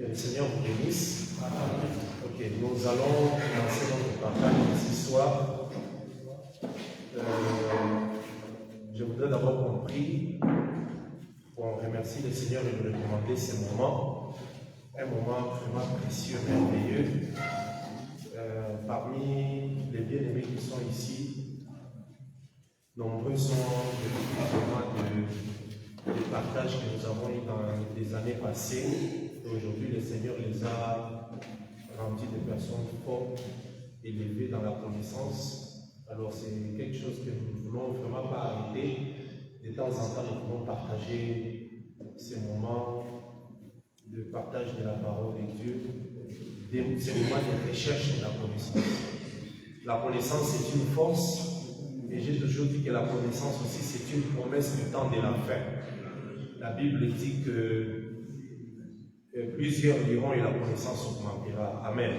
Que le Seigneur vous bénisse. Ok, nous allons commencer notre partage ce soir. Je voudrais d'abord qu'on prie pour remercier le Seigneur et lui recommander ce moment. Un moment vraiment précieux, merveilleux. Parmi les bien-aimés qui sont ici, nombreux sont des partages que nous avons eu dans les années passées. Et aujourd'hui, le Seigneur les a rendus des personnes fortes, élevées dans la connaissance. Alors, c'est quelque chose que nous ne voulons vraiment pas arrêter. De temps en temps, nous voulons partager ces moments de partage de la parole de Dieu, ces moments de recherche de la connaissance. La connaissance, c'est une force. Et j'ai toujours dit que la connaissance aussi, c'est une promesse du temps de la fin. La Bible dit que plusieurs liront et la connaissance augmentera. Amen.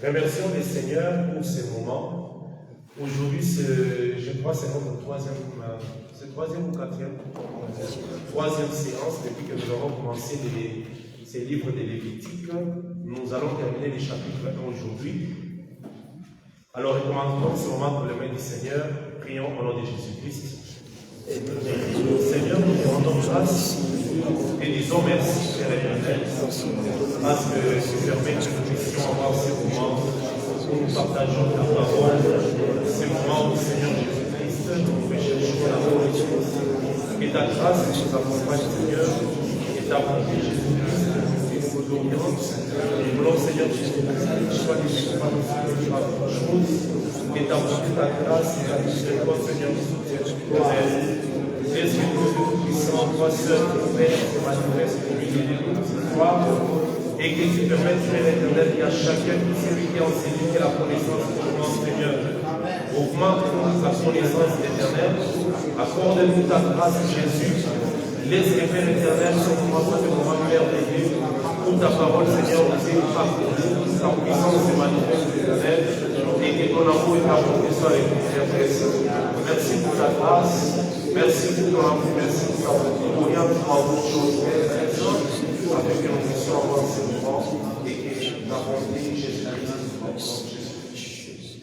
Remercions le Seigneur pour ces moments. Aujourd'hui, je crois que c'est notre troisième ou quatrième séance depuis que nous avons commencé ces livres de Lévitique. Nous allons terminer les chapitres 1 aujourd'hui. Alors, recommandons ce moment pour les mains du Seigneur. Prions au nom de Jésus-Christ. Seigneur, nous te rendons grâce et disons merci, Père éternel, parce que tu permets que nous puissions avoir ces moments où nous partageons ta parole, ces moments où, Seigneur Jésus-Christ, nous recherchons la connaissance. Que ta grâce nous accompagne, Seigneur, et ta bonté, Jésus-Christ, nous glorions. Nous voulons, Seigneur Jésus-Christ, sois les par toute chose, et ta bonté, ta grâce, et ta miséricorde, Seigneur, nous soutiennent. Esprit puissant, toi seul, Père, se manifeste pour nous aider nous ce soir, et que tu permettes, Père éternel, qu'à chacun de celui qui a enseigné que la connaissance augmente, Seigneur. Augmente-nous ta connaissance éternelle, accorde-nous ta grâce, Jésus. Laisse les Père éternel ce moment merveilleux, où ta parole, Seigneur, nous est accordée, ta puissance se manifeste, éternel, et que ton amour et ta bonté soient récompensés. Merci pour ta grâce. Merci pour ton amour, merci pour ta bonté. Nous regardons pour avoir autre chose, afin que nous puissions avoir ce moment et que la bonté de Jésus-Christ.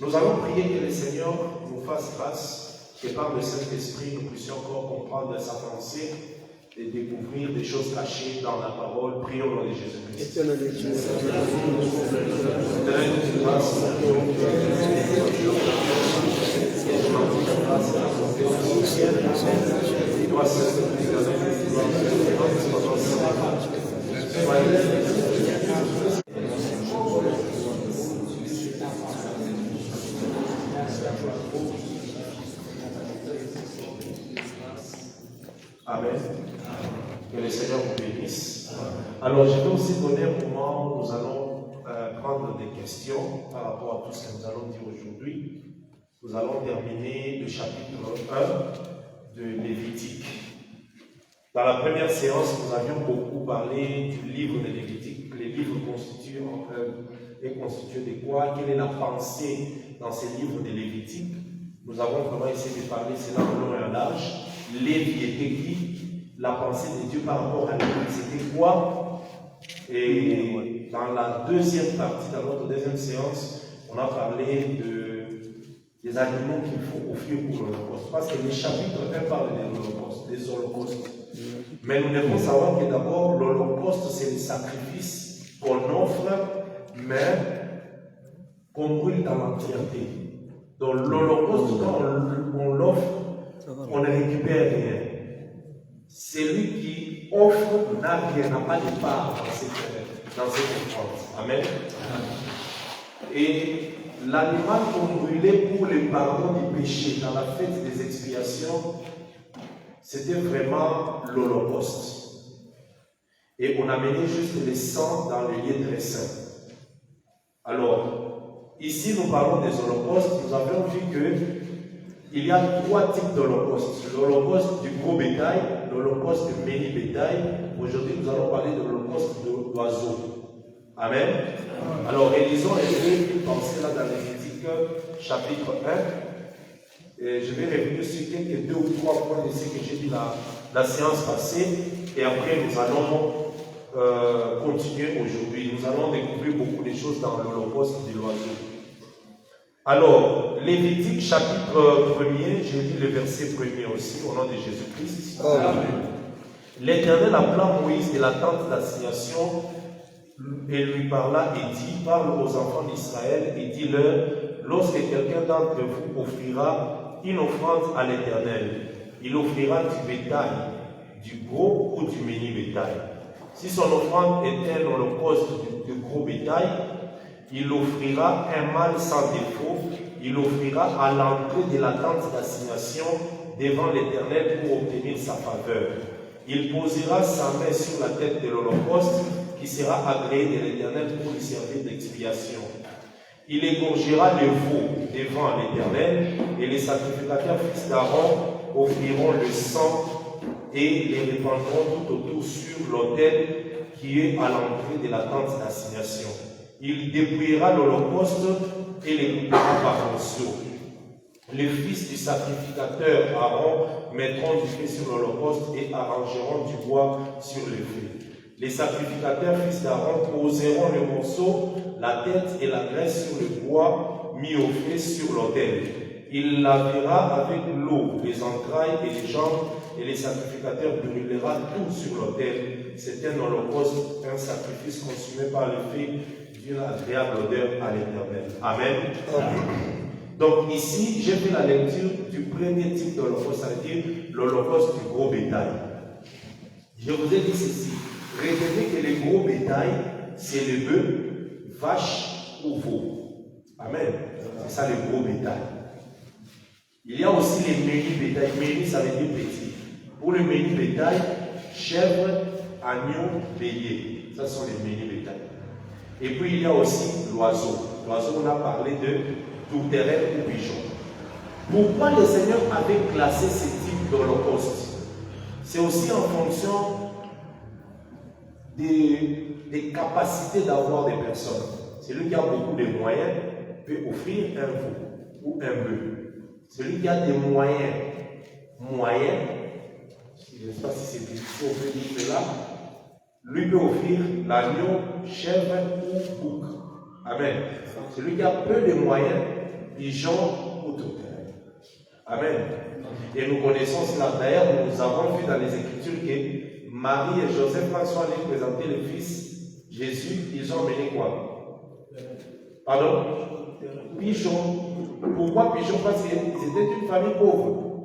Nous allons prier que le Seigneur nous fasse grâce, que par le Saint-Esprit nous puissions encore comprendre sa pensée et découvrir des choses cachées dans la parole. Prions au nom de Jésus-Christ. Amen. Que le Seigneur vous bénisse. Alors, je vais aussi donner un moment où nous allons prendre des questions par rapport à tout ce que nous allons dire aujourd'hui. Nous allons terminer le chapitre 1 de Lévitique. Dans la première séance, nous avions beaucoup parlé du livre de Lévitique. Les livres est constitué de quoi? Quelle est la pensée dans ces livres de Lévitique? Nous avons vraiment essayé de parler cela en long et en large. Lévi était qui? La pensée de Dieu par rapport à lui, c'était quoi? Et dans la deuxième partie, dans notre deuxième séance, on a parlé des aliments qu'il faut offrir pour l'Holocauste. Parce que les chapitres 1 parlent de l'Holocauste, des holocaustes. Mais nous devons savoir que d'abord, l'Holocauste, c'est le sacrifice qu'on offre, mais qu'on brûle dans l'entièreté. Donc l'Holocauste, quand on l'offre, on ne récupère rien. Celui qui offre n'a rien, n'a pas de part dans cette offrande. Amen. Et l'animal qu'on brûlait pour le pardon du péché dans la fête des expiations, c'était vraiment l'Holocauste. Et on amenait juste le sang dans le lieu très saint. Alors, ici nous parlons des holocaustes. Nous avons vu qu'il y a trois types d'holocaustes. L'holocauste du gros bétail, l'holocauste du mini bétail. Aujourd'hui, nous allons parler de l'holocauste d'oiseaux. Amen. Alors, élisons une pensée là dans Lévitique chapitre 1. Et je vais revenir sur quelques 2 ou 3 points de ce que j'ai dit la séance passée. Et après, nous allons continuer aujourd'hui. Nous allons découvrir beaucoup de choses dans l'Holocauste de l'oiseau. Alors, Lévitique chapitre 1er, je lis le verset 1er aussi, au nom de Jésus-Christ. L'Éternel appela Moïse de la tente d'assignation et lui parla et dit, parle aux enfants d'Israël et dis-leur, lorsque quelqu'un d'entre vous offrira une offrande à l'Éternel, il offrira du bétail, du gros ou du menu bétail. Si son offrande est un holocauste de gros bétail, il offrira un mâle sans défaut, il offrira à l'entrée de la tente d'assignation devant l'Éternel pour obtenir sa faveur. Il posera sa main sur la tête de l'holocauste qui sera agréé de l'Éternel pour lui servir d'expiation. Il égorgera le veau devant l'Éternel et les sacrificateurs fils d'Aaron offriront le sang et les répandront tout autour sur l'autel qui est à l'entrée de la tente d'assignation. Il dépouillera l'holocauste et les coupera par morceaux. Les fils du sacrificateur Aaron mettront du feu sur l'holocauste et arrangeront du bois sur le feu. Les sacrificateurs fils d'Aaron poseront le morceau, la tête et la graisse sur le bois mis au feu sur l'autel. Il lavera avec l'eau les entrailles et les jambes, et les sacrificateurs brûlera tout sur l'autel. C'est un holocauste, un sacrifice consumé par le feu d'une agréable odeur à l'Éternel. Amen. Donc ici, j'ai fait la lecture du premier type d'holocauste, c'est-à-dire l'holocauste du gros bétail. Je vous ai dit ceci. Retenez que le gros bétail, c'est le bœuf, vache ou veau. Amen. C'est ça le gros bétail. Il y a aussi les menus bétail. Menu, ça veut dire petit. Pour le menu bétail, chèvre, agneau, bélier. Ça sont les menus bétail. Et puis il y a aussi l'oiseau. L'oiseau, on a parlé de tourterelle ou pigeon. Pourquoi le Seigneur avait classé ce type d'holocauste? C'est aussi en fonction des capacités d'avoir des personnes. Celui qui a beaucoup de moyens peut offrir un veau ou un bœuf. Celui qui a des moyens, je ne sais pas si c'est difficile, on peut dire cela, lui peut offrir l'agneau, chèvre ou bouc. Amen. Celui qui a peu de moyens, pigeon ou tourterelle. Amen. Et nous connaissons cela. D'ailleurs, nous avons vu dans les Écritures que Marie et Joseph, quand ils sont allés présenter le Fils Jésus, ils ont mené quoi? Pardon? Pigeon. Pourquoi pigeon? Parce qu'ils étaient une famille pauvre.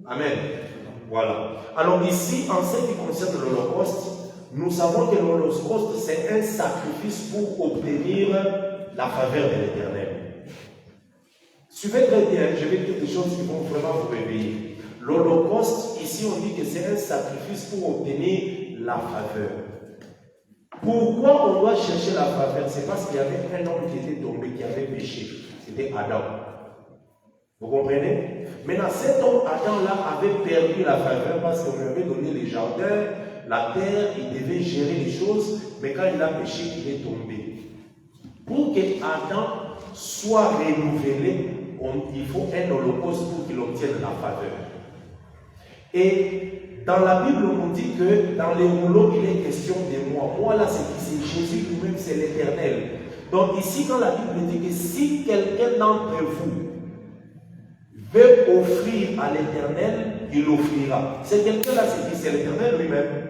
Amen. Voilà. Alors ici, en ce qui concerne l'Holocauste, nous savons que l'Holocauste, c'est un sacrifice pour obtenir la faveur de l'Éternel. Suivez très bien, je vais dire des choses qui vont vraiment vous réveiller. L'Holocauste, ici on dit que c'est un sacrifice pour obtenir la faveur. Pourquoi on doit chercher la faveur? C'est parce qu'il y avait un homme qui était tombé, qui avait péché. C'était Adam. Vous comprenez? Maintenant, cet homme Adam-là avait perdu la faveur parce qu'on lui avait donné les jardins, la terre, il devait gérer les choses, mais quand il a péché, il est tombé. Pour que Adam soit renouvelé, il faut un holocauste pour qu'il obtienne la faveur. Et dans la Bible, on dit que dans les rouleaux, il est question de moi. Moi, là, c'est Jésus lui-même, c'est l'Éternel. Donc ici, quand la Bible dit que si quelqu'un d'entre vous veut offrir à l'Éternel, il offrira. C'est quelqu'un-là, c'est l'Éternel lui-même.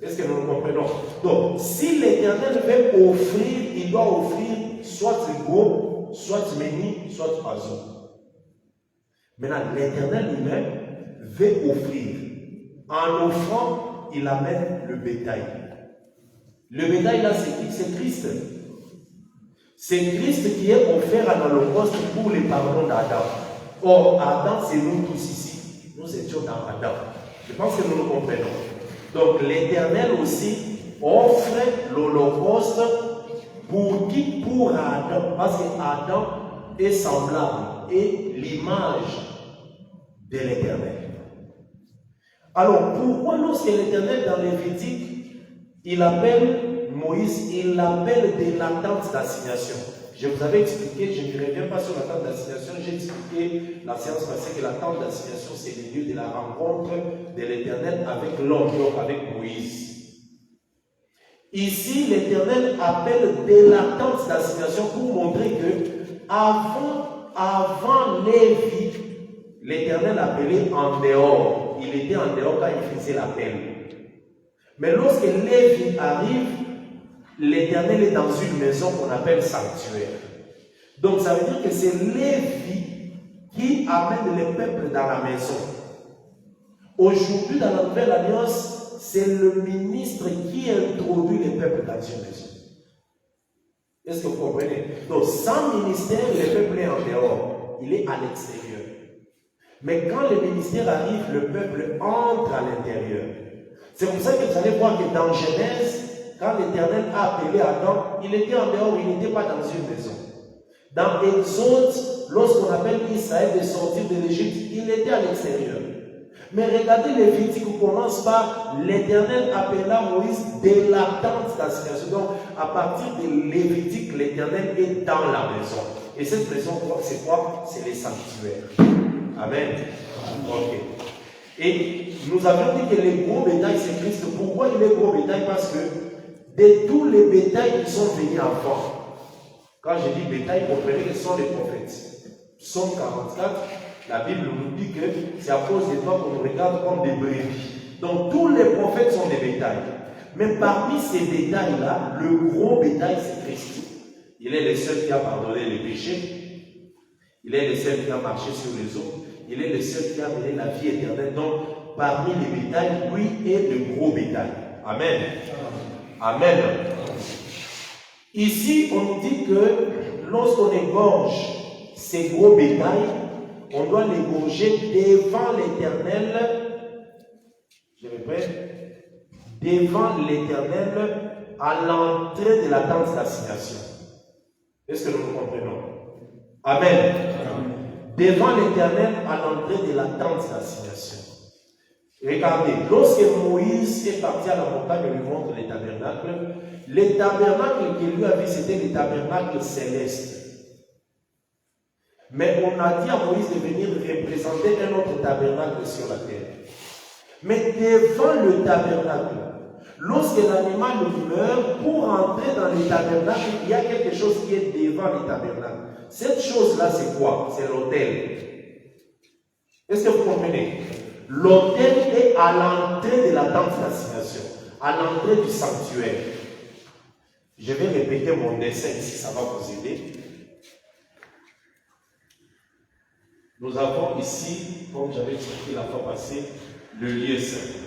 Est-ce que nous le comprenons? Donc, si l'Éternel veut offrir, il doit offrir soit gros, soit menu, soit oiseau. Maintenant, l'Éternel lui-même veut offrir. En offrant, il amène le bétail. Le bétail là, c'est qui? C'est Christ. C'est Christ qui est offert à l'Holocauste pour les pardons d'Adam. Or, Adam, c'est nous tous ici. Nous étions dans Adam. Je pense que nous le comprenons. Donc, l'Éternel aussi offre l'Holocauste pour qui? Pour Adam. Parce qu'Adam est semblable et l'image de l'Éternel. Alors, pourquoi lorsque l'Éternel dans Lévitique, il appelle Moïse, il l'appelle de la tente d'assignation? Je vous avais expliqué, je ne reviens pas sur la tente d'assignation, j'ai expliqué la séance passée que la tente d'assignation, c'est le lieu de la rencontre de l'Éternel avec l'homme, donc avec Moïse. Ici, l'Éternel appelle de la tente d'assignation pour montrer que avant Lévi, l'Éternel appelait en dehors. Il était en dehors quand il faisait l'appel. Mais lorsque Lévi arrive, l'Éternel est dans une maison qu'on appelle sanctuaire. Donc ça veut dire que c'est Lévi qui amène le peuple dans la maison. Aujourd'hui, dans la Nouvelle Alliance, c'est le ministre qui introduit le peuple dans une maison. Est-ce que vous comprenez? Donc, sans ministère, le peuple est en dehors. Il est à l'extérieur. Mais quand le ministère arrive, le peuple entre à l'intérieur. C'est pour ça que vous allez voir que dans Genèse, quand l'Éternel a appelé Adam, il était en dehors, il n'était pas dans une maison. Dans Exode, lorsqu'on appelle Israël de sortir de l'Égypte, il était à l'extérieur. Mais regardez Lévitique commence par l'Éternel appela Moïse de la tente d'assignation. Donc, à partir de Lévitique, l'Éternel est dans la maison. Et cette maison, c'est quoi? C'est les sanctuaires. Amen. Ok. Et nous avons dit que les gros bétails, c'est Christ. Pourquoi il est gros bétail? Parce que de tous les bétails qui sont venus avant, quand je dis bétail, comprenez que ce sont les prophètes. Psaume 44. La Bible nous dit que c'est à cause des toi qu'on nous regarde comme des brebis. Donc tous les prophètes sont des bétails. Mais parmi ces bétails-là, le gros bétail, c'est Christ. Il est le seul qui a pardonné les péchés. Il est le seul qui a marché sur les eaux. Il est le seul qui a donné la vie éternelle. Donc parmi les bétails, lui est le gros bétail. Amen. Amen. Ici, on nous dit que lorsqu'on égorge ces gros bétails, on doit l'égorger devant l'Éternel. Je répète, devant l'Éternel à l'entrée de la tente d'assignation. Est-ce que nous comprenons? Amen. Devant l'Éternel à l'entrée de la tente d'assignation. Regardez, lorsque Moïse est parti à la montagne, il lui montre les tabernacles qu'il lui a vu, c'était les tabernacles célestes. Mais on a dit à Moïse de venir représenter un autre tabernacle sur la terre. Mais devant le tabernacle, lorsque l'animal meurt, pour entrer dans le tabernacle, il y a quelque chose qui est devant le tabernacle. Cette chose-là, c'est quoi? C'est l'autel. Est-ce que vous comprenez? L'autel est à l'entrée de la tente d'assignation, à l'entrée du sanctuaire. Je vais répéter mon dessin ici, ça va vous aider. Nous avons ici, comme j'avais expliqué la fois passée, le lieu saint.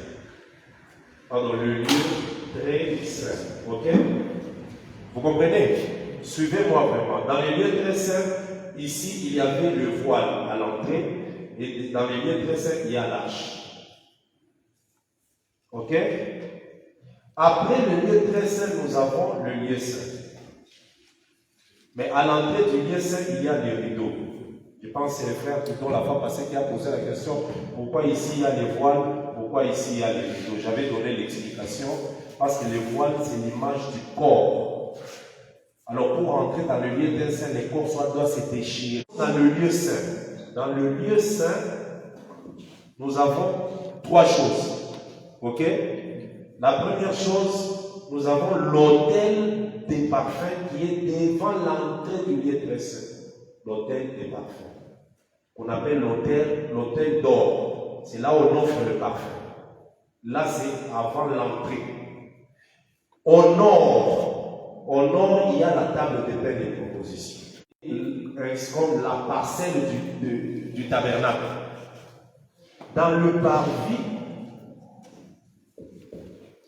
Pardon, le lieu très saint. Ok? Vous comprenez? Suivez-moi vraiment. Dans les lieux très saints, ici, il y avait le voile à l'entrée. Et dans les lieux très saints, il y a l'arche. Ok? Après le lieu très saint, nous avons le lieu saint. Mais à l'entrée du lieu saint, il y a des rideaux. Je pense que c'est le frère Touton la fois passée qui a posé la question pourquoi ici il y a les voiles, pourquoi ici il y a les rideaux. J'avais donné l'explication parce que les voiles c'est l'image du corps. Alors pour entrer dans le lieu très saint, les corps doivent se déchirer. Dans le lieu saint, nous avons trois choses. Ok? La première chose, nous avons l'autel des parfums qui est devant l'entrée du lieu très saint. L'autel des parfums. On appelle l'autel d'or. C'est là où on offre le parfum. Là, c'est avant l'entrée. Au nord, il y a la table de pain des propositions. C'est comme la parcelle du tabernacle. Dans le parvis,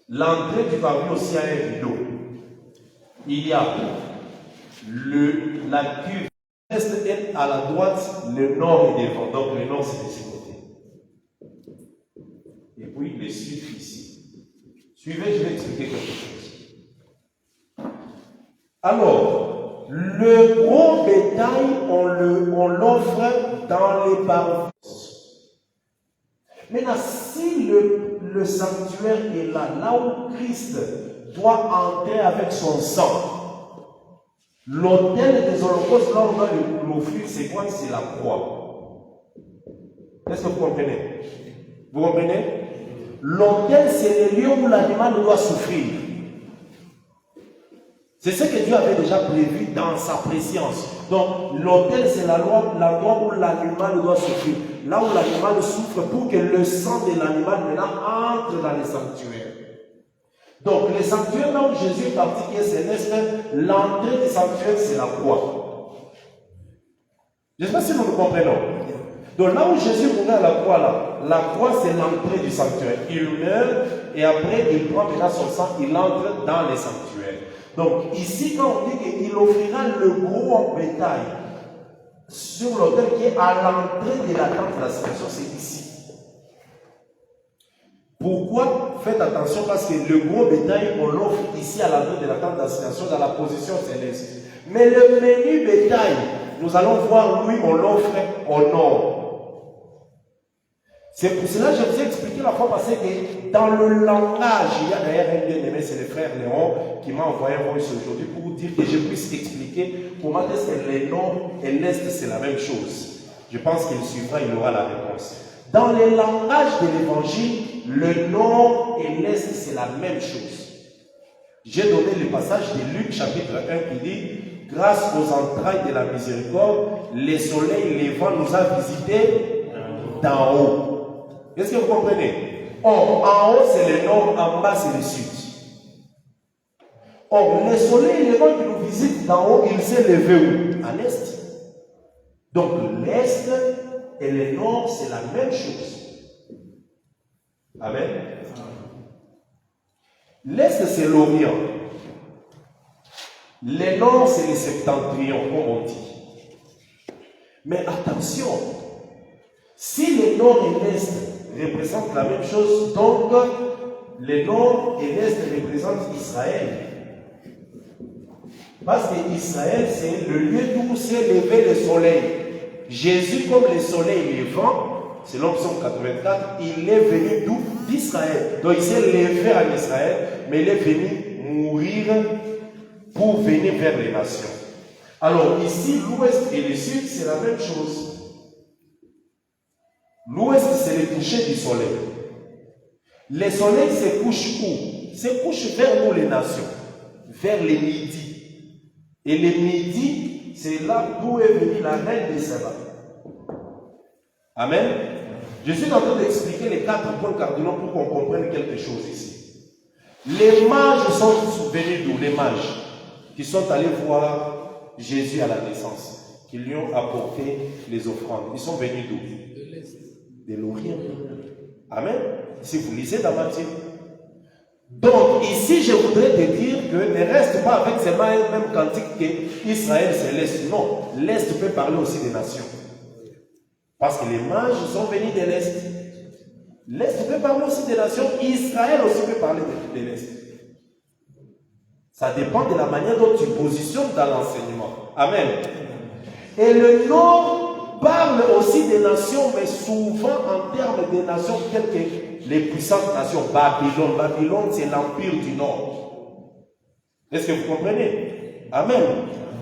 l'entrée du parvis aussi a un rideau. Il y a la cuve. Est à la droite, le nord est devant. Donc le nord c'est de ce côté. Et puis le sud ici. Suivez, je vais expliquer quelque chose. Alors, le gros bétail, on l'offre dans les parvis. Maintenant, si le sanctuaire est là où Christ doit entrer avec son sang, l'autel des holocaustes, là on va l'offrir, c'est quoi? C'est la croix. Est-ce que vous comprenez? Vous comprenez? L'autel, c'est le lieu où l'animal doit souffrir. C'est ce que Dieu avait déjà prévu dans sa préscience. Donc, l'autel, c'est l'endroit où l'animal doit souffrir. Là où l'animal souffre pour que le sang de l'animal maintenant entre dans les sanctuaires. Donc, les sanctuaires, là où Jésus est parti, qui est céleste, l'entrée des sanctuaires, c'est la croix. Je ne sais pas si nous le comprenons. Donc, là où Jésus mourait à la croix, là, la croix, c'est l'entrée du sanctuaire. Il meurt et après, il prend maintenant son sang, il entre dans les sanctuaires. Donc, ici, quand on dit qu'il offrira le gros bétail sur l'autel qui est à l'entrée de la tente d'assignation, c'est ici. Pourquoi? Faites attention parce que le gros bétail, on l'offre ici à l'entrée de la tente d'assignation dans la position céleste. Mais le menu bétail, nous allons voir, lui, on l'offre au nord. C'est pour cela que je vous ai expliqué la fois passée que dans le langage, il y a d'ailleurs un bien-aimé, c'est le frère Léon qui m'a envoyé un voice aujourd'hui pour dire que je puisse expliquer comment est-ce que le nord et l'est c'est la même chose. Je pense qu'il suivra, il aura la réponse. Dans le langage de l'évangile, le nord et l'est c'est la même chose. J'ai donné le passage de Luc chapitre 1 qui dit « Grâce aux entrailles de la miséricorde, le soleil levant nous a visités d'en haut. » Est-ce que vous comprenez? Or, en haut, c'est le nord, en bas, c'est le sud. Or, le soleil levant qui nous visite d'en haut, il s'est levé où? À l'est. Donc, l'est et le nord, c'est la même chose. Amen. L'est, c'est l'Orient. Le nord, c'est le septentrion, comme on dit. Mais attention, si le nord et l'est représentent la même chose, donc le nord et l'est représentent Israël. Parce que Israël, c'est le lieu d'où s'est levé le soleil. Jésus, comme le soleil levant, selon Psaume 84, il est venu d'où? D'Israël. Donc il s'est levé en Israël, mais il est venu mourir pour venir vers les nations. Alors ici, l'ouest et le sud, c'est la même chose. L'ouest, c'est le coucher du soleil. Le soleil se couche où? Se couche vers nous les nations, vers le midi. Et le midi, c'est là d'où est venue la reine des sabbats. Amen. Je suis en train d'expliquer les 4 points cardinaux pour qu'on comprenne quelque chose ici. Les mages sont venus d'où? Les mages qui sont allés voir Jésus à la naissance, qui lui ont apporté les offrandes. Ils sont venus d'où? De l'Orient. Amen. Si vous lisez dans Matthieu. Donc, ici, je voudrais te dire que ne reste pas avec ces mêmes cantiques que Israël, c'est l'Est. Non, l'Est peut parler aussi des nations. Parce que les mages sont venus de l'Est. L'Est peut parler aussi des nations. Israël aussi peut parler de l'Est. Ça dépend de la manière dont tu positionnes dans l'enseignement. Amen. Et le Nord parle aussi des nations, mais souvent en termes de nations telles que les puissantes nations. Babylone. Babylone, c'est l'empire du Nord. Est-ce que vous comprenez? Amen.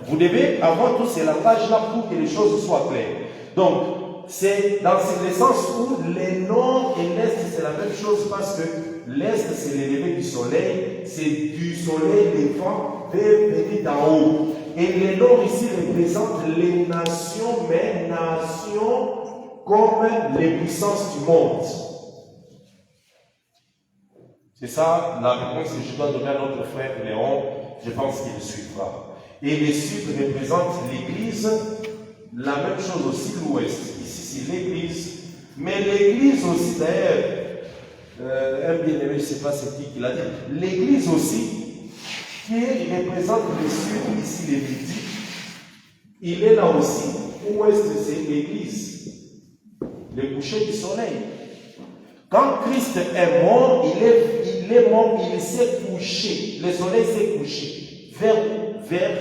Vous devez avoir tous ces langages-là pour que les choses soient claires. Donc, c'est dans le sens où le Nord et l'Est, c'est la même chose parce que l'Est, c'est le lever du soleil. C'est du soleil levant venu d'en haut. Et le Nord ici représente les nations, mais nations comme les puissances du monde. C'est ça la réponse que je dois donner à notre frère Léon. Je pense qu'il suivra. Et le Sud représente l'Église, la même chose aussi l'Ouest. Ici c'est l'Église. Mais l'Église aussi, d'ailleurs, un bien-aimé, je ne sais pas c'est qui l'a dit, l'Église aussi, qui représente le Sud, ici les midi, il est là aussi. Ouest, c'est l'Église, le coucher du soleil. Quand Christ est mort, il est mort, il s'est couché. Le soleil s'est couché vers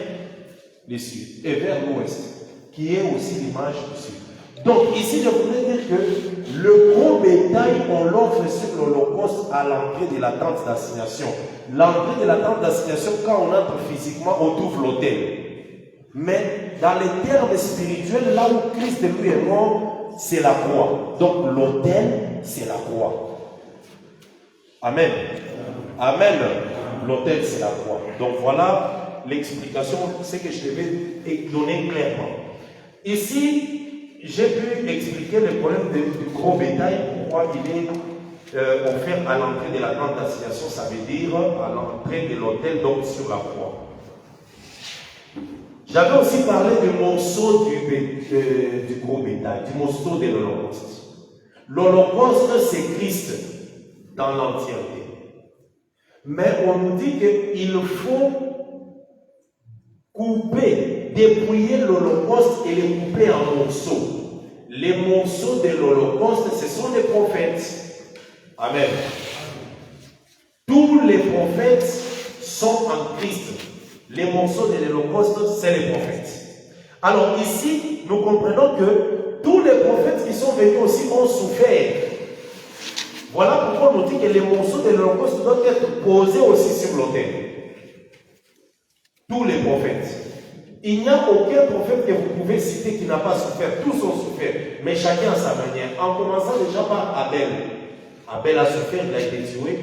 le sud et vers l'ouest, qui est aussi l'image du sud. Donc ici, je voudrais dire que le gros bétail, on l'offre sur l'Holocauste à l'entrée de la tente d'assignation. L'entrée de la tente d'assignation, quand on entre physiquement, on trouve l'autel. Mais dans les termes spirituels, là où Christ lui est mort, c'est la croix. Donc l'autel, c'est la croix. Amen. Amen. L'autel, c'est la croix. Donc voilà l'explication, c'est que je devais donner clairement. Ici, j'ai pu expliquer le problème du gros bétail, pourquoi il est offert à l'entrée de la grande assignation, ça veut dire à l'entrée de l'autel, donc sur la croix. J'avais aussi parlé du morceau du gros bétail, du morceau de l'Holocauste. L'Holocauste, c'est Christ dans l'entièreté. Mais on nous dit qu'il faut couper, dépouiller l'Holocauste et les couper en morceaux. Les morceaux de l'Holocauste, ce sont les prophètes. Amen. Tous les prophètes sont en Christ. Les morceaux de l'Holocauste, c'est les prophètes. Alors ici, nous comprenons que tous les prophètes qui sont venus aussi ont souffert. Voilà pourquoi on nous dit que les morceaux de l'Holocauste doivent être posés aussi sur l'autel. Tous les prophètes. Il n'y a aucun prophète que vous pouvez citer qui n'a pas souffert. Tous ont souffert, mais chacun à sa manière. En commençant déjà par Abel. Abel a souffert, il a été tué.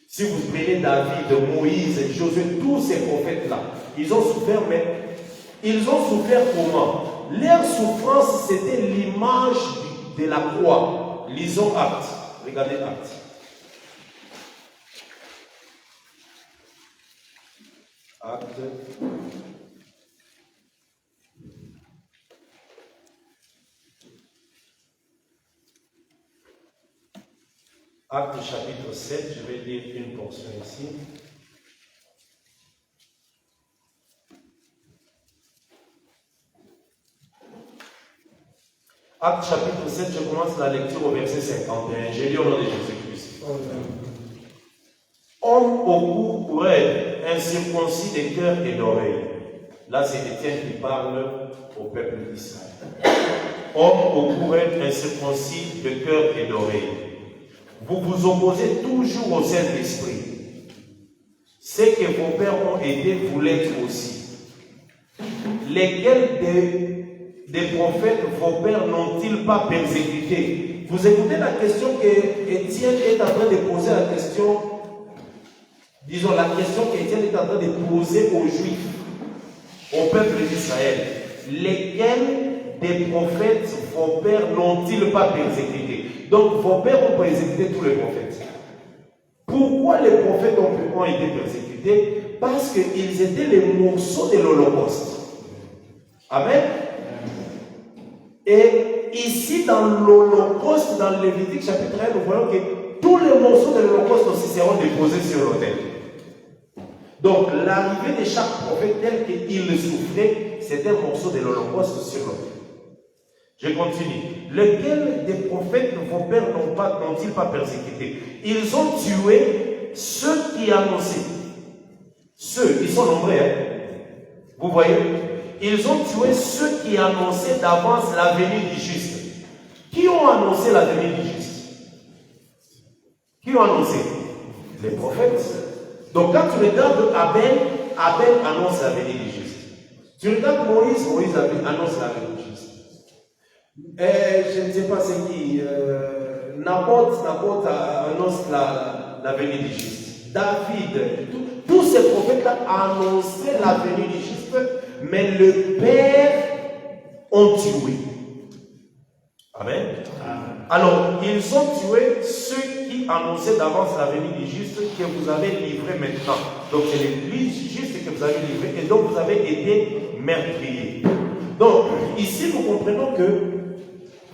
Si vous prenez David, Moïse, Josué, tous ces prophètes-là, ils ont souffert, mais ils ont souffert comment? Leur souffrance, c'était l'image de la croix. Lisons Actes. Regardez Actes. Actes. Actes chapitre 7, je vais lire une portion ici. Actes chapitre 7, je commence la lecture au verset 51. Je lis au nom de Jésus-Christ. Homme au cou pour elle, incirconcis des cœurs et d'oreilles. Là, c'est Étienne qui parle au peuple d'Israël. Homme au cou pour elle, incirconcis de cœur et d'oreilles. Vous vous opposez toujours au Saint-Esprit. Ce que vos pères ont été, vous l'êtes aussi. Lesquels des prophètes vos pères n'ont-ils pas persécutés? Vous écoutez la question qu'Étienne est en train de poser, la question qu'Étienne est en train de poser aux Juifs, au peuple d'Israël. Lesquels des prophètes vos pères n'ont-ils pas persécutés? Donc, vos pères ont persécuté tous les prophètes. Pourquoi les prophètes ont été persécutés? Parce qu'ils étaient les morceaux de l'Holocauste. Amen. Et ici, dans l'Holocauste, dans Lévitique chapitre 1, nous voyons que tous les morceaux de l'Holocauste aussi seront déposés sur l'autel. Donc, l'arrivée de chaque prophète tel qu'il souffrait, c'était un morceau de l'Holocauste sur l'autel. Je continue. Lesquels des prophètes vos pères n'ont-ils pas persécuté? Ils ont tué ceux qui annonçaient. Ceux, ils sont nombreux, hein? Vous voyez? Ils ont tué ceux qui annonçaient d'avance la venue du juste. Qui ont annoncé la venue du juste? Qui ont annoncé? Les prophètes. Donc quand tu regardes Abel, Abel annonce la venue du juste. Tu regardes Moïse, Moïse annonce la venue du juste. Je ne sais pas c'est qui. Naboth annonce la venue du juste. David, tous ces prophètes-là annonçaient la venue du juste, mais le Père ont tué. Amen. Alors, ils ont tué ceux qui annonçaient d'avance la venue du juste que vous avez livré maintenant. Donc, c'est l'Église juste que vous avez livré et donc vous avez été meurtriers. Donc, ici, nous comprenons que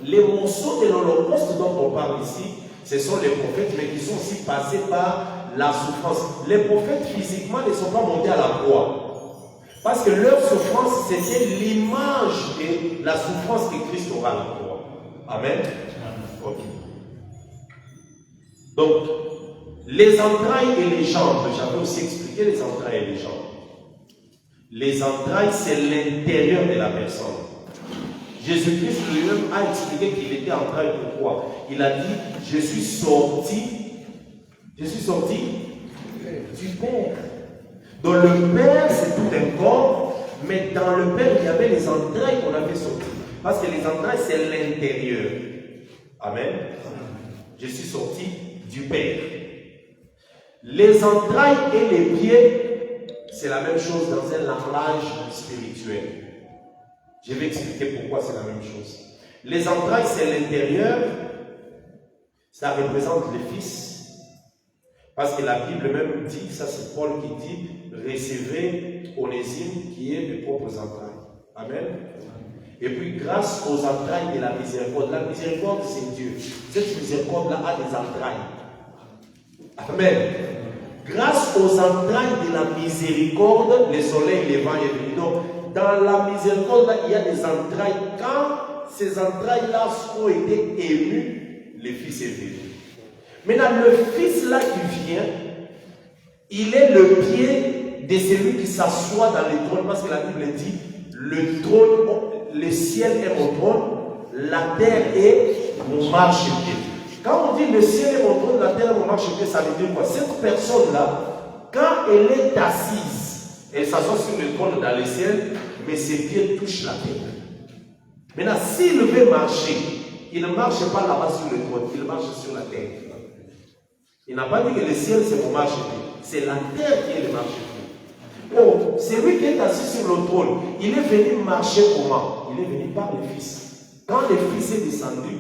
les morceaux de l'Holocauste dont on parle ici, ce sont les prophètes, mais qui sont aussi passés par la souffrance. Les prophètes, physiquement, ne sont pas montés à la croix. Parce que leur souffrance, c'était l'image de la souffrance que Christ aura à la croix. Amen. Ok. Donc, les entrailles et les jambes, j'avais aussi expliqué les entrailles et les jambes. Les entrailles, c'est l'intérieur de la personne. Jésus-Christ lui-même a expliqué qu'il était entraille. Pourquoi? Il a dit, je suis sorti du Père. Dans le Père, c'est tout un corps, mais dans le Père, il y avait les entrailles qu'on avait sorties. Parce que les entrailles, c'est l'intérieur. Amen. Je suis sorti du Père. Les entrailles et les pieds, c'est la même chose dans un langage spirituel. Je vais expliquer pourquoi c'est la même chose. Les entrailles, c'est l'intérieur, ça représente le Fils. Parce que la Bible même dit, ça c'est Paul qui dit, recevez Onésime qui est mes propres entrailles. Amen. Et puis grâce aux entrailles de la miséricorde c'est Dieu. Cette miséricorde-là a des entrailles. Amen. Grâce aux entrailles de la miséricorde, le soleil levant est venu. Donc, dans la miséricorde, il y a des entrailles. Quand ces entrailles-là ont été émues, le Fils est venu. Maintenant, le Fils là qui vient, il est le pied de celui qui s'assoit dans le trône, parce que la Bible dit, le trône, le ciel est mon trône, la terre est mon marchepied. Quand on dit le ciel est mon trône, la terre est mon marchepied, ça veut dire quoi? Cette personne-là, quand elle est assise, elle s'assoit sur le trône dans le ciel, mais ses pieds touchent la terre. Maintenant, s'il veut marcher, il ne marche pas là-bas sur le trône, il marche sur la terre. Il n'a pas dit que le ciel c'est mon marchepied, c'est la terre qui est le marchepied. Oh, c'est lui qui est assis sur le trône. Il est venu marcher comment? Il est venu par le Fils. Quand le Fils est descendu,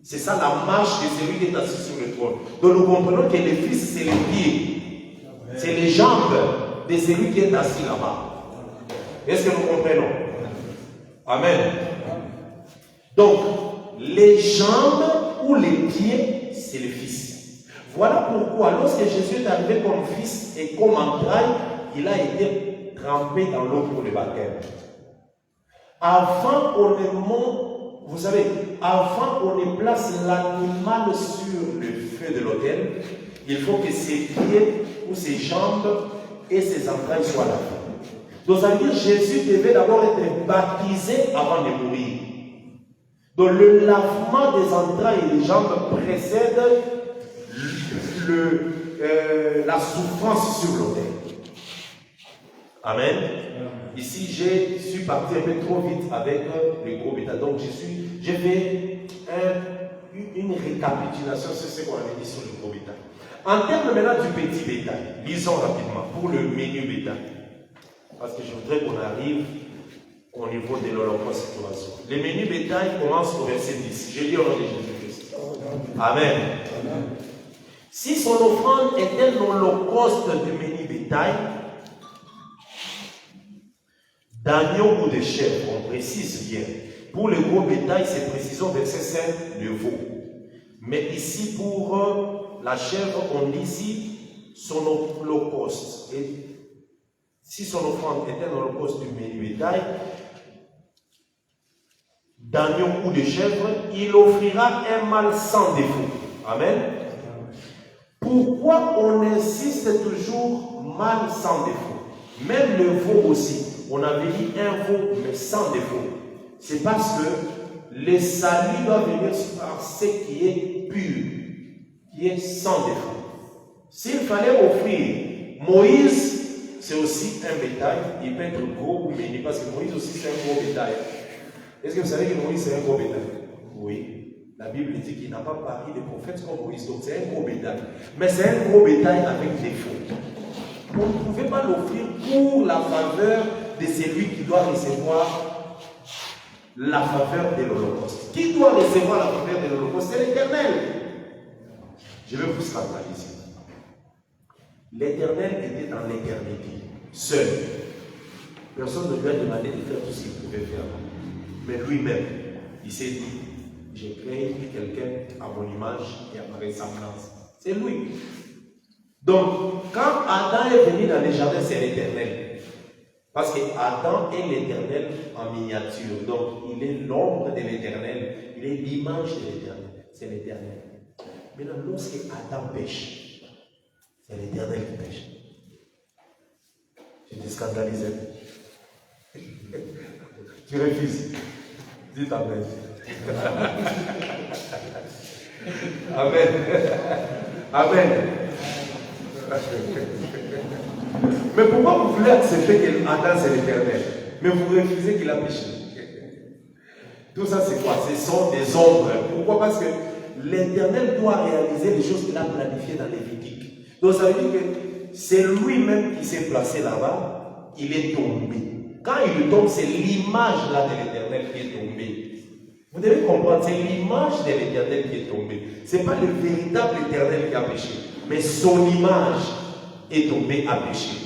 c'est ça la marche de celui qui est assis sur le trône. Donc nous comprenons que le Fils c'est les pieds, c'est les jambes de celui qui est assis là-bas. Est-ce que nous comprenons? Amen. Donc, les jambes ou les pieds, c'est le Fils. Voilà pourquoi, lorsque Jésus est arrivé comme Fils et comme entraille, il a été trempé dans l'eau pour le baptême. Avant qu'on ne monte, vous savez, avant qu'on ne place l'animal sur le feu de l'autel, il faut que ses pieds ou ses jambes et ses entrailles soient là. Donc ça veut dire que Jésus devait d'abord être baptisé avant de mourir. Donc le lavement des entrailles et des jambes précède la souffrance sur l'autel. Amen. Ici, je suis parti un peu trop vite avec le gros bétail. Donc, j'ai fait une récapitulation sur ce qu'on avait dit sur le gros bétail. En termes maintenant du petit bétail, lisons rapidement pour le menu bétail. Parce que je voudrais qu'on arrive au niveau de l'holocauste d'oiseau. Le menu bétail commence au verset 10. Je lis au nom de Jésus-Christ. Amen. Si son offrande est un holocauste de menu bétail, d'agneau ou de chèvre, on précise bien. Pour le gros bétail, c'est précisé au verset 5, le veau. Mais ici, pour la chèvre, on dit ici son holocauste. Et si son offrande est un holocauste du menu bétail, d'agneau ou de chèvre, il offrira un mâle sans défaut. Amen. Pourquoi on insiste toujours mâle sans défaut? Même le veau aussi. On avait dit un veau, mais sans défaut. C'est parce que le salut doit venir par ce qui est pur, qui est sans défaut. S'il fallait offrir Moïse, c'est aussi un bétail. Il peut être gros ou mini, parce que Moïse aussi c'est un gros bétail. Est-ce que vous savez que Moïse c'est un gros bétail? Oui. La Bible dit qu'il n'a pas pari des prophètes comme Moïse, donc c'est un gros bétail. Mais c'est un gros bétail avec défaut. On ne pouvait pas l'offrir pour la faveur de celui qui doit recevoir la faveur de l'Holocauste. Qui doit recevoir la faveur de l'Holocauste? C'est l'Éternel. Je vais vous scandaliser. L'Éternel était dans l'éternité, seul. Personne ne lui a demandé de faire tout ce qu'il pouvait faire. Mais lui-même, il s'est dit, j'ai créé quelqu'un à mon image et à ma ressemblance. C'est lui. Donc, quand Adam est venu dans le jardin, c'est l'Éternel. Parce que Adam est l'Éternel en miniature. Donc, il est l'ombre de l'Éternel. Il est l'image de l'Éternel. C'est l'Éternel. Maintenant, lorsque Adam pêche, c'est l'Éternel qui pêche. Je te scandalise. Tu refuses. Dis Amen. Amen. Amen. Mais pourquoi vous voulez accepter que Adam c'est l'Éternel, mais vous refusez qu'il a péché? Tout ça c'est quoi? Ce sont des ombres. Pourquoi? Parce que l'Éternel doit réaliser les choses qu'il a planifiées dans Lévitique. Donc ça veut dire que c'est lui-même qui s'est placé là-bas il est tombé. Quand il tombe, c'est l'image là de l'Éternel qui est tombée. Vous devez comprendre, c'est l'image de l'Éternel qui est tombée. Ce n'est pas le véritable Éternel qui a péché, mais son image est tombée à péché.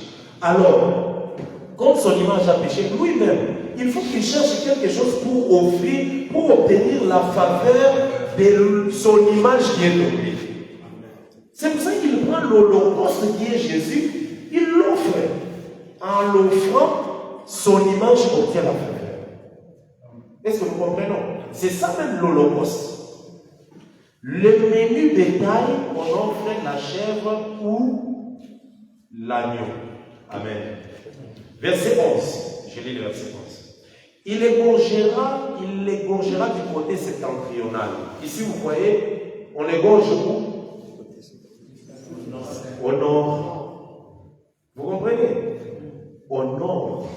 Alors, comme son image a péché, lui-même, il faut qu'il cherche quelque chose pour offrir, pour obtenir la faveur de son image qui est tombée. C'est pour ça qu'il prend l'holocauste qui est Jésus, il l'offre. En l'offrant, son image obtient la faveur. Est-ce que nous comprenons? C'est ça même l'holocauste. Le menu bétail, on offre la chèvre ou l'agneau. Amen. Verset 11. Je lis le verset 11. Il égorgera du côté septentrional. Ici, vous voyez, on l'égorge où? Au nord. Vous comprenez? Au nord.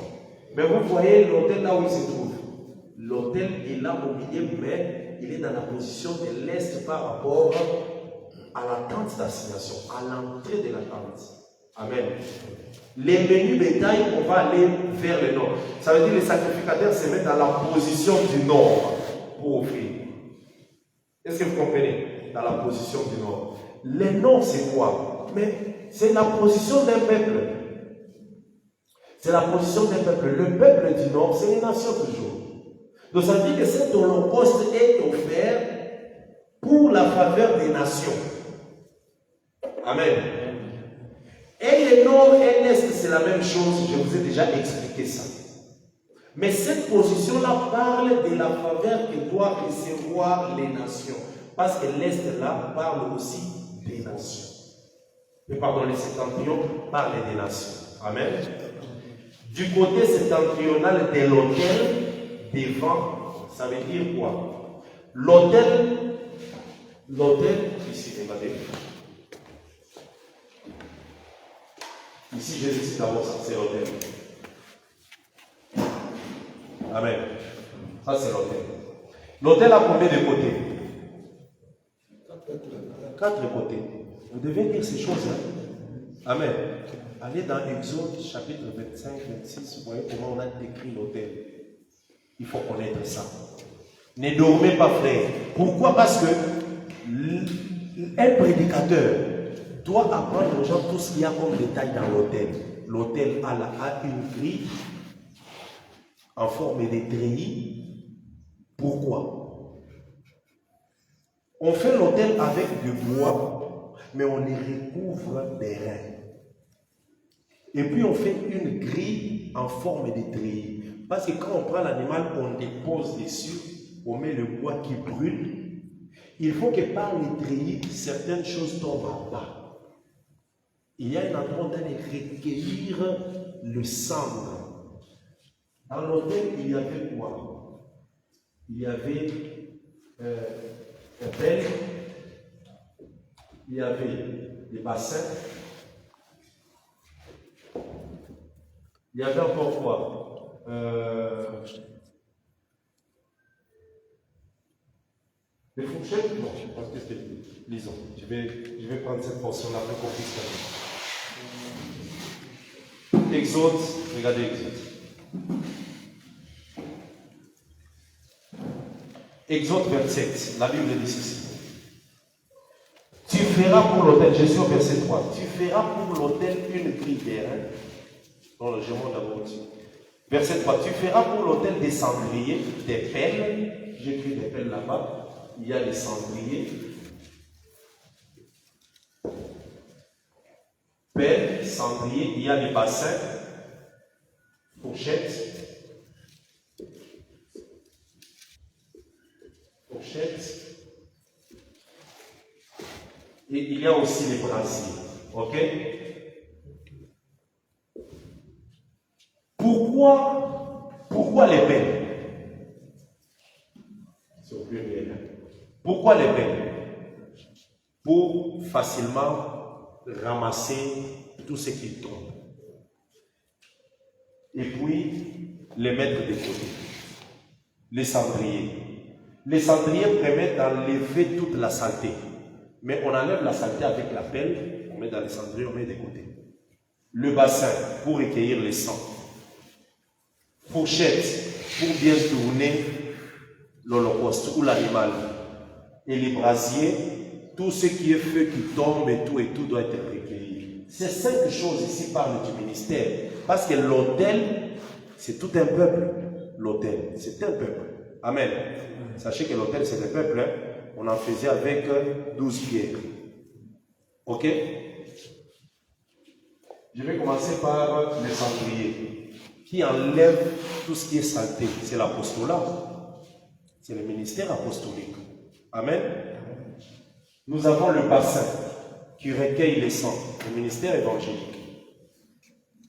Mais vous voyez l'autel là où il se trouve. L'autel est là au milieu, mais il est dans la position de l'est par rapport à la tente d'assignation, à l'entrée de la tente. Amen. Les menus bétail, on va aller vers le nord. Ça veut dire que les sacrificateurs se mettent dans la position du nord pour offrir. Est-ce que vous comprenez? Dans la position du nord. Le nord, c'est quoi? Mais c'est la position d'un peuple. C'est la position d'un peuple. Le peuple du nord, c'est une nation toujours. Donc ça veut dire que cet holocauste est offert pour la faveur des nations. Amen. Et le nord et l'est, c'est la même chose. Je vous ai déjà expliqué ça. Mais cette position-là parle de la faveur que doivent recevoir les nations. Parce que l'est là parle aussi des nations. Et pardon, les septentrions parlent des nations. Amen. Du côté septentrional de l'autel, devant, ça veut dire quoi? L'autel, ici, regardez. Ici, Jésus, d'abord, ça, c'est l'autel. Amen. Ça, c'est l'autel. L'autel a combien de côtés? 4 côtés. Vous devez dire ces choses-là. Amen. Allez dans Exode, chapitre 25, 26, vous voyez comment on a décrit l'autel. Il faut connaître ça. Ne dormez pas, frère. Pourquoi? Parce que un prédicateur doit apprendre aux gens tout ce qu'il y a comme détail dans l'autel. L'autel a une grille en forme de treillis. Pourquoi? On fait l'autel avec du bois, mais on les recouvre des reins. Et puis on fait une grille en forme de treillis. Parce que quand on prend l'animal, on dépose dessus, on met le bois qui brûle. Il faut que par les treillis, certaines choses tombent en bas. Il y a un endroit d'aller recueillir le sang. Dans l'autel, il y avait quoi? Il y avait un pelle, il y avait des bassins, il y avait encore quoi? Les fourchettes? Non, je pense que c'était. Lisons. Je vais prendre cette portion-là pour qu'on puisse faire. Exode, regardez Exode. Exode 27, la Bible dit ceci. Tu feras pour l'autel, Jésus au verset 3, tu feras pour l'autel une grille d'airain. Non, je monte d'abord aussi. Verset 3, tu feras pour l'autel des cendriers, des pelles. J'écris des pelles là-bas. Il y a des cendriers. Pelles, cendriers, il y a des bassins, fourchettes. Et il y a aussi les brasiers. Ok? Pourquoi les pelles? C'est au pluriel. Pourquoi les pelles? Pour facilement ramasser tout ce qui tombe. Et puis, les mettre de côté. Les cendriers. Les cendriers permettent d'enlever toute la saleté. Mais on enlève la saleté avec la pelle, on met dans les cendriers, on met de côté. Le bassin pour recueillir les sangs. fourchette pour bien tourner l'holocauste ou l'animal. Et les brasiers, tout ce qui est feu qui tombe et tout doit être recueilli. Ces 5 choses ici parlent du ministère. Parce que l'autel, c'est tout un peuple. L'autel, c'est un peuple. Amen. Sachez que l'autel, c'est le peuple. Hein? On en faisait avec 12 pierres. Ok? Je vais commencer par les cendriers. Qui enlève tout ce qui est saleté. C'est l'apostolat. C'est le ministère apostolique. Amen. Nous avons le bassin qui recueille les sangs. Le ministère évangélique.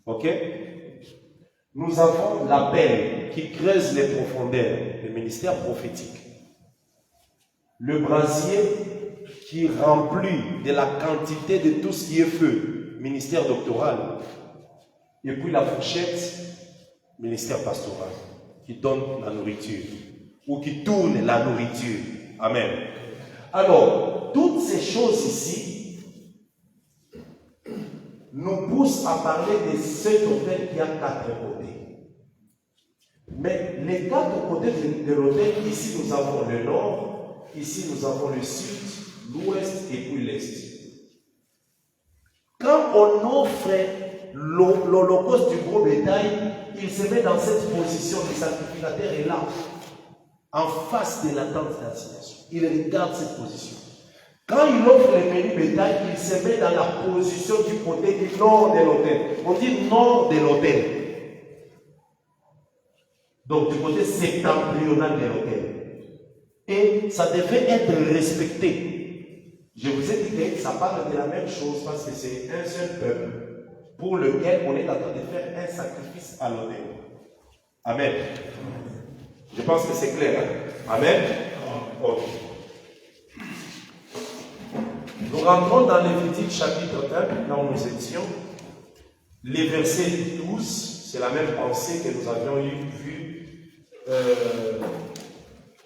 Ok? Nous avons la pelle qui creuse les profondeurs, le ministère prophétique. Le brasier qui remplit de la quantité de tout ce qui est feu, ministère doctoral. Et puis la fourchette, ministère pastoral, qui donne la nourriture, ou qui tourne la nourriture. Amen. Alors, toutes ces choses ici nous poussent à parler de cet autel qui a 4 côtés. Mais les 4 côtés de l'autel, ici nous avons le nord, ici nous avons le sud, l'ouest et puis l'est. Quand on offre l'holocauste du gros bétail, il se met dans cette position, le sacrificateur est là, en face de la tente d'assignation. Il regarde cette position. Quand il offre le menu bétail, il se met dans la position du côté du nord de l'autel. On dit nord de l'autel. Donc du côté septentrional de l'autel. Et ça devait être respecté. Je vous ai dit que ça parle de la même chose parce que c'est un seul peuple pour lequel on est en train de faire un sacrifice à l'autel. Amen. Je pense que c'est clair. Hein? Amen. Ok. Nous rentrons dans Lévitique chapitre 1, là où nous étions. Les versets 12, c'est la même pensée que nous avions vue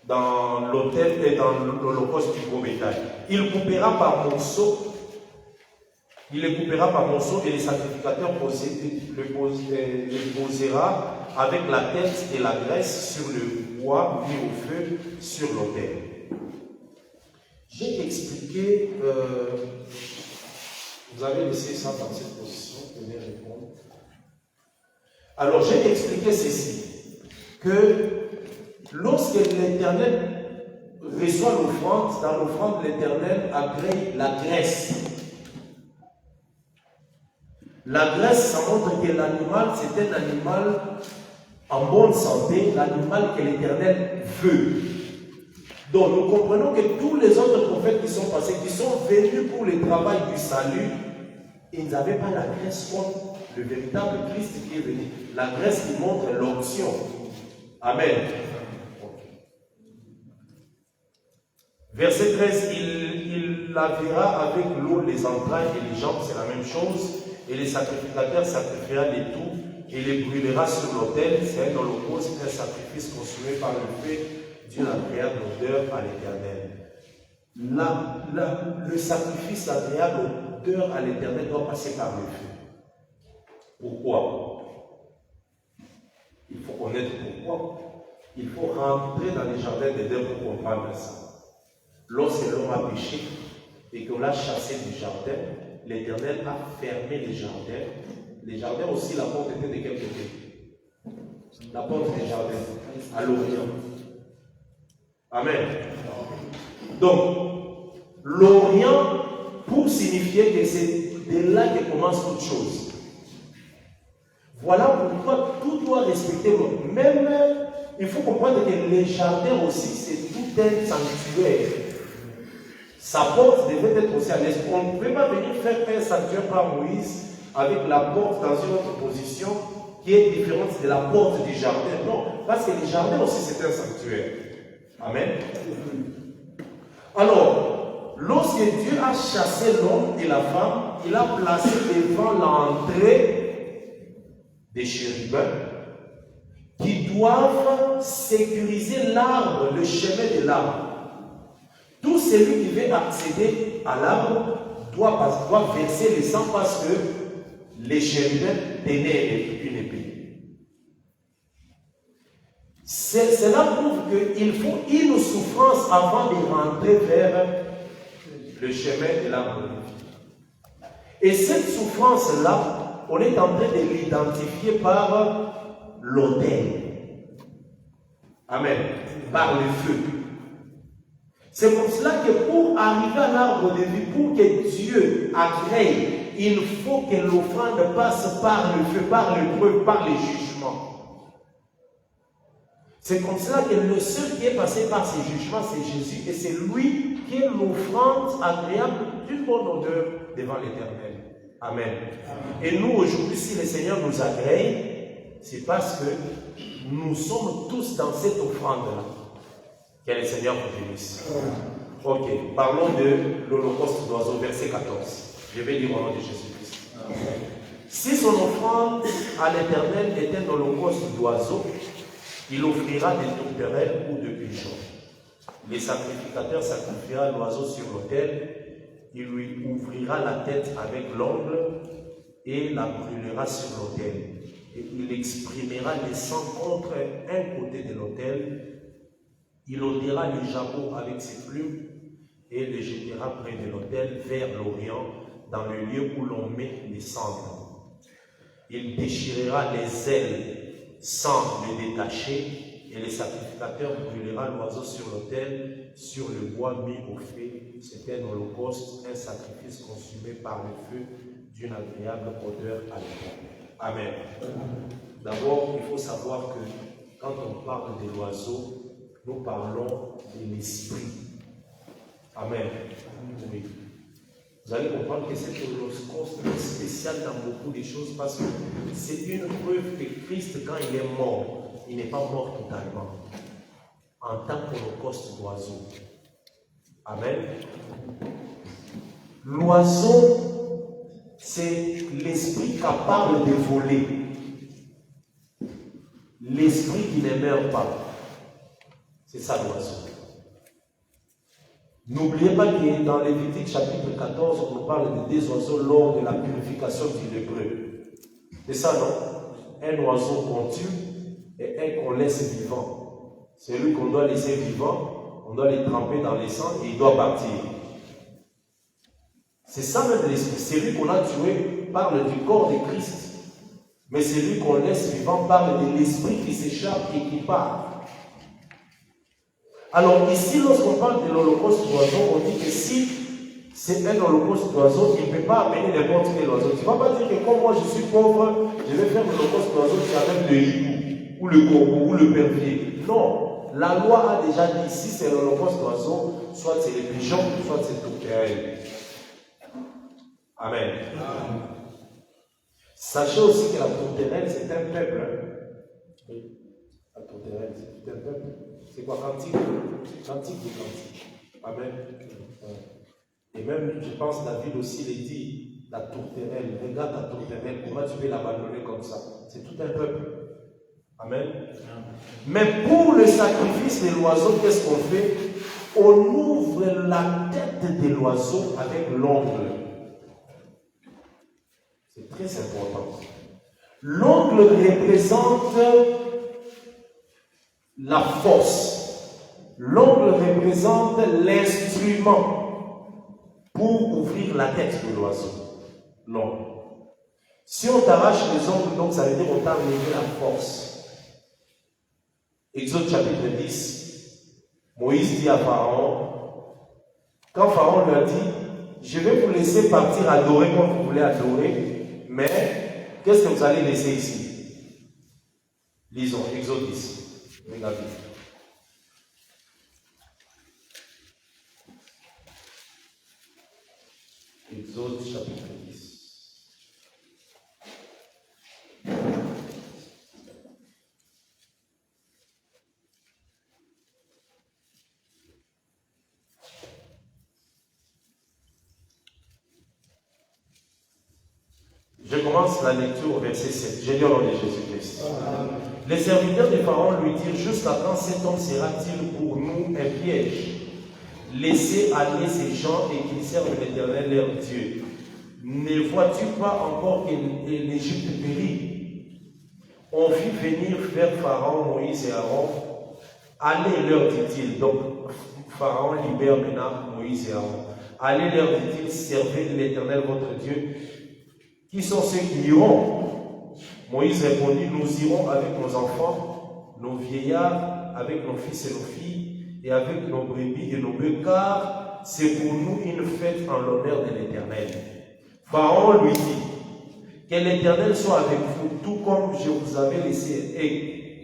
dans l'autel et dans l'holocauste du gros bétail. Il coupera par morceaux, et les sacrificateurs le posera avec la tête et la graisse sur le bois mis au feu sur l'autel. J'ai expliqué, vous avez laissé ça dans cette position, venez répondre. Alors j'ai expliqué ceci, que lorsque l'Éternel reçoit l'offrande, dans l'offrande l'Éternel agrée la graisse. La graisse, ça montre que l'animal, c'est un animal en bonne santé, l'animal que l'Éternel veut. Donc nous comprenons que tous les autres prophètes qui sont passés, qui sont venus pour le travail du salut, ils n'avaient pas la graisse comme le véritable Christ qui est venu. La graisse qui montre l'option. Amen. Verset 13, il lavera avec l'eau les entrailles et les jambes, c'est la même chose, et les sacrificateurs sacrifiera les tout et les brûlera sur l'autel. C'est un holocauste, un sacrifice consumé par le feu d'une agréable odeur à l'Éternel. Le sacrifice agréable odeur à l'Éternel doit passer par le feu. Pourquoi? Il faut connaître pourquoi. Il faut rentrer dans les jardins d'Éden pour comprendre ça. Lorsque l'homme a péché et qu'on l'a chassé du jardin, l'Éternel a fermé les jardins. Les jardins aussi, la porte était de quel côté? La porte des jardins, à l'Orient. Amen. Donc, l'Orient, pour signifier que c'est de là que commence toute chose. Voilà pourquoi tout doit respecter l'autre. Même, il faut comprendre que les jardins aussi, c'est tout un sanctuaire. Sa porte devait être aussi à l'est. On ne pouvait pas venir faire un sanctuaire par Moïse avec la porte dans une autre position qui est différente de la porte du jardin. Non, parce que les jardins aussi, c'est un sanctuaire. Amen. Alors, lorsque Dieu a chassé l'homme et la femme, il a placé devant l'entrée des chérubins qui doivent sécuriser l'arbre, le chemin de l'arbre. Tout celui qui veut accéder à l'arbre doit verser le sang parce que les chérubins tenaient une épée. Cela prouve qu'il faut une souffrance avant de rentrer vers le chemin de l'arbre de vie. Et cette souffrance-là, on est en train de l'identifier par l'autel. Amen. Par le feu. C'est pour cela que pour arriver à l'arbre de vie, pour que Dieu agrée, il faut que l'offrande passe par le feu, par l'épreuve, par les jugements. C'est comme cela que le seul qui est passé par ces jugements, c'est Jésus, et c'est lui qui est l'offrande agréable d'une bonne odeur devant l'Éternel. Amen. Et nous, aujourd'hui, si le Seigneur nous agrée, c'est parce que nous sommes tous dans cette offrande-là. Que le Seigneur vous bénisse. Ok, parlons de l'holocauste d'oiseau, verset 14. Je vais lire au nom de Jésus-Christ. Si son offrande à l'Éternel est un holocauste d'oiseau, il offrira des tourterelles ou de pigeons. Les sacrificateurs sacrifiera l'oiseau sur l'autel, il lui ouvrira la tête avec l'ongle et la brûlera sur l'autel. Et il exprimera les sang contre un côté de l'autel. Il ôtera les jabots avec ses plumes et les jettera près de l'autel vers l'Orient, dans le lieu où l'on met les cendres. Il déchirera les ailes sans les détacher, et les sacrificateurs brûlera l'oiseau sur l'autel, sur le bois mis au feu. C'est un holocauste, un sacrifice consumé par le feu d'une agréable odeur à l'Éternel. Amen. D'abord, il faut savoir que quand on parle de l'oiseau, nous parlons de l'esprit. Amen. Oui. Vous allez comprendre que cet holocauste est spécial dans beaucoup de choses parce que c'est une preuve que Christ, quand il est mort, il n'est pas mort totalement. En tant qu'holocauste d'oiseau. Amen. L'oiseau, c'est l'esprit capable de voler. L'esprit qui ne meurt pas. C'est ça l'oiseau. N'oubliez pas que dans Lévitique chapitre 14, on parle de 2 oiseaux lors de la purification du lépreux. C'est ça, non? Un oiseau qu'on tue et un qu'on laisse vivant. Celui qu'on doit laisser vivant, on doit les tremper dans les sangs et il doit partir. C'est ça même l'esprit. Celui qu'on a tué parle du corps de Christ. Mais celui qu'on laisse vivant parle de l'esprit qui s'échappe et qui part. Alors ici, lorsqu'on parle de l'holocauste d'oiseau, on dit que si c'est un holocauste d'oiseau, il ne peut pas amener n'importe quel oiseau. Tu ne vas pas dire que comme moi je suis pauvre, je vais faire l'holocauste d'oiseau qui amène le hibou, ou le corbeau, ou le pervier. Non, la loi a déjà dit, si c'est l'holocauste d'oiseau, soit c'est les pigeons, soit c'est le tourterelle. Amen. Amen. Sachez aussi que la tourterelle, c'est un peuple. Oui, la tourterelle, c'est un peuple. C'est quoi, cantique? Cantique de cantique. Amen. Et même, je pense, David aussi l'a dit, la tourterelle, regarde ta tourterelle, comment tu peux l'abandonner comme ça? C'est tout un peuple. Amen. Mais pour le sacrifice de l'oiseau, qu'est-ce qu'on fait? On ouvre la tête de l'oiseau avec l'ongle. C'est très important. L'ongle représente la force. L'ongle représente l'instrument pour ouvrir la tête de l'oiseau. L'ongle. Si on t'arrache les ongles, donc ça veut dire qu'on t'a enlevé la force. Exode chapitre 10. Moïse dit à Pharaon, quand Pharaon lui a dit, je vais vous laisser partir adorer comme vous voulez adorer, mais qu'est-ce que vous allez laisser ici? Lisons, Exode 10. Regardez. Exode chapitre 10. Je commence la lecture au verset 7. Je lis au nom de Jésus-Christ. Les serviteurs de Pharaon lui dirent, jusqu'à quand cet homme sera-t-il pour nous un piège? Laissez aller ces gens et qu'ils servent l'Éternel leur Dieu. Ne vois-tu pas encore que l'Égypte périt? on fit venir vers Pharaon, Moïse et Aaron. Allez, leur dit-il. Donc, Pharaon libère maintenant Moïse et Aaron. Allez, leur dit-il, servez l'Éternel votre Dieu. Qui sont ceux qui iront? Moïse répondit, nous irons avec nos enfants, nos vieillards, avec nos fils et nos filles, et avec nos brebis et nos bœufs, car c'est pour nous une fête en l'honneur de l'Éternel. Pharaon lui dit, que l'Éternel soit avec vous, tout comme je vous avais laissé,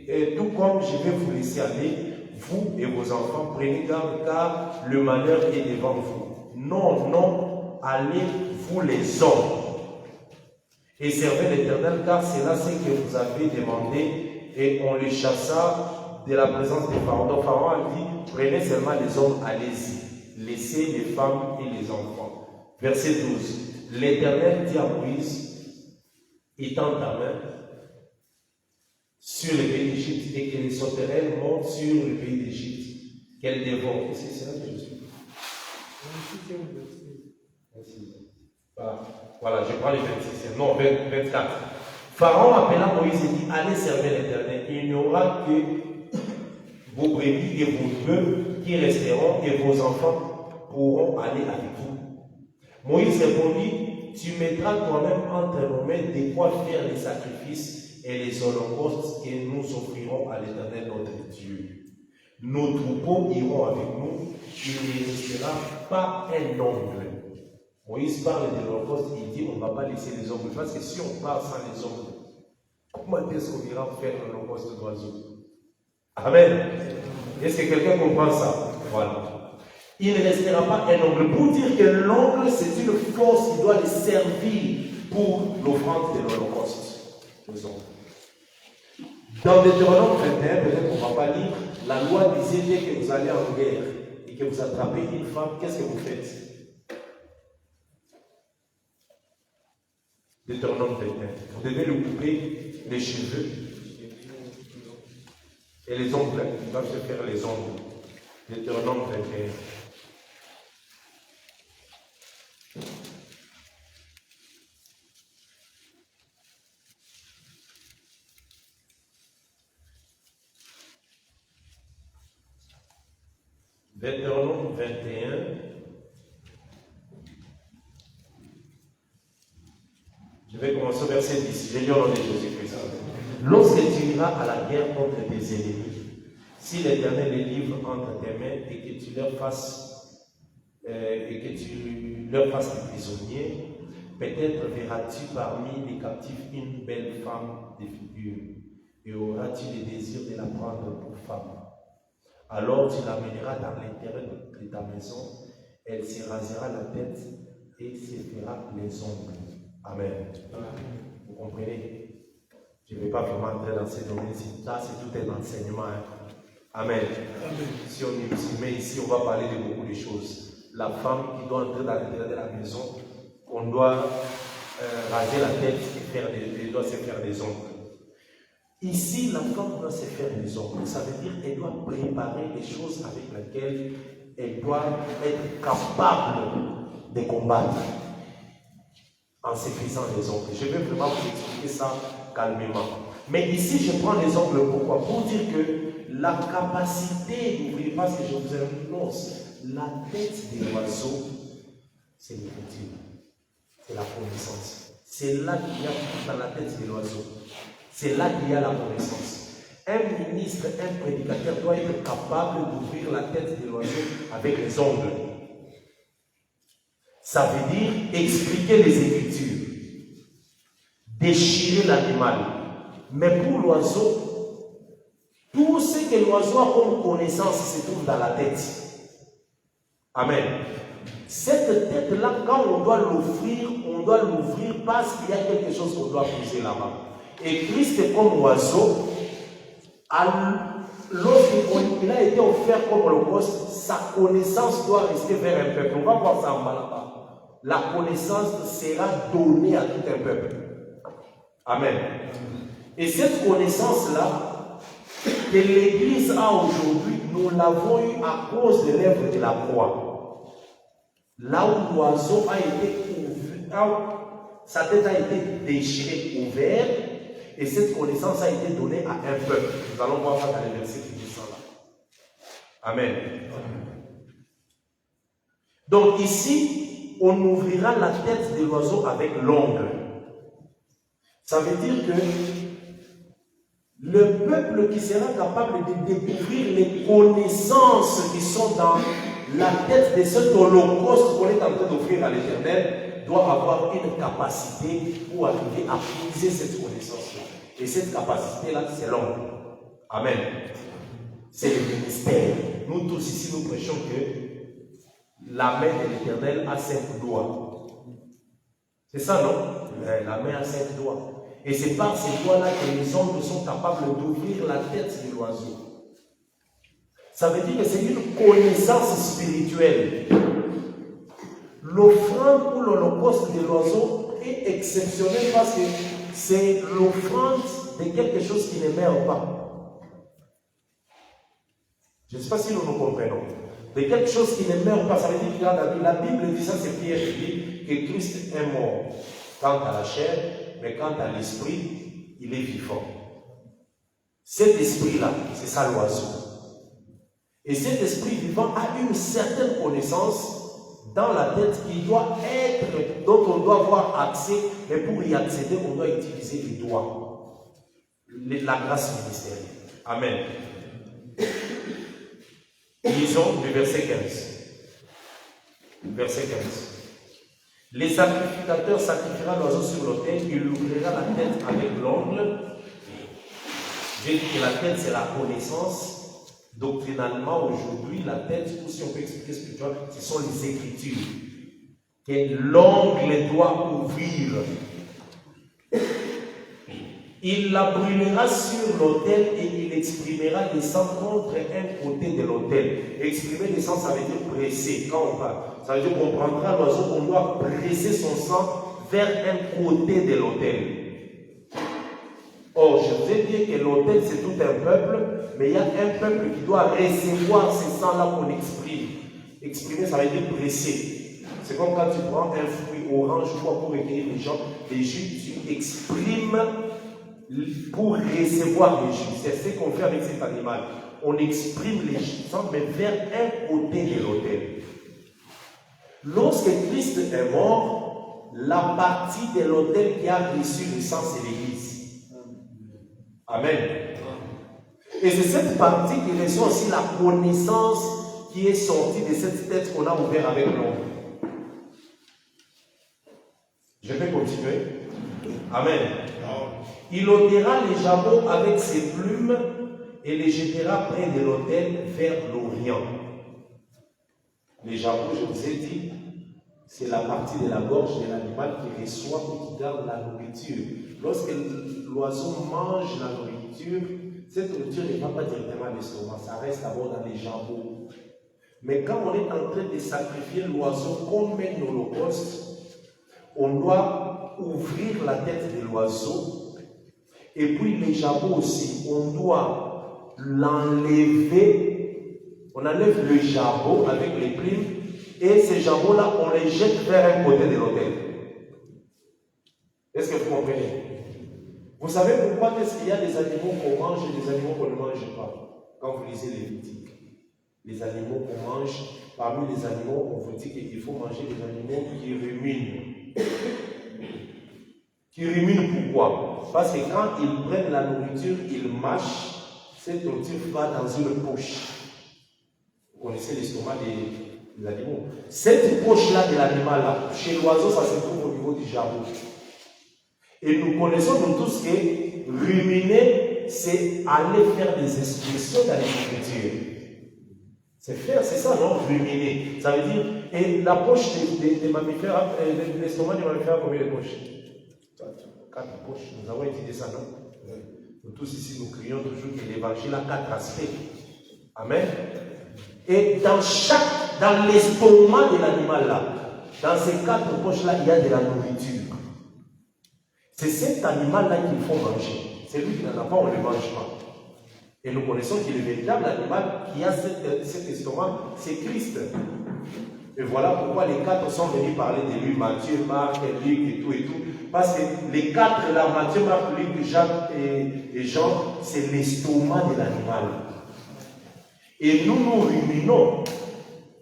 et tout comme je vais vous laisser aller, vous et vos enfants, prenez garde, car le malheur est devant vous. Non, non, allez, vous les hommes, et servez l'Éternel, car c'est là ce que vous avez demandé, et on les chassa de la présence des Pharaons. Donc Pharaon a dit, prenez seulement les hommes, allez-y, laissez les femmes et les enfants. Verset 12. L'Éternel dit à Moïse, étends ta main sur le pays d'Égypte, et que les sauterelles montent sur le pays d'Égypte, qu'elles dévorent. C'est là que je suis. Voilà, je prends les 26. Non, 24. Pharaon appela Moïse et dit, allez servir l'Éternel. Il n'y aura que vos brebis et vos bœufs qui resteront, et vos enfants pourront aller avec vous. Moïse répondit, tu mettras toi-même entre nos mains de quoi faire les sacrifices et les holocaustes que nous offrirons à l'Éternel notre Dieu. Nos troupeaux iront avec nous, il ne restera pas un ongle. Moïse parle de l'holocauste, il dit on ne va pas laisser les ongles, parce que si on part sans les ongles, comment est-ce qu'on ira faire l'holocauste d'oiseaux? Amen. Est-ce que quelqu'un comprend ça? Voilà. Il ne restera pas un ongle. Pour dire que l'ongle, c'est une force qui doit les servir pour l'offrande de l'holocauste. Dans Deutéronome 21, peut-être qu'on ne va pas lire, la loi disait dès que vous allez en guerre et que vous attrapez une femme, qu'est-ce que vous faites? Deutéronome 21. Vous devez lui couper les cheveux et les ongles. Ils doivent se faire les ongles. Deutéronome 21. Deutéronome 21. Je vais commencer au verset 10. Je lis au nom de Jésus-Christ. Lorsque tu iras à la guerre contre tes ennemis, si l'Éternel les livre entre tes mains et que tu leur fasses des prisonniers, peut-être verras-tu parmi les captifs une belle femme de figure, et auras-tu le désir de la prendre pour femme. Alors tu l'amèneras dans l'intérieur de ta maison, elle se rasera la tête et se fera les ongles. Amen. Vous comprenez? Je ne vais pas vraiment entrer dans ces domaines-ci. Là, c'est tout un enseignement. Amen. Si on est musulman ici, on va parler de beaucoup de choses. La femme qui doit entrer dans l'intérieur de la maison, on doit raser la tête et doit se faire des ongles. Ici, la femme doit se faire des ongles. Ça veut dire qu'elle doit préparer les choses avec lesquelles elle doit être capable de combattre. En se faisant les ongles. Je vais vraiment vous expliquer ça calmement. Mais ici, je prends les ongles pourquoi? Pour dire que la capacité, n'oubliez pas ce que je vous annonce, la tête de l'oiseau, c'est l'inutile. C'est la connaissance. C'est là qu'il y a dans la tête de l'oiseau. C'est là qu'il y a la connaissance. Un ministre, un prédicateur doit être capable d'ouvrir la tête de l'oiseau avec les ongles. Ça veut dire expliquer les Écritures, déchirer l'animal. Mais pour l'oiseau, tout ce que l'oiseau a comme connaissance se trouve dans la tête. Amen. Cette tête-là, quand on doit l'ouvrir parce qu'il y a quelque chose qu'on doit poser là-bas. Et Christ, comme oiseau, lorsqu'il a été offert comme holocauste, sa connaissance doit rester vers un peuple. On va voir ça en bas là-bas. La connaissance sera donnée à tout un peuple. Amen. Et cette connaissance-là, que l'Église a aujourd'hui, nous l'avons eue à cause de l'œuvre de la croix. Là où l'oiseau a été ouvert, sa tête a été déchirée, ouverte, Et cette connaissance a été donnée à un peuple. Nous allons voir ça dans les versets qui descendent là. Amen. Donc ici, on ouvrira la tête de l'oiseau avec l'ongle. Ça veut dire que le peuple qui sera capable de découvrir les connaissances qui sont dans la tête de cet holocauste qu'on est en train d'offrir à l'Éternel doit avoir une capacité pour arriver à puiser cette connaissance-là. Et cette capacité-là, c'est l'ongle. Amen. C'est le ministère. Nous tous ici, nous prêchons que la main de l'Éternel a 5 doigts. C'est ça, non? La main a 5 doigts. Et c'est par ces doigts-là que les ongles sont capables d'ouvrir la tête de l'oiseau. Ça veut dire que c'est une connaissance spirituelle. L'offrande pour l'holocauste de l'oiseau est exceptionnelle parce que c'est l'offrande de quelque chose qui ne meurt pas. Je ne sais pas si nous nous comprenons. De quelque chose qui ne meurt pas, ça veut dire que la Bible dit ça, c'est Pierre qui dit que Christ est mort quant à la chair, mais quant à l'esprit, il est vivant. Cet esprit-là, c'est ça l'oiseau. Et cet esprit vivant a une certaine connaissance dans la tête qui doit être, dont on doit avoir accès, mais pour y accéder, on doit utiliser les doigts. La grâce ministérielle. Amen. Lisons le verset 15. Verset 15. Les sacrificateurs sacrifiera l'oiseau sur l'autel, il ouvrira la tête avec l'ongle. J'ai dit que la tête, c'est la connaissance. Doctrinalement, aujourd'hui, la tête, ou si on peut expliquer spirituellement, ce sont les Écritures. Que l'ongle doit ouvrir. Il la brûlera sur l'autel et il exprimera des sangs contre un côté de l'autel. Exprimer des sangs, ça veut dire presser. Quand on parle, ça veut dire qu'on prendra l'oiseau, on doit presser son sang vers un côté de l'autel. Or, je vous ai dit que l'autel, c'est tout un peuple, mais il y a un peuple qui doit recevoir ces sangs-là qu'on exprime. Exprimer, ça veut dire presser. C'est comme quand tu prends un fruit orange pour recueillir les gens, les jus, tu exprimes pour recevoir les jus. C'est ce qu'on fait avec cet animal. On exprime les sangs, mais vers un côté de l'autel. Lorsque Christ est mort, la partie de l'autel qui a reçu le sang, c'est l'Église. Amen. Et c'est cette partie qui reçoit aussi la connaissance qui est sortie de cette tête qu'on a ouverte avec l'ongle. Je vais continuer. Amen. Il ôtera les jabots avec ses plumes et les jettera près de l'autel vers l'Orient. Les jabots, je vous ai dit, c'est la partie de la gorge de l'animal qui reçoit ou qui garde la nourriture. Lorsque l'oiseau mange la nourriture, cette nourriture ne va pas directement à l'estomac, ça reste d'abord dans les jabots. Mais quand on est en train de sacrifier l'oiseau comme un holocauste, on doit ouvrir la tête de l'oiseau et puis les jabots aussi, on doit l'enlever. On enlève le jabot avec les plumes et ces jabots-là, on les jette vers un côté de l'autel. Est-ce que vous comprenez? Vous savez pourquoi est-ce qu'il y a des animaux qu'on mange et des animaux qu'on ne mange pas? Quand vous lisez les Lévitique, les animaux qu'on mange, parmi les animaux, on vous dit qu'il faut manger des animaux qui ruminent. Qui ruminent pourquoi? Parce que quand ils prennent la nourriture, ils mâchent, cette nourriture va dans une poche. Vous connaissez l'estomac des animaux. Cette poche-là de l'animal-là, chez l'oiseau, ça se trouve au niveau du jabot. Et nous connaissons nous tous que ruminer, c'est aller faire des excursions dans les nourritures. C'est faire, c'est ça, non? Ruminer. Ça veut dire, et la poche des mammifères, l'estomac des mammifères a combien de poches? 4 poches. Nous avons étudié ça, non? Nous tous ici, nous crions toujours que l'évangile a 4 aspects. Amen. Et dans l'estomac de l'animal là, dans ces 4 poches-là, il y a de la nourriture. C'est cet animal-là qu'il faut manger. C'est lui qui n'en a pas, on ne le mange pas. Et nous connaissons que le véritable animal qui a cet estomac, c'est Christ. Et voilà pourquoi les 4 sont venus parler de lui, Matthieu, Marc, Luc et tout. Parce que les 4 là, Matthieu, Marc, Luc, Jacques et Jean, c'est l'estomac de l'animal. Et nous ruminons.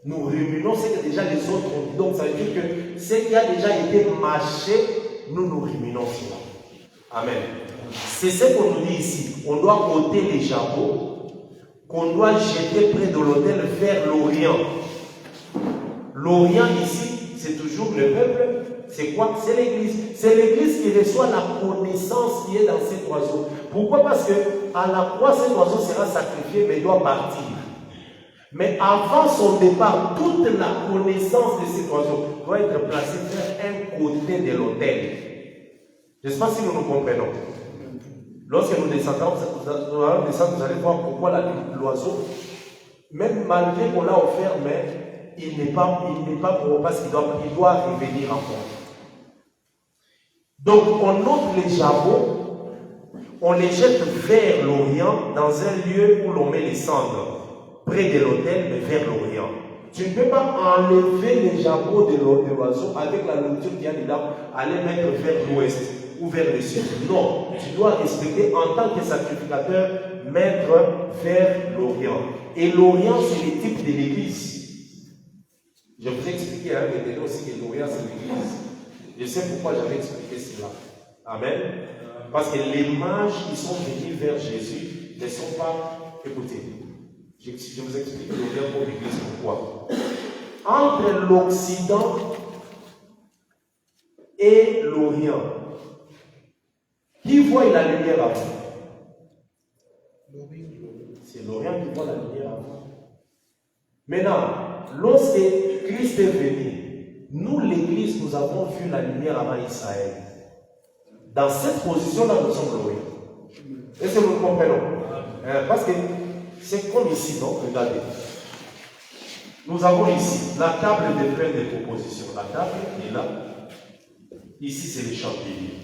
Nous ruminons ce que déjà les autres ont dit. Donc ça veut dire que ce qui a déjà été mâché, nous ruminons cela. Amen. C'est ce qu'on nous dit ici. On doit ôter les jabots, qu'on doit jeter près de l'autel vers l'Orient. L'Orient ici, c'est toujours le peuple. C'est quoi? C'est l'Église. C'est l'Église qui reçoit la connaissance qui est dans cet oiseau. Pourquoi? Parce que à la croix, cet oiseau sera sacrifié, mais doit partir. Mais avant son départ, toute la connaissance de cet oiseau doit être placée vers un côté de l'autel. Je ne sais pas si nous nous comprenons. Lorsque nous descendons, vous allez voir pourquoi l'oiseau, même malgré qu'on l'a offert, mais il n'est pas pour parce qu'il doit revenir encore. Donc on ôte les jabots, on les jette vers l'Orient, dans un lieu où l'on met les cendres, près de l'autel, mais vers l'Orient. Tu ne peux pas enlever les jabots de l'oiseau avec la nourriture qu'il y a dedans, aller mettre vers l'ouest ou vers le sud. Non, tu dois respecter en tant que sacrificateur, mettre vers l'Orient. Et l'Orient, c'est le type de l'Église. Je vous ai expliqué maintenant aussi que l'Orient, c'est l'Église. Je sais pourquoi j'avais expliqué cela. Amen. Parce que les mages qui sont venus vers Jésus ne sont pas. Écoutez, je vous explique l'Orient pour l'Église. Pourquoi? Entre l'Occident et l'Orient, qui voit la lumière avant? C'est l'Orient qui voit la lumière avant. Maintenant, lorsque Christ est venu, nous, l'Église, nous avons vu la lumière avant Israël. Dans cette position-là, nous sommes l'Orient. Est-ce que nous comprenons? Parce que c'est comme ici, donc, regardez. Nous avons ici la table de pain de proposition. La table est là. Ici, c'est les chandeliers.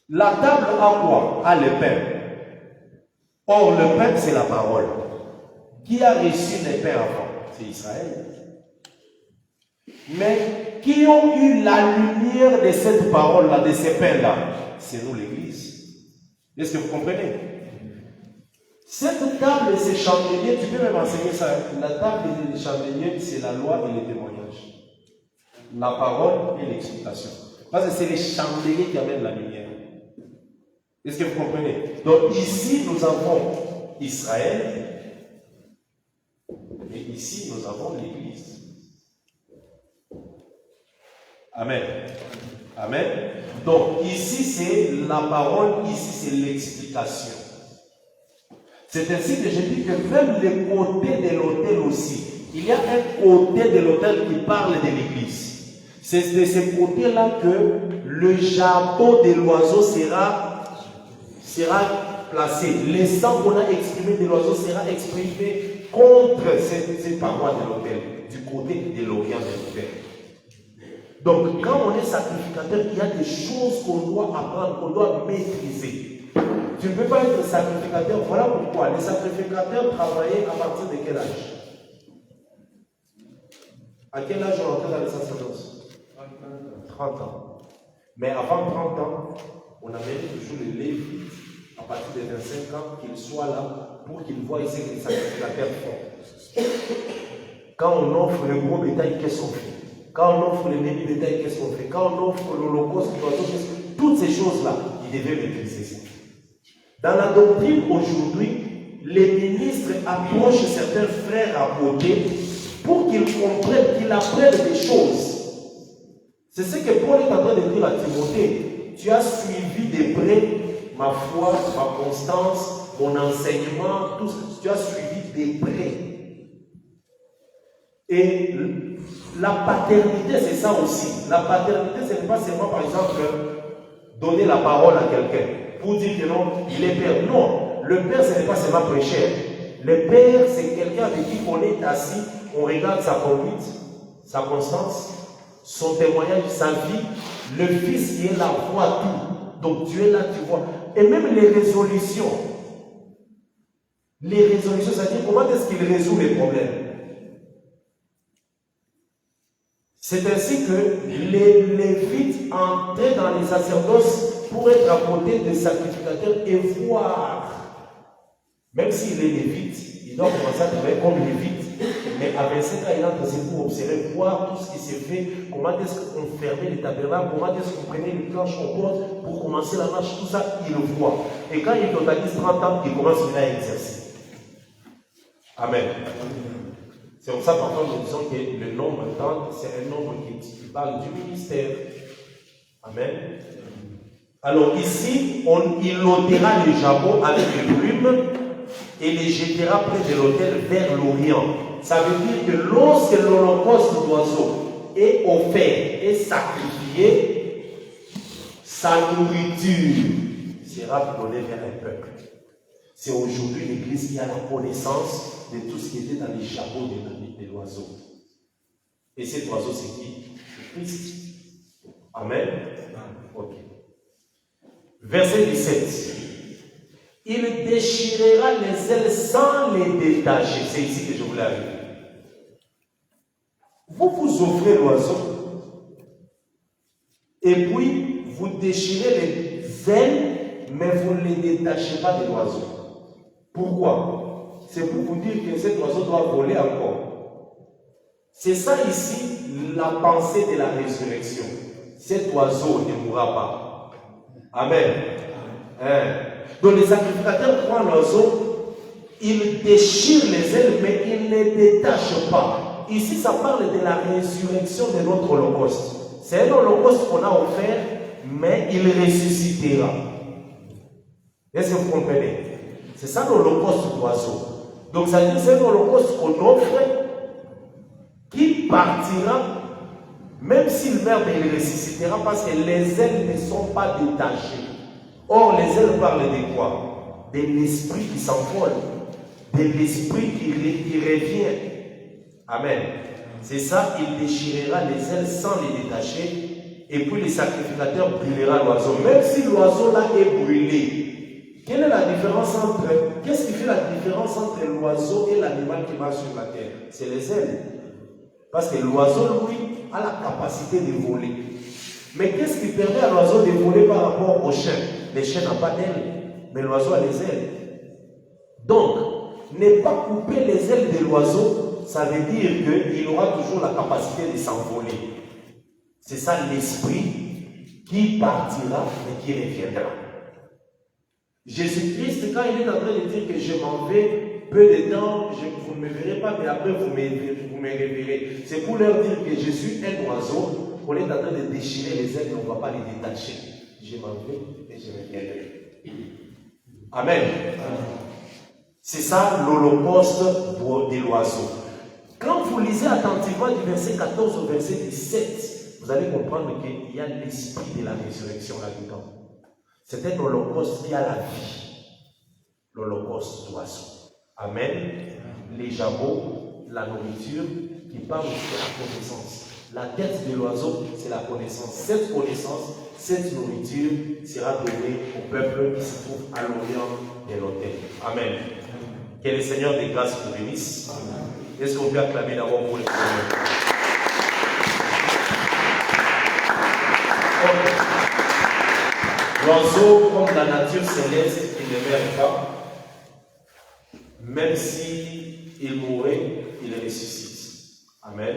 La table a quoi? A le pain. Or, le pain, c'est la parole. Qui a reçu les pains avant? C'est Israël. Mais qui ont eu la lumière de cette parole-là, de ces pains-là? C'est nous, l'Église. Est-ce que vous comprenez? Cette table et ces chandeliers, tu peux même enseigner ça. La table et les chandeliers, c'est la loi et les témoignages. La parole et l'explication. Parce que c'est les chandeliers qui amènent la lumière. Est-ce que vous comprenez? Donc ici, nous avons Israël. Et ici, nous avons l'Église. Amen. Amen. Donc ici, c'est la parole, ici, c'est l'explication. C'est ainsi que je dis que même le côté de l'autel aussi, il y a un côté de l'autel qui parle de l'Église. C'est de ce côté-là que le jabot de l'oiseau sera placé. Le sang qu'on a exprimé de l'oiseau sera exprimé contre ces parois de l'autel, du côté de l'Orient de l'autel. Donc, quand on est sacrificateur, il y a des choses qu'on doit apprendre, qu'on doit maîtriser. Tu ne peux pas être sacrificateur. Voilà pourquoi les sacrificateurs travaillaient à partir de quel âge? À quel âge on entrait dans le sacerdoce? 30 ans. Mais avant 30 ans, on avait toujours les Lévites à partir de 25 ans qu'ils soient là pour qu'ils voient ici que les sacrificateurs font. Quand on offre le gros bétail, qu'est-ce qu'on fait? Quand on offre le petit bétail, qu'est-ce qu'on fait? Quand on offre l'holocauste, toutes ces choses-là, ils devaient maîtriser ça. Dans la doctrine aujourd'hui, les ministres approchent certains frères à côté pour qu'ils comprennent, qu'ils apprennent des choses. C'est ce que Paul est en train de dire à Timothée. Tu as suivi de près ma foi, ma constance, mon enseignement, tout ça. Tu as suivi de près. Et la paternité, c'est ça aussi. La paternité, ce n'est pas seulement, par exemple, donner la parole à quelqu'un pour dire que non, il est père. Non, le père, ce n'est pas seulement prêcher. Le père, c'est quelqu'un avec qui on est assis, on regarde sa conduite, sa constance, son témoignage, sa vie. Le fils qui est là voit tout. Donc tu es là, tu vois. Et même les résolutions. Les résolutions, c'est-à-dire comment est-ce qu'il résout les problèmes. C'est ainsi que les Lévites entraient dans les sacerdoces pour être à côté des sacrificateurs et voir. Même s'il est Lévite, il doit commencer à travailler comme Lévite. Mais à 27 ans, il entre, c'est pour observer, voir tout ce qui s'est fait, comment est-ce qu'on fermait les tabernacles, comment est-ce qu'on prenait les planches en porte pour commencer la marche, tout ça, il le voit. Et quand il totalise 30 ans, il commence à exercer. Amen. C'est pour ça parfois nous disons que le nombre 30, c'est un nombre qui parle du ministère. Amen. Alors ici, il ôtera les jabots avec les plumes et les jettera près de l'autel vers l'Orient. Ça veut dire que lorsque l'holocauste d'oiseau est offert et sacrifié, sa nourriture sera donnée vers un peuple. C'est aujourd'hui l'Église qui a la connaissance de tout ce qui était dans les jabots de l'oiseau. Et cet oiseau, c'est qui? C'est Christ. Amen. Ok. Verset 17. Il déchirera les ailes sans les détacher. C'est ici que je vous l'avais dit. Vous offrez l'oiseau. Et puis, vous déchirez les ailes, mais vous ne les détachez pas de l'oiseau. Pourquoi? C'est pour vous dire que cet oiseau doit voler encore. C'est ça ici, la pensée de la résurrection. Cet oiseau ne mourra pas. Amen. Donc les sacrificateurs prennent l'oiseau, ils déchirent les ailes, mais ils ne les détachent pas. Ici, ça parle de la résurrection de notre holocauste. C'est un holocauste qu'on a offert, mais il ressuscitera. Est-ce que vous comprenez? C'est ça l'holocauste d'oiseau. Donc ça veut dire que c'est un holocauste qu'on offre, qui partira, même s'il meurt, mais il ressuscitera parce que les ailes ne sont pas détachées. Or, les ailes parlent de quoi? De l'esprit qui s'envole, de l'esprit qui revient. Amen. C'est ça, il déchirera les ailes sans les détacher, et puis les sacrificateurs brûlera l'oiseau. Même si l'oiseau là est brûlé, quelle est la différence entre, qu'est-ce qui fait la différence entre l'oiseau et l'animal qui marche sur la terre? C'est les ailes. Parce que l'oiseau, lui, a la capacité de voler. Mais qu'est-ce qui permet à l'oiseau de voler par rapport au chien? Les chiens n'ont pas d'ailes, mais l'oiseau a les ailes. Donc, ne pas couper les ailes de l'oiseau, ça veut dire qu'il aura toujours la capacité de s'envoler. C'est ça l'esprit qui partira et qui reviendra. Jésus-Christ, quand il est en train de dire que je m'en vais, peu de temps, vous ne me verrez pas, mais après vous me reverrez. C'est pour leur dire que je suis un oiseau, on est en train de déchirer les ailes, on ne va pas les détacher. Je m'en vais et je reviendrai. Amen. C'est ça l'holocauste de l'oiseau. Quand vous lisez attentivement du verset 14 au verset 17, vous allez comprendre qu'il y a l'esprit de la résurrection là-dedans. C'est un holocauste qui a la vie. L'holocauste d'oiseau. Amen. Les jabots, la nourriture, qui parle de la connaissance. La tête de l'oiseau, c'est la connaissance. Cette connaissance, cette nourriture sera donnée au peuple qui se trouve à l'orient de l'autel. Amen. Que le Seigneur des grâces vous bénisse. Est-ce qu'on peut acclamer d'abord pour le Seigneur? L'oiseau, comme la nature céleste, il ne meurt pas. Même s'il mourait, il ressuscite. Amen.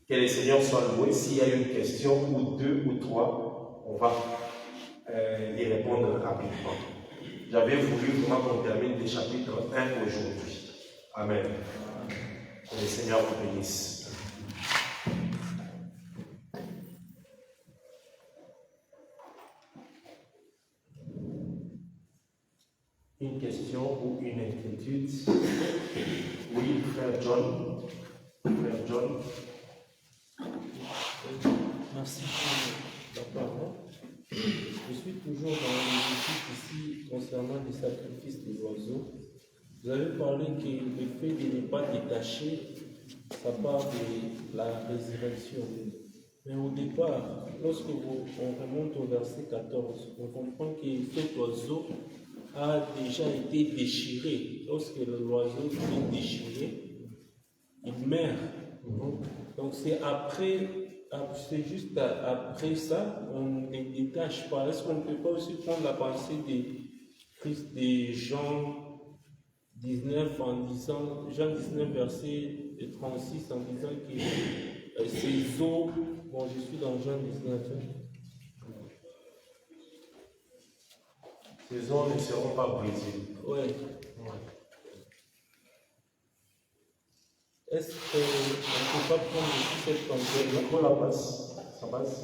Que le Seigneur soit loué. S'il y a une question, ou deux, ou trois, on va y répondre rapidement. J'avais voulu vraiment qu'on termine le chapitre 1 aujourd'hui. Amen. Que le Seigneur vous bénisse. Une question ou une inquiétude? Oui, frère John. Frère John. Merci pour la parole. Je suis toujours dans l'étude ici concernant les sacrifices des oiseaux. Vous avez parlé que le fait de ne pas détacher, ça part de la résurrection. Mais au départ, lorsque on remonte au verset 14, on comprend que cet oiseau a déjà été déchiré. Lorsque l'oiseau est déchiré, il meurt. Donc c'est après, c'est juste après ça, on ne détache pas. Est-ce qu'on ne peut pas aussi prendre la pensée des Jean 19 en disant, Jean 19 verset 36 en disant que ces eaux, bon je suis dans Jean 19. Ces eaux ne seront pas brisées. Ouais. Est-ce qu'on ne peut pas prendre aussi cette pensée? On la passe. Ça passe.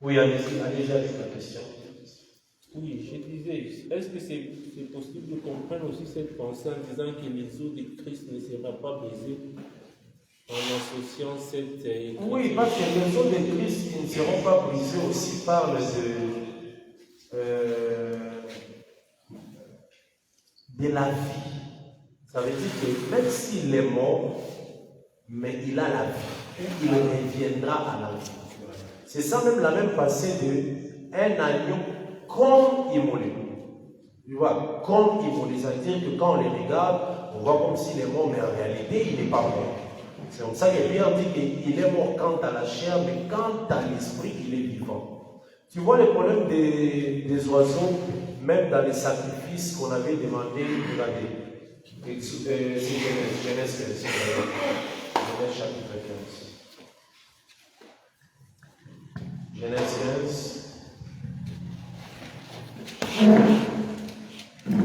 Oui, allez-y avec la question. Oui, je disais, est-ce que c'est possible de comprendre aussi cette pensée en disant que les eaux de Christ ne seront pas brisées en associant cette... Oui, parce que les eaux de Christ qui ne seront pas brisées aussi parlent de la vie. Ça veut dire que même s'il est mort, mais il a la vie. Il reviendra à la vie. C'est ça même la même pensée de un agneau comme immolé. Tu vois, comme immolé. Ça veut dire que quand on les regarde, on voit comme s'il est mort, mais en réalité, il n'est pas mort. C'est comme ça que Pierre dit qu'il est mort quant à la chair, mais quant à l'esprit, il est vivant. Tu vois le problème des oiseaux, même dans les sacrifices qu'on avait demandé, regardez. C'est Genèse 15. Genèse chapitre 15. Genèse 15.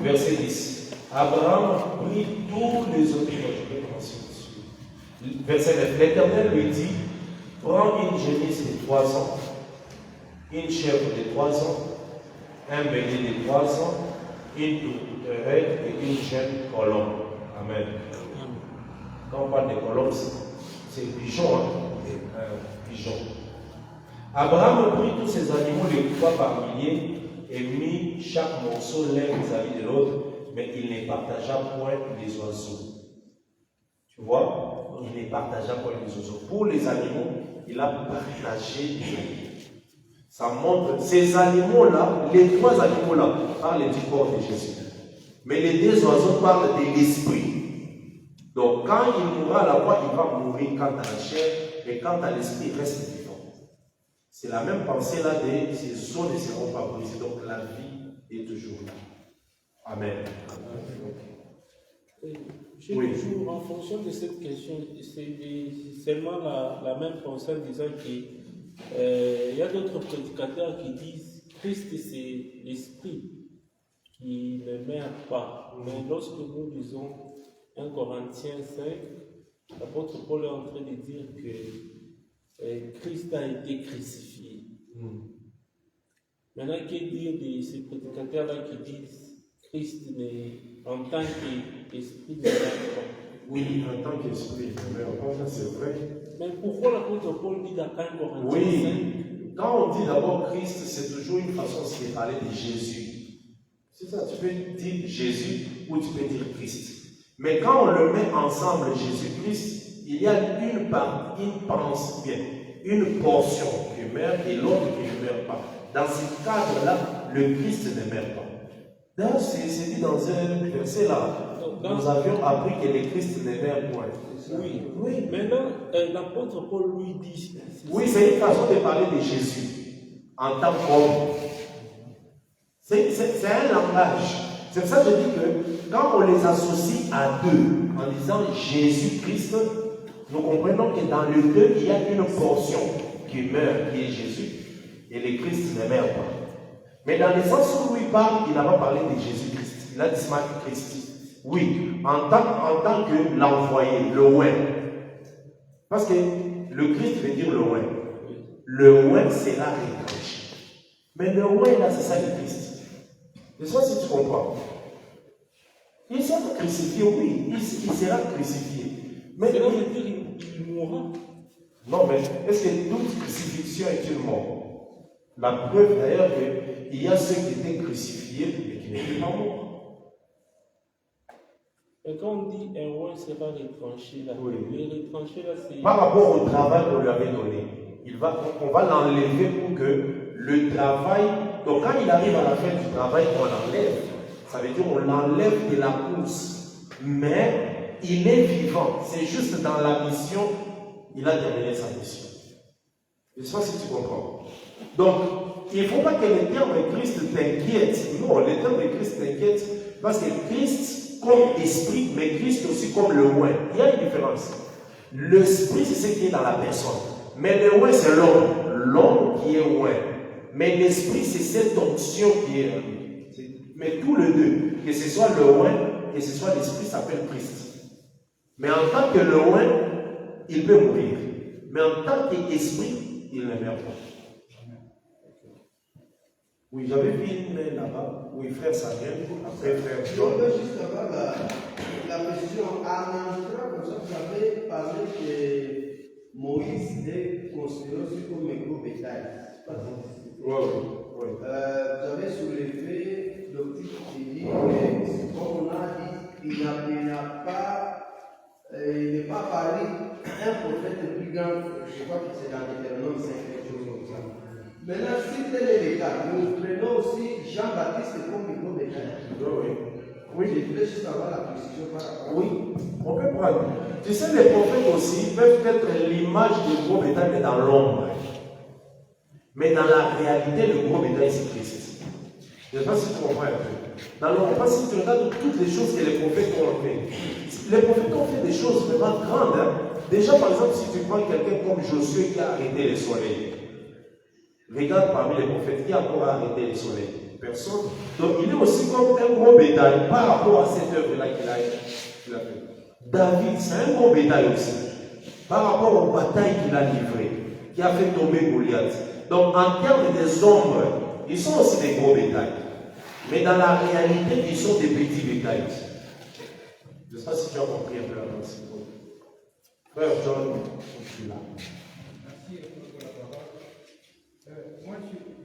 Verset 10. Abraham prit tous les autres. Je vais commencer dessus. Verset 9. L'Éternel lui dit: prends une génisse de 3 ans, une chèvre de 3 ans, un bélier de 3 ans, une tourterelle et une jeune colombe. Amen. Quand on parle de colombe, c'est pigeon, pigeon. Abraham prit tous ces animaux, les trois par milliers, et mit chaque morceau l'un vis-à-vis de l'autre, mais il ne partagea point les oiseaux. Tu vois, il ne partagea point les oiseaux. Pour les animaux, il a partagé les animaux. Ça montre, ces animaux-là, les 3 animaux-là, parlent du corps de Jésus. Mais les 2 oiseaux parlent de l'esprit. Donc, quand il mourra à la croix, il va mourir quant à la chair, et quant à l'esprit, il reste vivant. C'est la même pensée là de ces eaux ne seront pas brisées. Donc, la vie est toujours là. Amen. J'ai toujours, en fonction de cette question, c'est seulement la même pensée en disant que il y a d'autres prédicateurs qui disent Christ c'est l'esprit qui ne meurt pas. Mais lorsque nous lisons 1 Corinthiens 5, l'apôtre Paul est en train de dire que Christ a été crucifié. Maintenant, que dire de ces prédicateurs-là qui disent Christ en tant qu'esprit ne meurt pas? Oui, en tant qu'esprit, mais ça c'est vrai. Mais pourquoi l'apôtre Paul dit dans 1 Corinthiens 5? Oui, quand on dit d'abord Christ, c'est toujours une façon de parler de Jésus. C'est ça, tu peux dire Jésus ou tu peux dire Christ. Mais quand on le met ensemble, Jésus-Christ, il y a une portion qui meurt et l'autre qui ne meurt pas. Dans ce cadre-là, le Christ ne meurt pas. D'ailleurs, c'est dit dans un verset là. Nous avions appris que le Christ ne meurt point. Oui. Maintenant, l'apôtre Paul lui dit. Oui, c'est une façon de parler de Jésus en tant qu'homme. C'est un langage. C'est pour ça que je dis que quand on les associe à deux, en disant Jésus-Christ, nous comprenons que dans le deux, il y a une portion qui meurt, qui est Jésus, et le Christ ne meurt pas. Mais dans le sens où il parle, il n'a pas parlé de Jésus-Christ. Il a dit Christ. Oui, en tant que l'envoyé, le oint. Parce que le Christ veut dire le oint. Le oint sera retranché. Mais le oint là, c'est ça le Christ. Je ne sais pas si tu comprends. Il sera crucifié, oui, il sera crucifié. Mais cela veut dire qu'il mourra. Non, mais est-ce que toute crucifixion est une mort? La preuve d'ailleurs qu'il y a ceux qui étaient crucifiés mais qui n'étaient pas morts. Et quand on dit un roi sera retranché là, oui. Le retranché là, c'est. Par rapport au travail qu'on lui avait donné, on va l'enlever pour que le travail Donc quand il arrive à la fin du travail, on l'enlève. Ça veut dire on l'enlève de la course. Mais il est vivant. C'est juste dans la mission, il a terminé sa mission. Je ne sais pas si tu comprends. Donc, il ne faut pas que les termes de Christ t'inquiètent. Non, les termes de Christ t'inquiètent parce que Christ comme esprit, mais Christ aussi comme le oint. Il y a une différence. L'esprit, c'est ce qui est dans la personne. Mais le oint, c'est l'homme. L'homme qui est oint. Mais l'esprit, c'est cette onction qui est. Mais tous les deux, que ce soit le oint, que ce soit l'esprit, s'appelle Christ. Mais en tant que le oint, il peut mourir. Mais en tant qu'esprit, il ne meurt pas. Oui, j'avais vu une main là-bas. Oui, frère Samuel, après frère John. Je veux juste avoir la question. En entrant comme ça, vous avez parlé que Moïse est considéré aussi comme un gros bétail. Oui. Vous avez soulevé le titre qui dit que, comme on a dit, il n'est pas parlé un prophète plus grand. Je crois que c'est dans Deutéronome 5, quelque chose comme ça. Maintenant, si tel est le cas, nous prenons aussi Jean-Baptiste comme un gros bétail. Oui. Je voulais juste avoir la précision par rapport à ça. Oui, on peut prendre. Tu sais, les prophètes aussi peuvent être l'image du gros bétail, mais dans l'ombre. Mais dans la réalité, le gros bétail, c'est Christ. Je ne sais pas si tu comprends un peu. Dans l'ombre, parce que si tu regardes toutes les choses que les prophètes ont fait, les prophètes ont fait des choses vraiment grandes. Hein. Déjà, par exemple, si tu prends quelqu'un comme Josué qui a arrêté le soleil, regarde parmi les prophètes qui a encore arrêté le soleil. Personne. Donc il est aussi comme un gros bétail par rapport à cette œuvre-là qu'il a fait. David, c'est un gros bétail aussi. Par rapport aux batailles qu'il a livrées, qui a fait tomber Goliath. Donc en termes des ombres, ils sont aussi des gros bétails. Mais dans la réalité, ils sont des petits bétails. Je ne sais pas si tu as compris un peu la pensée. Frère John, je suis là. Merci pour la parole. Moi,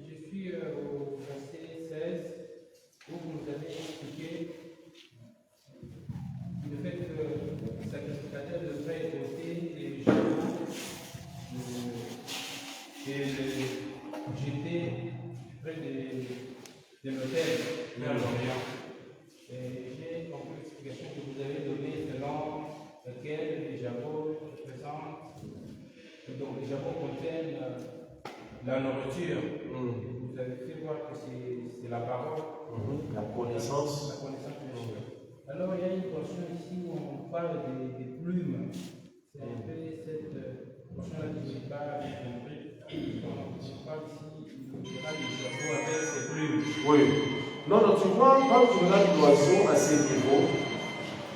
je suis au verset 16 où vous nous avez expliqué le fait que le sacrificateur devrait ôter les jours et le jeter près de l'autel vers l'Orient. Et j'ai compris l'explication que vous avez donnée selon laquelle les jabots représentent, donc les jabots contiennent la nourriture. Vous avez fait voir que c'est la parole. La connaissance. La connaissance de Dieu. Alors il y a une portion ici où on parle des plumes. C'est un peu cette portion-là qui n'est pas compris. On parle ici, il y aura des jabots avec ses plumes. Oui. Non, tu vois, quand tu regardes l'oiseau à ce niveau,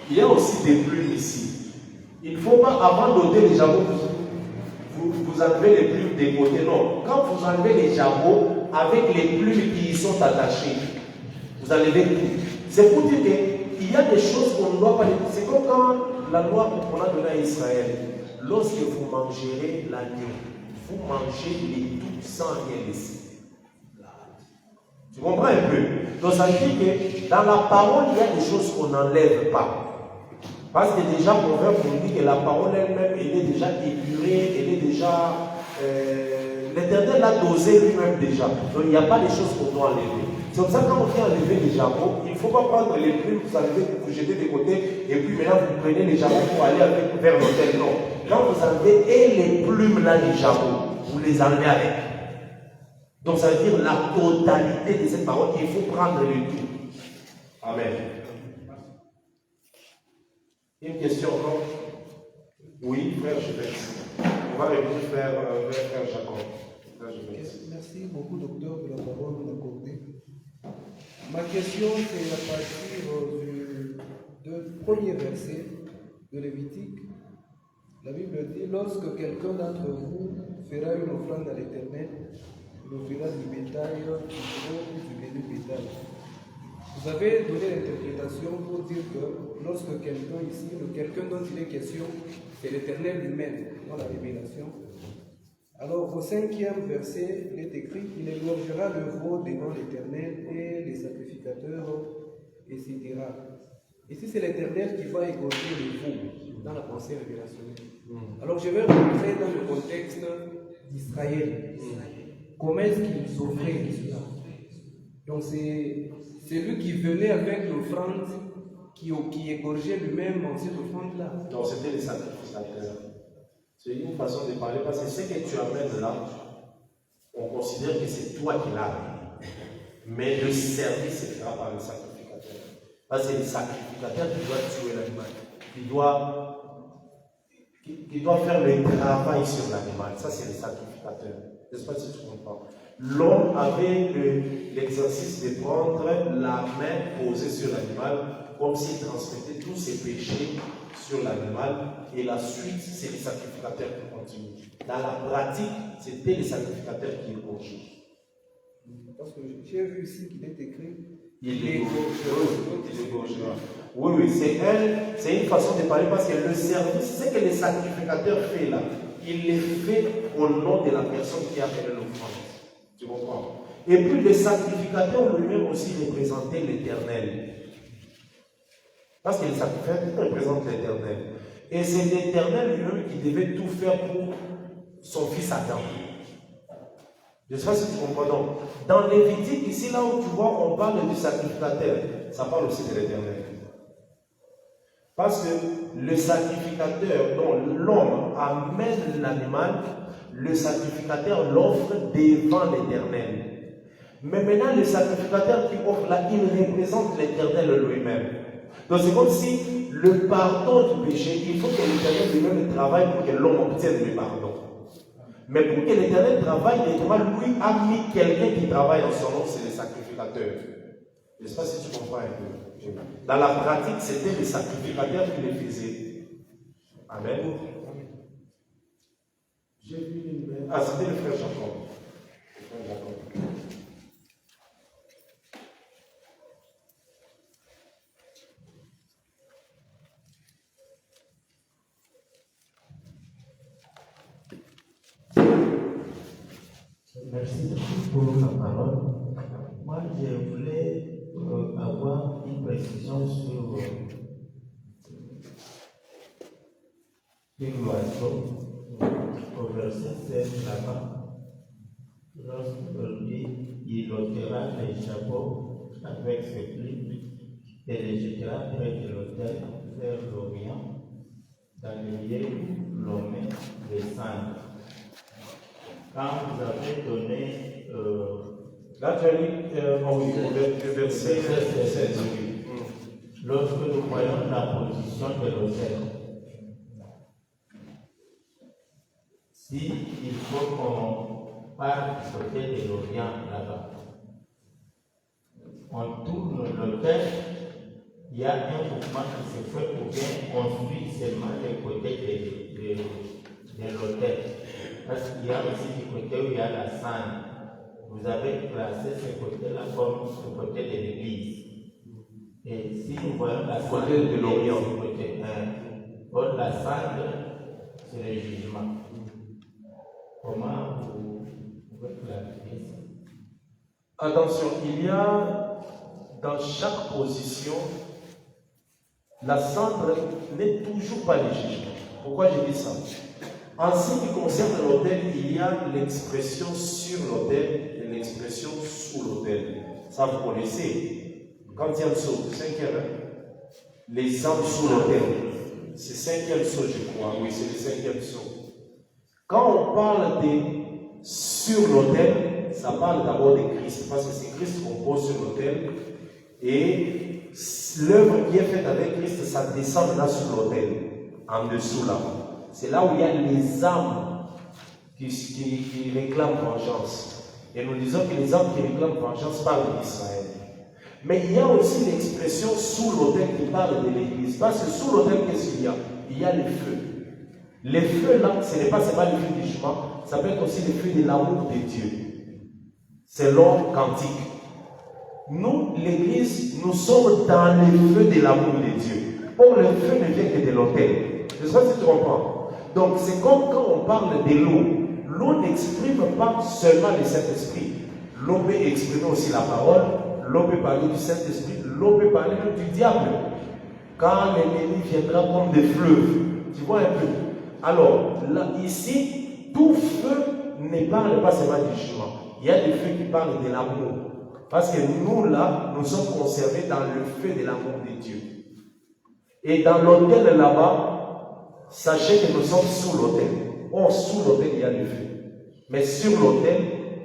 il y a aussi des plumes ici. Il ne faut pas, avant d'ôter les jabots, vous enlevez les plumes des côtés. Non, quand vous enlevez les jabots avec les plumes qui y sont attachées, vous enlevez tout. C'est pour dire qu'il y a des choses qu'on ne doit pas. C'est comme quand la loi qu'on a donnée à Israël. Lorsque vous mangerez l'agneau, vous mangez les tout sans rien laisser. Tu comprends un peu? Donc ça veut dire que dans la parole, il y a des choses qu'on n'enlève pas. Parce que déjà, Proverbe nous dit que la parole elle-même, elle est déjà épurée, elle est déjà... L'Éternel l'a dosé lui-même déjà. Donc il n'y a pas des choses qu'on doit enlever. C'est comme ça que quand on vient enlever les jabots, il ne faut pas prendre les plumes, vous enlevez, vous jetez des côtés, et puis maintenant vous prenez les jabots pour aller avec vers l'autel. Non. Quand vous enlevez et les plumes là des jabots, vous les enlevez avec. Donc ça veut dire la totalité de cette parole, il faut prendre le tout. Amen. Une question encore? Oui, frère Jefferson. On va revenir vers frère Jacob. Merci beaucoup, docteur, de la parole que vous accordez. Ma question, c'est à partir du premier verset de Lévitique. La Bible dit, lorsque quelqu'un d'entre vous fera une offrande à l'Éternel, il offrira du bétail, du gros ou du béni bétail. Vous avez donné l'interprétation pour dire que lorsque quelqu'un ici, quelqu'un dont il est question, c'est l'Éternel lui-même dans la révélation. Alors au 5e verset, il est écrit, il égorgera le veau devant l'Éternel et les sacrificateurs, etc. Ici c'est l'Éternel qui va égorger le veau dans la pensée révélationnelle. Alors je vais rentrer dans le contexte d'Israël. Comment est-ce qu'ils offraient cela? Donc c'est lui qui venait avec l'offrande, qui égorgeait lui-même en cette offrande-là. Donc c'était les sacrificateurs. C'est une façon de parler parce que ce que tu amènes là, on considère que c'est toi qui l'as. Mais le service se fera par le sacrificateur. Parce que c'est le sacrificateur qui doit tuer l'animal. Qui doit faire le travail sur l'animal. Ça, c'est le sacrificateur. N'est-ce pas si tu comprends? L'homme avait l'exercice de prendre la main posée sur l'animal comme s'il transmettait tous ses péchés sur l'animal. Et la suite, c'est les sacrificateurs qui continuent. Dans la pratique, c'était les sacrificateurs qui égorgeaient. Parce que j'ai vu ici qu'il est écrit. Il égorgera. Oui, c'est une façon de parler parce que le service, ce que le sacrificateur fait là, il le fait au nom de la personne qui a fait l'offrande. Tu comprends? Et puis le sacrificateur lui-même aussi représentait l'Éternel. Parce que le sacrificateur représente l'Éternel. Et c'est l'Éternel lui-même qui devait tout faire pour son fils Adam. Je ne sais pas si tu comprends. Donc, dans Lévitique, ici, là où tu vois, on parle du sacrificateur. Ça parle aussi de l'Éternel. Parce que le sacrificateur, dont l'homme amène l'animal, le sacrificateur l'offre devant l'Éternel. Mais maintenant, le sacrificateur qui offre là, il représente l'Éternel lui-même. Donc c'est comme si le pardon du péché, il faut que l'Éternel lui-même travaille pour que l'homme obtienne le pardon. Mais pour que l'Éternel travaille, l'Éternel lui a mis quelqu'un qui travaille en son nom, c'est le sacrificateur. Je ne sais pas si tu comprends un peu. Dans la pratique, c'était le sacrificateur qui le faisait. Amen. J'ai vu une main. Ah, c'était le frère Jacob. Merci pour la parole. Moi, je voulais avoir une précision sur l'oiseau, au verset 16 là-bas. Lorsqu'on dit, il ôtera les chapeaux avec ses plumes et les jettera près de l'autel vers l'Orient, dans le lieu où l'on met les cendres. Quand vous avez donné là, tu as dit, le verset 16, oui. Lorsque nous voyons la position de l'autel, si il faut qu'on parte du côté de l'Orient là-bas, on tourne l'autel, il y a un mouvement qui se fait pour bien construire seulement le côté de l'autel. Parce qu'il y a aussi du côté où il y a la cendre. Vous avez placé ce côté-là comme le côté de l'église. Et si nous voyons la cendre de l'Orient, côté 1, la cendre, c'est le jugement. Comment vous pouvez clarifier ça? Attention, il y a dans chaque position, la cendre n'est toujours pas le jugement. Pourquoi je dis ça? En ce qui concerne l'autel, il y a l'expression sur l'autel et l'expression sous l'autel. Ça, vous connaissez. Quand il y a le saut, c'est 5e, les âmes sous l'autel. C'est 5e saut, je crois. Oui, c'est le 5e saut. Quand on parle de sur l'autel, ça parle d'abord de Christ. Parce que c'est Christ qu'on pose sur l'autel. Et l'œuvre qui est faite avec Christ, ça descend là sur l'autel, en dessous là. C'est là où il y a les âmes qui réclament vengeance. Et nous disons que les âmes qui réclament vengeance parlent d'Israël. Mais il y a aussi l'expression sous l'autel qui parle de l'Église. Parce que sous l'autel, qu'est-ce qu'il y a? Il y a les feux. Les feux là, ce n'est pas seulement les feux du jugement, ça peut être aussi les feux de l'amour de Dieu. Selon Cantique. Nous, l'Église, nous sommes dans les feux de l'amour de Dieu. Or, le feu ne vient que de l'autel. Je ne sais pas si tu comprends. Donc, c'est comme quand on parle de l'eau. L'eau n'exprime pas seulement le Saint-Esprit. L'eau peut exprimer aussi la parole. L'eau peut parler du Saint-Esprit. L'eau peut parler du diable. Quand l'ennemi viendra comme des fleuves. Tu vois un peu. Alors, là, ici, tout feu ne parle pas seulement du jugement. Il y a des feux qui parlent de l'amour. Parce que nous, là, nous sommes conservés dans le feu de l'amour de Dieu. Et dans l'autel là-bas, sachez que nous sommes sous l'autel. Or, sous l'autel, il y a le feu. Mais sur l'autel,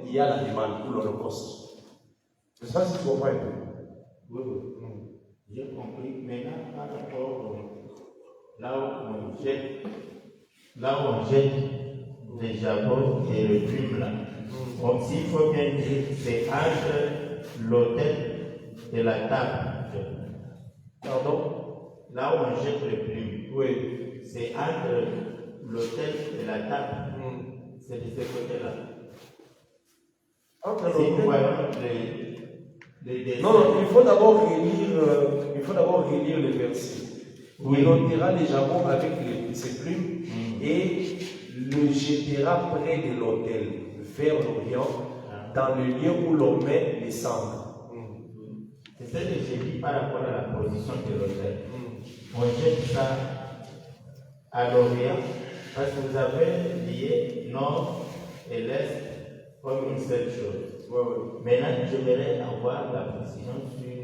il y a l'animal ou l'holocauste. C'est ça que tu comprends un peu? Oui, oui. J'ai compris. Maintenant, par rapport là où on jette les jabots et le plume là, comme s'il faut bien dire, c'est entre l'autel et la table. Pardon? Là où on jette le plume, Oui. c'est entre l'autel et la table. C'est de ce côté-là. Entre Si nous l'autel. voyons les dessins. Non, il faut d'abord relire le verset. Oui. Il ôtera les jabots avec ses plumes et le jettera près de l'autel, vers l'Orient, dans le lieu où l'on met les cendres. C'est ce que j'ai dit par rapport à la position de l'autel. On jette ça à l'Orient parce que vous avez lié nord et l'est comme une seule chose. Maintenant, j'aimerais avoir la précision sur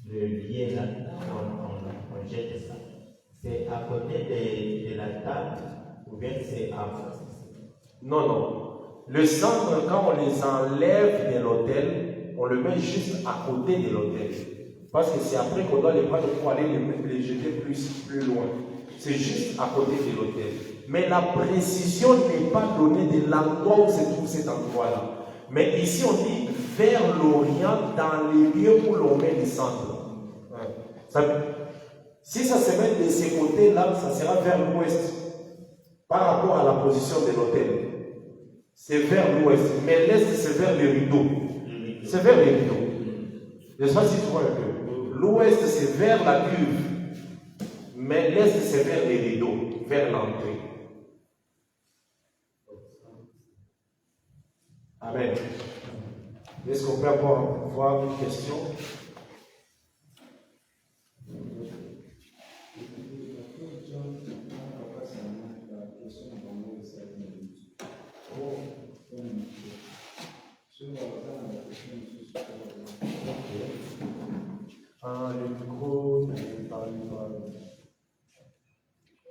le lien là, on jette ça. C'est à côté de la table ou bien c'est en face? Non, non. Le cendre, quand on les enlève de l'autel, on le met juste à côté de l'autel. Parce que c'est après qu'on doit les prendre pour aller les jeter plus loin. C'est juste à côté de l'autel. Mais la précision n'est pas donnée de l'endroit où se trouve cet endroit-là. Mais ici, on dit vers l'Orient, dans les lieux où l'on met les cendres. Si ça se met de ces côtés-là, ça sera vers l'ouest. Par rapport à la position de l'autel. C'est vers l'ouest. Mais l'est, c'est vers les rideaux. C'est vers les rideaux. Je ne sais pas si tu vois un peu. L'ouest, c'est vers la cuve. Mais l'est, c'est vers les rideaux, vers l'entrée. Amen. Est-ce qu'on peut avoir une question? Le micro ne parle pas.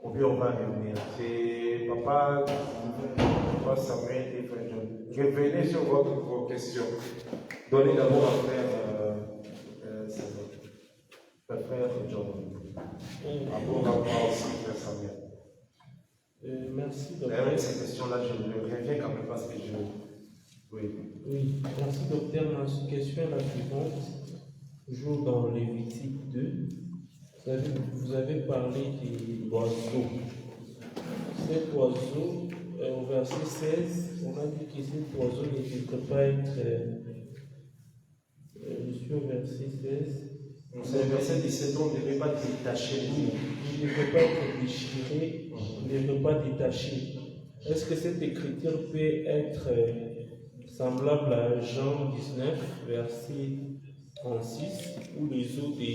Ou bien on va revenir. C'est Papa Samuel et Frère John. Revenez sur vos questions. Donnez d'abord à Frère John. Après, on va voir aussi Frère Samuel. Merci, Mais docteur. avec cette question-là, je reviens quand même parce que je. Oui, merci, docteur. Ma question est la suivante. Toujours dans Lévitique 2, vous avez parlé de l'oiseau. Cet oiseau, au verset 16, on a dit que cet oiseau ne devrait pas être. Je suis au verset 16. C'est le verset 17, on ne devait pas détacher les Il ne devrait pas être déchiré, il ne devrait pas détacher. Est-ce que cette écriture peut être semblable à Jean 19, verset 36, où les os de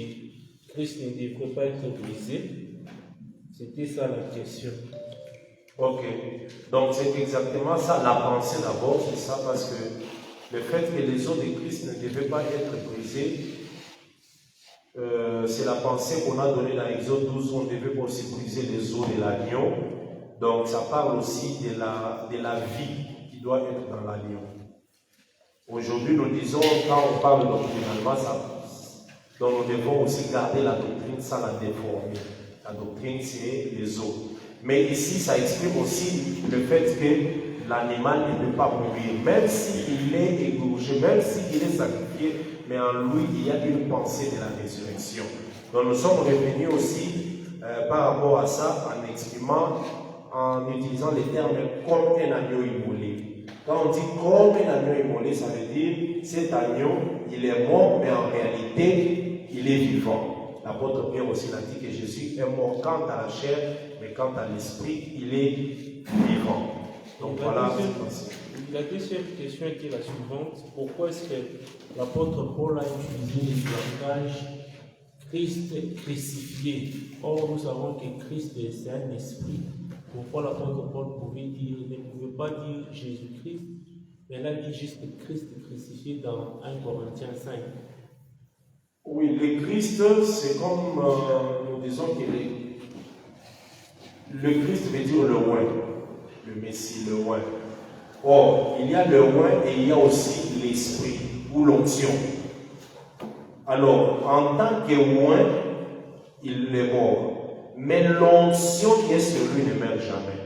Christ ne devraient pas être brisés? C'était ça la question. Ok, donc c'est exactement ça, la pensée d'abord, c'est ça, parce que le fait que les os de Christ ne devaient pas être brisés, c'est la pensée qu'on a donnée dans Exode 12, on devait aussi briser les os de l'agneau. Donc ça parle aussi de la vie qui doit être dans l'agneau. Aujourd'hui, nous disons, quand on parle doctrinalement, donc nous devons aussi garder la doctrine sans la déformer. La doctrine, c'est les os. Mais ici, ça exprime aussi le fait que l'animal ne peut pas mourir, même s'il est égorgé, même s'il est sacrifié, mais en lui, il y a une pensée de la résurrection. Donc nous sommes revenus aussi par rapport à ça en exprimant, en utilisant les termes comme un agneau immolé. Quand on dit comme un agneau immolé, ça veut dire cet agneau, il est mort, mais en réalité, il est vivant. L'apôtre Pierre aussi l'a dit que Jésus est mort quant à la chair, mais quant à l'esprit, il est vivant. Donc voilà. La deuxième question était la suivante. Pourquoi est-ce que l'apôtre Paul a utilisé le langage Christ crucifié? Or, nous savons que Christ c'est un esprit. Pourquoi l'apôtre Paul ne pouvait pas dire Jésus-Christ, Mais là, il dit juste Christ crucifié dans 1 Corinthiens 5. Oui, le Christ, c'est comme nous disons que le Christ veut dire le oint, le Messie, le oint. Or, il y a le oint et il y a aussi l'esprit ou l'onction. Alors, en tant que oint, il est mort. Mais l'onction qui est sur lui ne meurt jamais.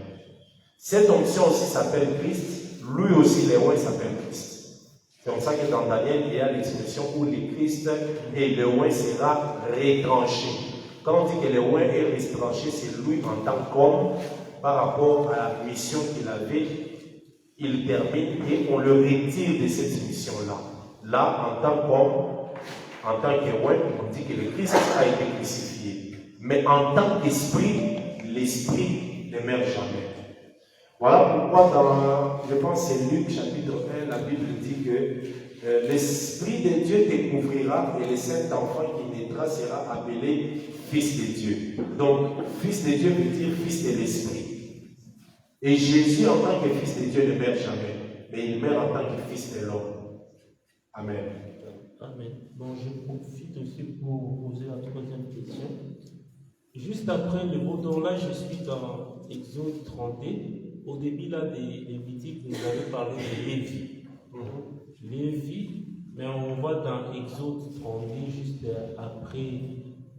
Cette onction aussi s'appelle Christ. Lui aussi, le oint s'appelle Christ. C'est comme ça que dans Daniel, il y a l'expression où le Christ et le oint sera retranché. Quand on dit que le oint est retranché, c'est lui en tant qu'homme, par rapport à la mission qu'il avait, il termine et on le retire de cette mission-là. Là, en tant qu'homme, en tant que oint, on dit que le Christ a été crucifié. Mais en tant qu'esprit, l'esprit ne meurt jamais. Voilà pourquoi je pense que c'est Luc chapitre 1, la Bible dit que l'Esprit de Dieu te couvrira et le Saint-Enfant qui naîtra sera appelé Fils de Dieu. Donc, Fils de Dieu veut dire Fils de l'Esprit. Et Jésus, en tant que Fils de Dieu, ne meurt jamais, mais il meurt en tant que Fils de l'homme. Amen. Amen. Bon, je profite aussi pour poser la troisième question. Juste après le mot d'or, là, je suis dans Exode 32. Au début là, des Lévitiques, vous avez parlé de Lévi. Lévi, mais on voit dans Exode 32, juste après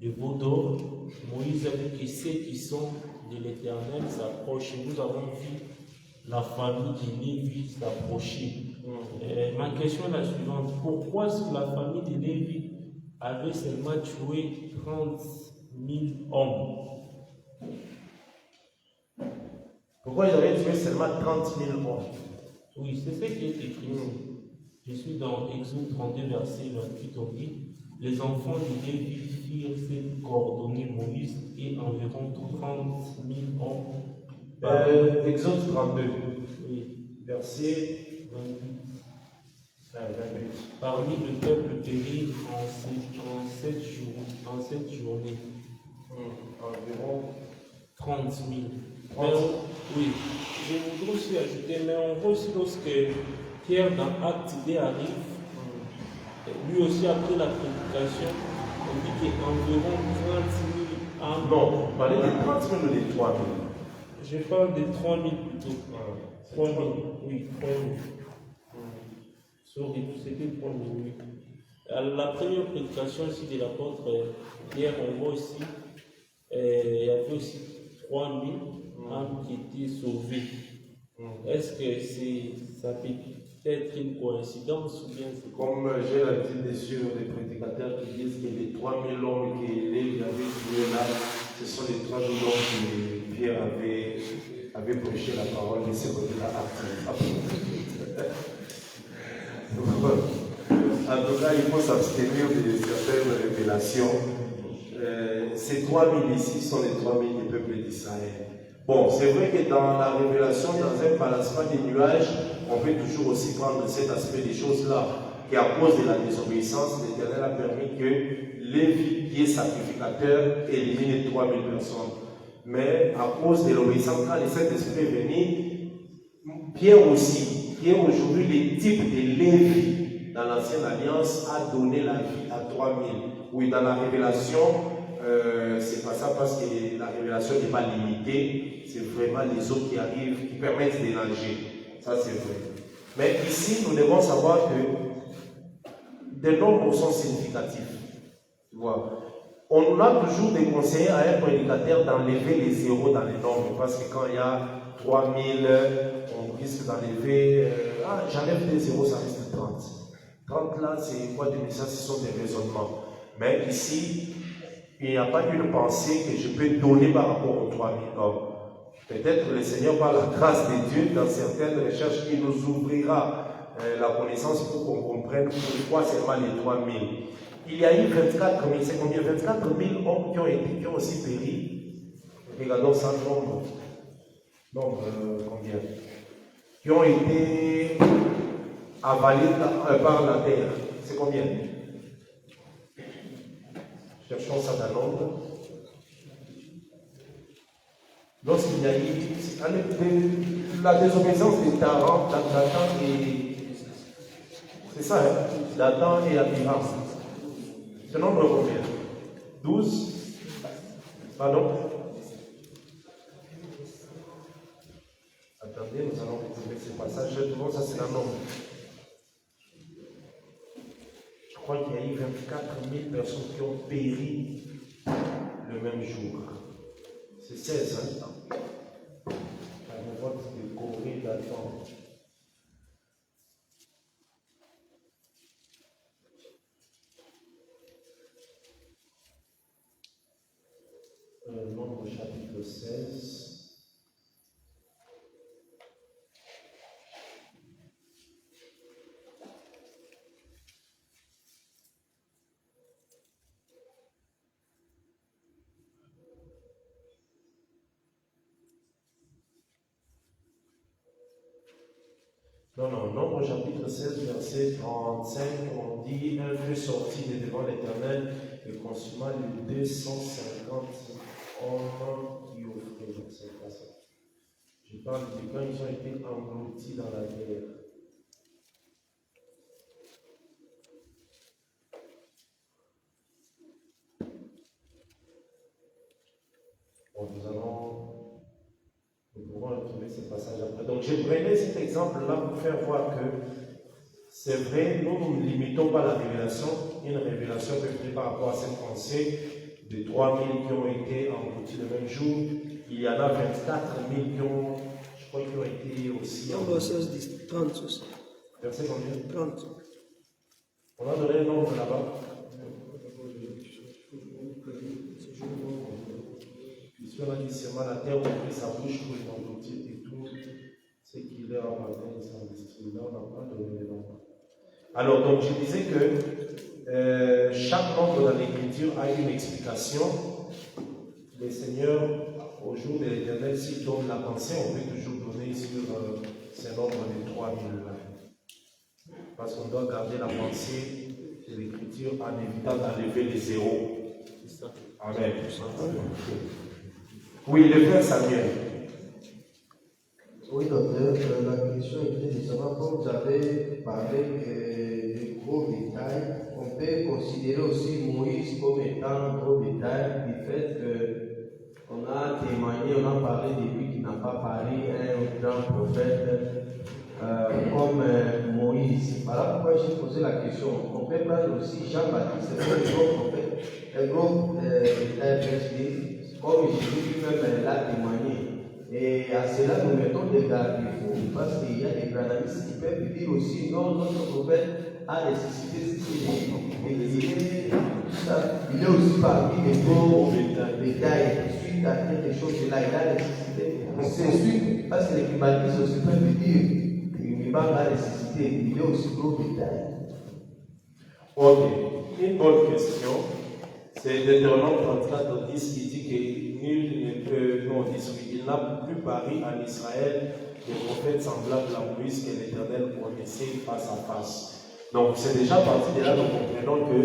le veau d'or, Moïse a dit que ceux qui sont de l'Éternel s'approchent. Nous avons vu la famille de Lévi s'approcher. Ma question est la suivante. Pourquoi est-ce que la famille de Lévi avait seulement tué 30 000 hommes? Pourquoi ils avaient tué seulement 30 000 hommes? Oui, c'est ce qui est écrit. Je suis dans Exode 32, verset 28, on dit les enfants de Lévi firent cette coordonnée Moïse et environ 30 000 hommes. Exode 32, Oui, verset 28. 28. Parmi le peuple périt en cette journée. Environ 30 000. 30 000. Oui, je voudrais aussi ajouter, mais on voit aussi lorsque Pierre dans Acte D arrive, lui aussi après la prédication, on dit qu'il y a environ 30 000 âmes. Non, vous parlez de 30 000 ou de 3 000? Je parle de 3 000 plutôt. 3 000, oui, 3 000. C'était 3 000, oui. À la première prédication aussi de l'apôtre Pierre, on voit aussi, il y avait aussi 3 000 âmes qui étaient sauvées. Est-ce que ça peut être une coïncidence ou bien c'est Comme j'ai l'habitude sur les prédicateurs qui disent que les 3 000 hommes que Lévi avait tués là, ce sont les 3 000 hommes que Pierre avait prêché la parole et c'est revenu à Acte. En tout cas, il faut s'abstenir de certaines révélations. Ces 3 000 ici sont les 3 000 du peuple d'Israël. Bon, c'est vrai que dans la révélation, dans un balancement des nuages, on peut toujours aussi prendre cet aspect des choses-là, qu'à cause de la désobéissance, l'Éternel a permis que Lévi, qui est sacrificateur, élimine 3 000 personnes. Mais à cause de l'obéissance, quand le Saint-Esprit est venu, Pierre aussi, qui est aujourd'hui le type de Lévi dans l'Ancienne Alliance, a donné la vie à 3 000. Oui, dans la révélation, c'est pas ça parce que la révélation n'est pas limitée, c'est vraiment les autres qui arrivent, qui permettent d'élanger. Ça, c'est vrai. Mais ici, nous devons savoir que des nombres sont significatifs. Tu vois. On a toujours des conseillers à un prédicateur d'enlever les zéros dans les nombres, parce que quand il y a 3000, on risque d'enlever. J'enlève des zéros, ça reste 30. 30 là, c'est quoi des messages, ce sont des raisonnements. Mais ici, il n'y a pas une pensée que je peux donner par rapport aux 3000 hommes. Peut-être le Seigneur, par la grâce de Dieu, dans certaines recherches, il nous ouvrira la connaissance pour qu'on comprenne pourquoi seulement les 3000. Il y a eu 24 000, c'est combien? 24 000 hommes qui ont aussi péri. Regardons ça, nombre. Combien? Qui ont été avalés par la terre. C'est combien? Cherchons ça dans nombre. Lorsqu'il y a eu la désobéissance des Tarans, d'Atlatan et ça, hein? Dathan et Abiram. Ce nombre combien? 12? Pardon? Attendez, nous allons retrouver ce passage. Tout le monde, ça c'est un nombre. Je crois qu'il y a eu 24 000 personnes qui ont péri le même jour. C'est 16, hein? La révolte de Corée d'Adam. Nombre chapitre 16. Non, Nombre chapitre 16, verset 35, on dit un feu sortit de devant l'Éternel et consuma les 250 hommes qui offraient. C'est pas ça. Je parle de quand ils ont été engloutis dans la guerre. Bon, nous pourrons retrouver ce passage après. Donc, je prenais cet exemple-là pour faire voir que c'est vrai, nous ne limitons pas la révélation. Une révélation peut être par rapport à cette pensée de 3000 qui ont été engloutis le même jour. Il y en a 24 000 qui ont, je crois, qui ont été aussi. Nombre 16 dit 30 aussi. Verset combien? 30. On a donné un nombre là-bas. Puisqu'on a dit seulement la terre ouvrit sa bouche pour les engloutir et tout ce qui leur appartient, ils sont destinés. Là, on n'a pas donné le nombre. Alors, donc, je disais que chaque nombre dans l'Écriture a une explication. Le Seigneur, au jour de l'Éternel, s'il donne la pensée, on peut toujours donner sur ce nombre de 3000 là. Parce qu'on doit garder la pensée de l'Écriture en évitant d'enlever les zéros. Amen. Oui, le frère Samuel. Oui, docteur, la question était de savoir, comme vous avez parlé de gros bétail, on peut considérer aussi Moïse comme étant gros bétail du fait qu'on a témoigné, on a parlé de lui qui n'a pas parlé un grand prophète comme Moïse. Voilà pourquoi j'ai posé la question. On peut prendre aussi Jean-Baptiste, c'est un gros prophète, un gros bétail, comme Jésus lui-même l'a témoigné. Et à cela, nous mettons des garde-fous, parce qu'il y a des granalistes qui peuvent dire aussi non, notre prophète a ressuscité il est aussi parmi les gros bétails. Suite à quelque chose de là, il a ressuscité. C'est suite, parce que les tribalistes aussi peuvent dire qu'il a ressuscité, il est aussi gros bétail. Ok, une bonne question. C'est Deutéronome 34, 10 qui dit que nul ne peut, non, il n'a plus paru en Israël des prophètes semblables à Moïse que l'Éternel connaissait face à face. Donc c'est déjà parti de là, nous comprenons que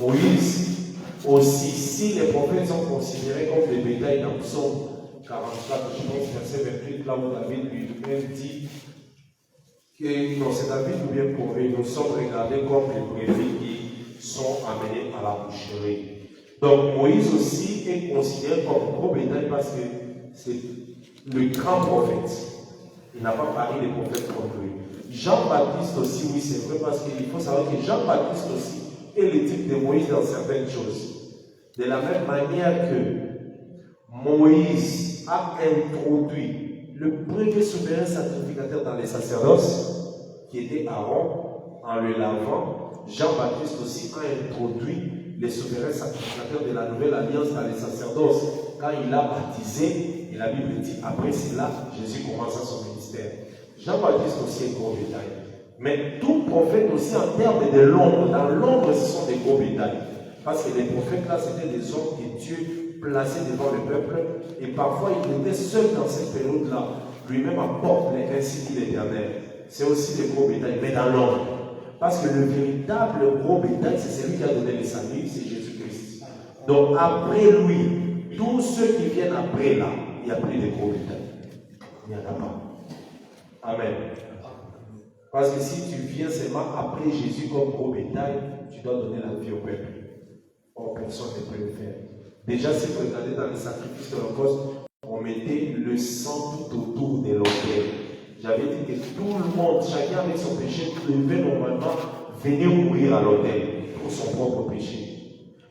Moïse aussi, si les prophètes sont considérés comme des bétails dans Psaume 44, je pense, verset 28, là où David lui-même dit que, non, c'est David ou bien prouvé, nous sommes regardés comme les brebis qui sont amenés à la boucherie. Donc Moïse aussi est considéré comme gros bétail parce que c'est le grand prophète. Il n'a pas parlé des prophètes comme lui. Jean-Baptiste aussi, oui, c'est vrai, parce qu'il faut savoir que Jean-Baptiste aussi est le type de Moïse dans certaines choses. De la même manière que Moïse a introduit le premier souverain sacrificateur dans les sacerdoces, qui était Aaron, en le lavant, Jean-Baptiste aussi a introduit les souverains sacrificateurs de la nouvelle alliance dans les sacerdoces. Quand il a baptisé, et la Bible dit, après cela, Jésus commença son ministère. Jean-Baptiste aussi est gros bétail. Mais tout prophète aussi en termes de l'ombre, dans l'ombre, ce sont des gros bétails. Parce que les prophètes là, c'était des hommes que Dieu plaçait devant le peuple. Et parfois, il était seul dans cette période-là. Lui-même apporte les ainsi dit l'Éternel. C'est aussi des gros bétails, mais dans l'ombre. Parce que le véritable gros bétail, c'est celui qui a donné les saluts, c'est Jésus-Christ. Donc après lui, tous ceux qui viennent après là, il n'y a plus de gros bétail. Il n'y en a pas. Amen. Parce que si tu viens seulement après Jésus comme gros bétail, tu dois donner la vie au peuple. Or, personne ne peut le faire. Déjà, si vous regardez dans les sacrifices de l'Holocauste, on mettait le sang tout autour de l'autel. J'avais dit que tout le monde, chacun avec son péché, devait normalement venir mourir à l'autel pour son propre péché.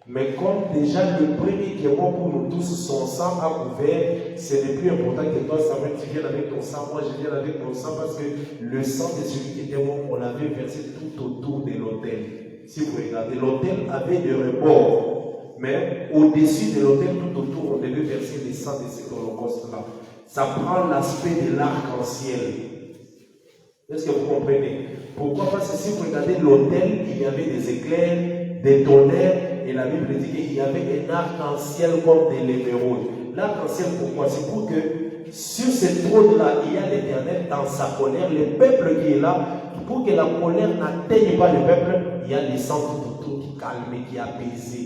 Mais comme déjà le premier qui est mort pour nous tous, son sang a couvert, ce n'est plus important que toi, Samuel, tu viennes avec ton sang, moi je viens avec mon sang, parce que le sang de celui qui était mort, on l'avait versé tout autour de l'autel. Si vous regardez, l'autel avait des rebords, mais au-dessus de l'autel, tout autour, on devait verser le sang de cet holocauste-là. Ça prend l'aspect de l'arc-en-ciel. Est-ce que vous comprenez? Pourquoi? Parce que si vous regardez l'autel, il y avait des éclairs, des tonnerres, et la Bible dit qu'il y avait un arc-en-ciel comme de l'émeraude. L'arc-en-ciel, pourquoi? C'est pour que sur ce trône-là, il y a l'Éternel dans sa colère, le peuple qui est là, pour que la colère n'atteigne pas le peuple, il y a le sang tout autour qui calme, qui apaise.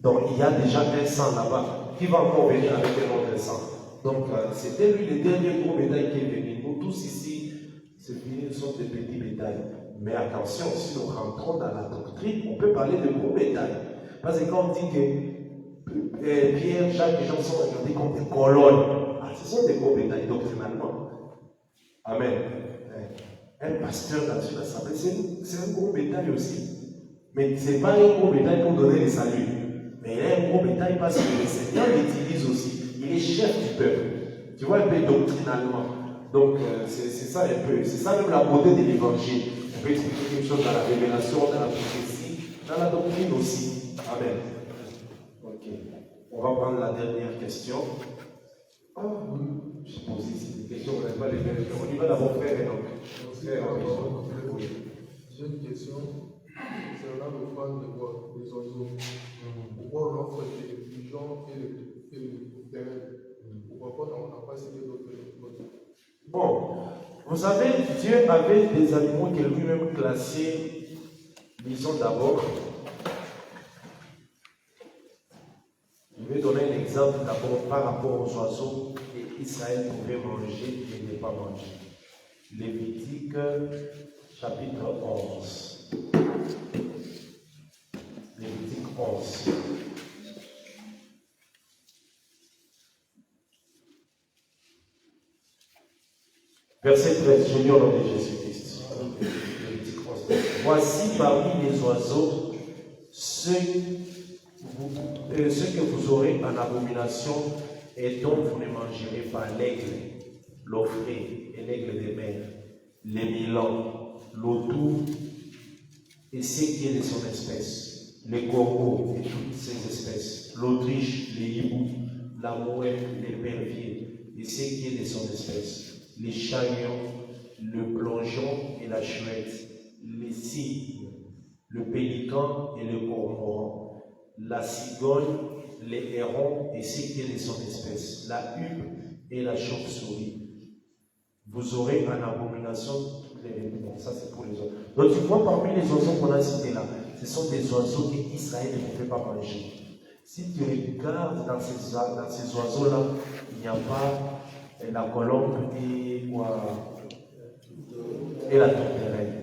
Donc il y a déjà un sang là-bas qui va encore venir avec un autre sang. Donc c'était lui le dernier gros bétail qui est venu. Nous tous ici, c'est fini, nous sommes des petits bétails. Mais attention, si nous rentrons dans la doctrine, on peut parler de gros bétail. Parce que quand on dit que Pierre, Jacques et Jean sont regardés comme des colonnes, ce sont des gros bétails doctrinalement. Amen. Un pasteur dans une assemblée, c'est un gros bétail aussi. Mais ce n'est pas un gros bétail pour donner le salut. Mais il est un gros bétail parce que le Seigneur l'utilise aussi. Il est chef du peuple. Tu vois un peu doctrinalement. Donc c'est ça un peu. C'est ça même la beauté de l'évangile. On peut expliquer quelque chose dans la révélation, dans la prophétie, dans la doctrine aussi. Amen. Ok. On va prendre la dernière question. J'ai posé ici des questions, on n'a pas les mêmes. On y va d'abord faire et donc. J'ai une question concernant le fan des oiseaux. Pourquoi on offre les pigeons et les terrestres? Pourquoi on n'a pas cité d'autres? Bon, vous savez, Dieu avait des animaux qu'il lui-même classés, disons d'abord. Je vais donner un exemple d'abord par rapport aux oiseaux qu'Israël pouvait manger et ne pas manger. Lévitique chapitre 11. Lévitique 11. Verset 13, je lis au nom de Jésus-Christ. Lévitique 11. Voici parmi les oiseaux ceux que vous aurez en abomination et dont vous ne mangerez pas: l'aigle, l'ophrée et l'aigle des mers, les milans, l'autour et ce qui est de son espèce, les corbeaux et toutes ses espèces, l'autruche, les hiboux, la mouette, l'épervier et ce qui est de son espèce, les chagnons, le plongeon et la chouette, les cygnes, le pélican et le cormoran, la cigogne, les hérons et ce qui est de son espèce, la huppe et la chauve-souris. Vous aurez en abomination toutes les bêtes. Bon, ça c'est pour les autres. Donc tu vois, parmi les oiseaux qu'on a cités là, ce sont des oiseaux qu'Israël ne pouvait pas manger. Si tu regardes dans ces oiseaux-là, il n'y a pas la colombe et la tourterelle.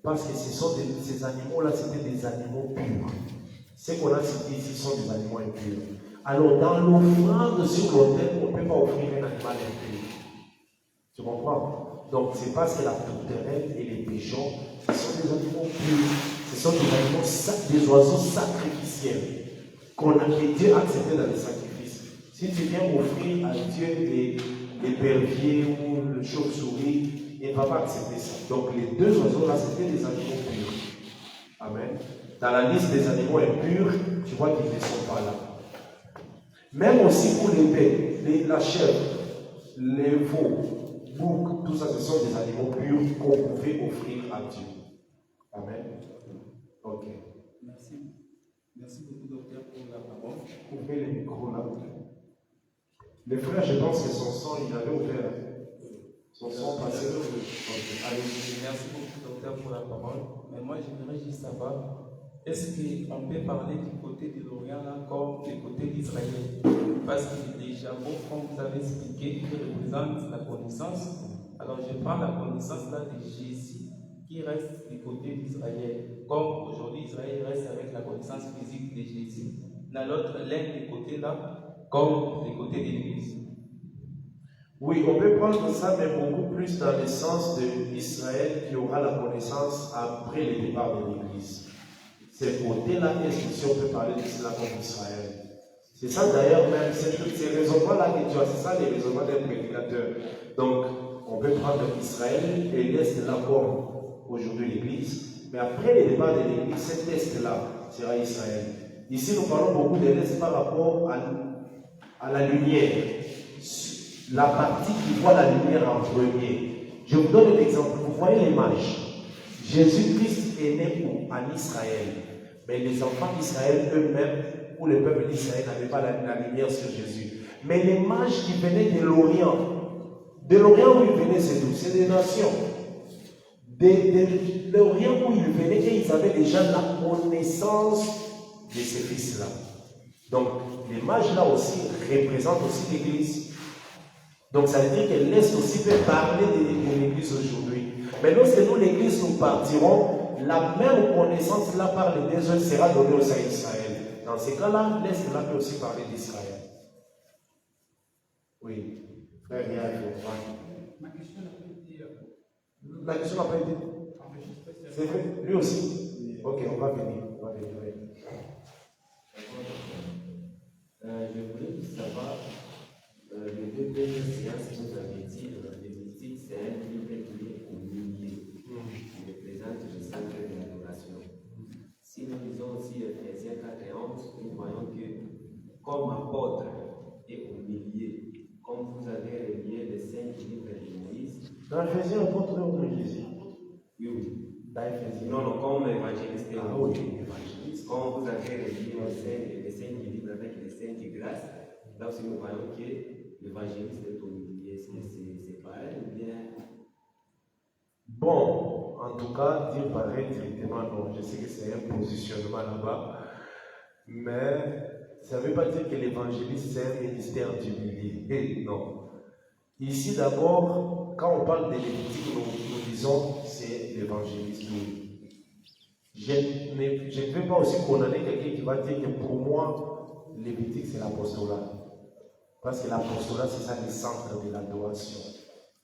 Parce que ces animaux-là, c'était des animaux purs. Ce qu'on a cité ici sont des animaux impurs. Alors, dans l'offrande sur l'autel, on ne peut pas offrir un animal impur. Tu comprends? Donc, c'est parce que la tourterelle et les pigeons, ce sont des animaux purs. Ce sont des animaux, des oiseaux sacrificiels que Dieu a accepté dans les sacrifices. Si tu viens offrir à Dieu l'épervier ou le chauve-souris, il ne va pas accepter ça. Donc, les deux oiseaux-là, c'était des animaux purs. Amen. Dans la liste des animaux impurs, tu vois qu'ils ne sont pas là. Même aussi pour les bêtes, la chèvre, les veaux, boucs, tout ça, ce sont des animaux purs qu'on pouvait offrir à Dieu. Amen. Ok. Merci. Merci beaucoup, docteur, pour la parole. Ouvrez les micros là. Les frères, je pense que son sang, il avait ouvert. Son sang passé. Okay. Allez-y. Merci beaucoup, docteur, pour la parole. Mais moi, j'aimerais juste savoir, est-ce qu'on peut parler du côté de l'Orient là comme du côté d'Israël? Parce que les Jacob, comme vous avez expliqué, qui représente la connaissance. Alors je prends la connaissance là de Jésus qui reste du côté d'Israël. Comme aujourd'hui, Israël reste avec la connaissance physique de Jésus. Dans l'autre, l'un des côtés là, comme des côtés de l'Église. Oui, on peut prendre ça, mais beaucoup plus dans le sens d'Israël qui aura la connaissance après le départ de l'Église. Ces côtés-là, est-ce qu'on peut parler de cela comme Israël? C'est ça d'ailleurs même, c'est ces raisonnements-là que tu as, c'est ça les raisonnements d'un prédicateur. Donc, on peut prendre Israël et l'Est là comme aujourd'hui l'Église, mais après le départ de l'Église, cet Est-là sera Israël. Ici, nous parlons beaucoup de l'Est par rapport à la lumière. La partie qui voit la lumière en premier. Je vous donne un exemple. Vous voyez l'image. Jésus-Christ est né où? En Israël. Mais les enfants d'Israël eux-mêmes, ou le peuple d'Israël, n'avaient pas la lumière sur Jésus. Mais l'image qui venait de l'Orient où il venait, c'est d'où? C'est des nations. De l'Orient où il venait, et ils avaient déjà la connaissance de ces fils-là. Donc, l'image là aussi représente aussi l'Église. Donc ça veut dire que l'Est aussi peut parler de l'Église aujourd'hui. Mais lorsque nous, l'Église, nous partirons, la même connaissance là par les deux autres sera donnée aussi à Israël. Dans ces cas-là, l'Est là peut aussi parler d'Israël. Oui. Frère, il y a Ma question n'a pas été. La question n'a pas été. C'est vrai? Lui aussi? Ok, on va venir. On va venir. Oui. Je voulais savoir, les deux premières séances que vous avez dit, les mystiques, c'est un livre qui est au milieu, qui représente le centre de l'adoration. Si nous lisons aussi Ephésiens 4 et 11, nous voyons que, comme apôtre et au milieu, comme vous avez relié les 5 livres de Moïse. Dans Ephésiens, on porte l'ordre de Jésus. Oui. Dans Ephésiens. Non, comme évangéliste. Ah oui, évangéliste. Comme vous avez relié les 5 livres avec les 5 grâces, là aussi nous voyons que l'évangéliste est au milieu. Est-ce que c'est pareil ou bien? Bon, en tout cas, dire pareil directement, non. Je sais que c'est un positionnement là-bas. Mais ça ne veut pas dire que l'évangéliste, c'est un ministère du milieu. Non. Ici, d'abord, quand on parle de Lévitique, nous disons c'est l'évangéliste. Je ne veux pas aussi condamner quelqu'un qui va dire que pour moi, Lévitique, c'est l'apostolat. Parce que l'apostolat, c'est ça le centre de l'adoration.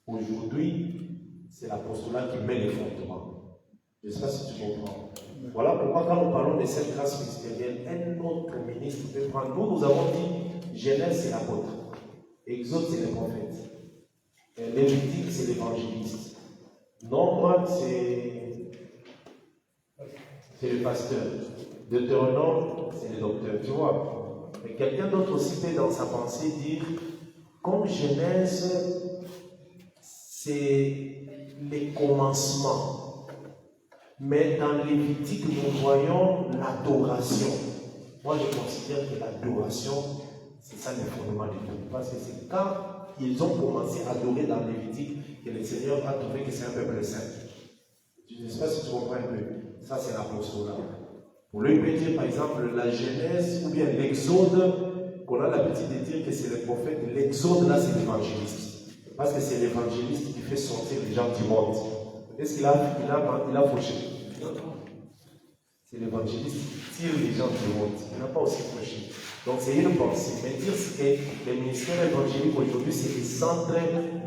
Aujourd'hui, c'est l'apostolat qui met les fondements. Je ne sais pas si tu comprends. Voilà pourquoi quand nous parlons de cette grâce ministérielle, un autre ministre peut prendre. Nous avons dit, Genèse, c'est l'apôtre. Exode, c'est le prophète. Lévitique, c'est l'évangéliste. Nombre, c'est le pasteur. Deutéronome, c'est le docteur. Tu vois. Mais quelqu'un d'autre aussi peut dans sa pensée dire, comme Genèse, c'est les commencements. Mais dans Lévitique, nous voyons l'adoration. Moi, je considère que l'adoration, c'est ça le fondement du tout. Parce que c'est quand ils ont commencé à adorer dans Lévitique que le Seigneur a trouvé que c'est un peuple saint. Je ne sais pas si tu comprends un peu. Ça, c'est l'apostolat. Pour lui, il peut dire, par exemple, la Genèse ou bien l'Exode, qu'on a l'habitude de dire que c'est le prophète. L'Exode, là, c'est l'évangéliste. Parce que c'est l'évangéliste qui fait sortir les gens du monde. Est-ce qu'il a fauché? C'est l'évangéliste qui tire les gens du monde. Il n'a pas aussi fauché. Donc c'est une pensée. Mais dire que le ministère évangélique aujourd'hui, c'est le centre,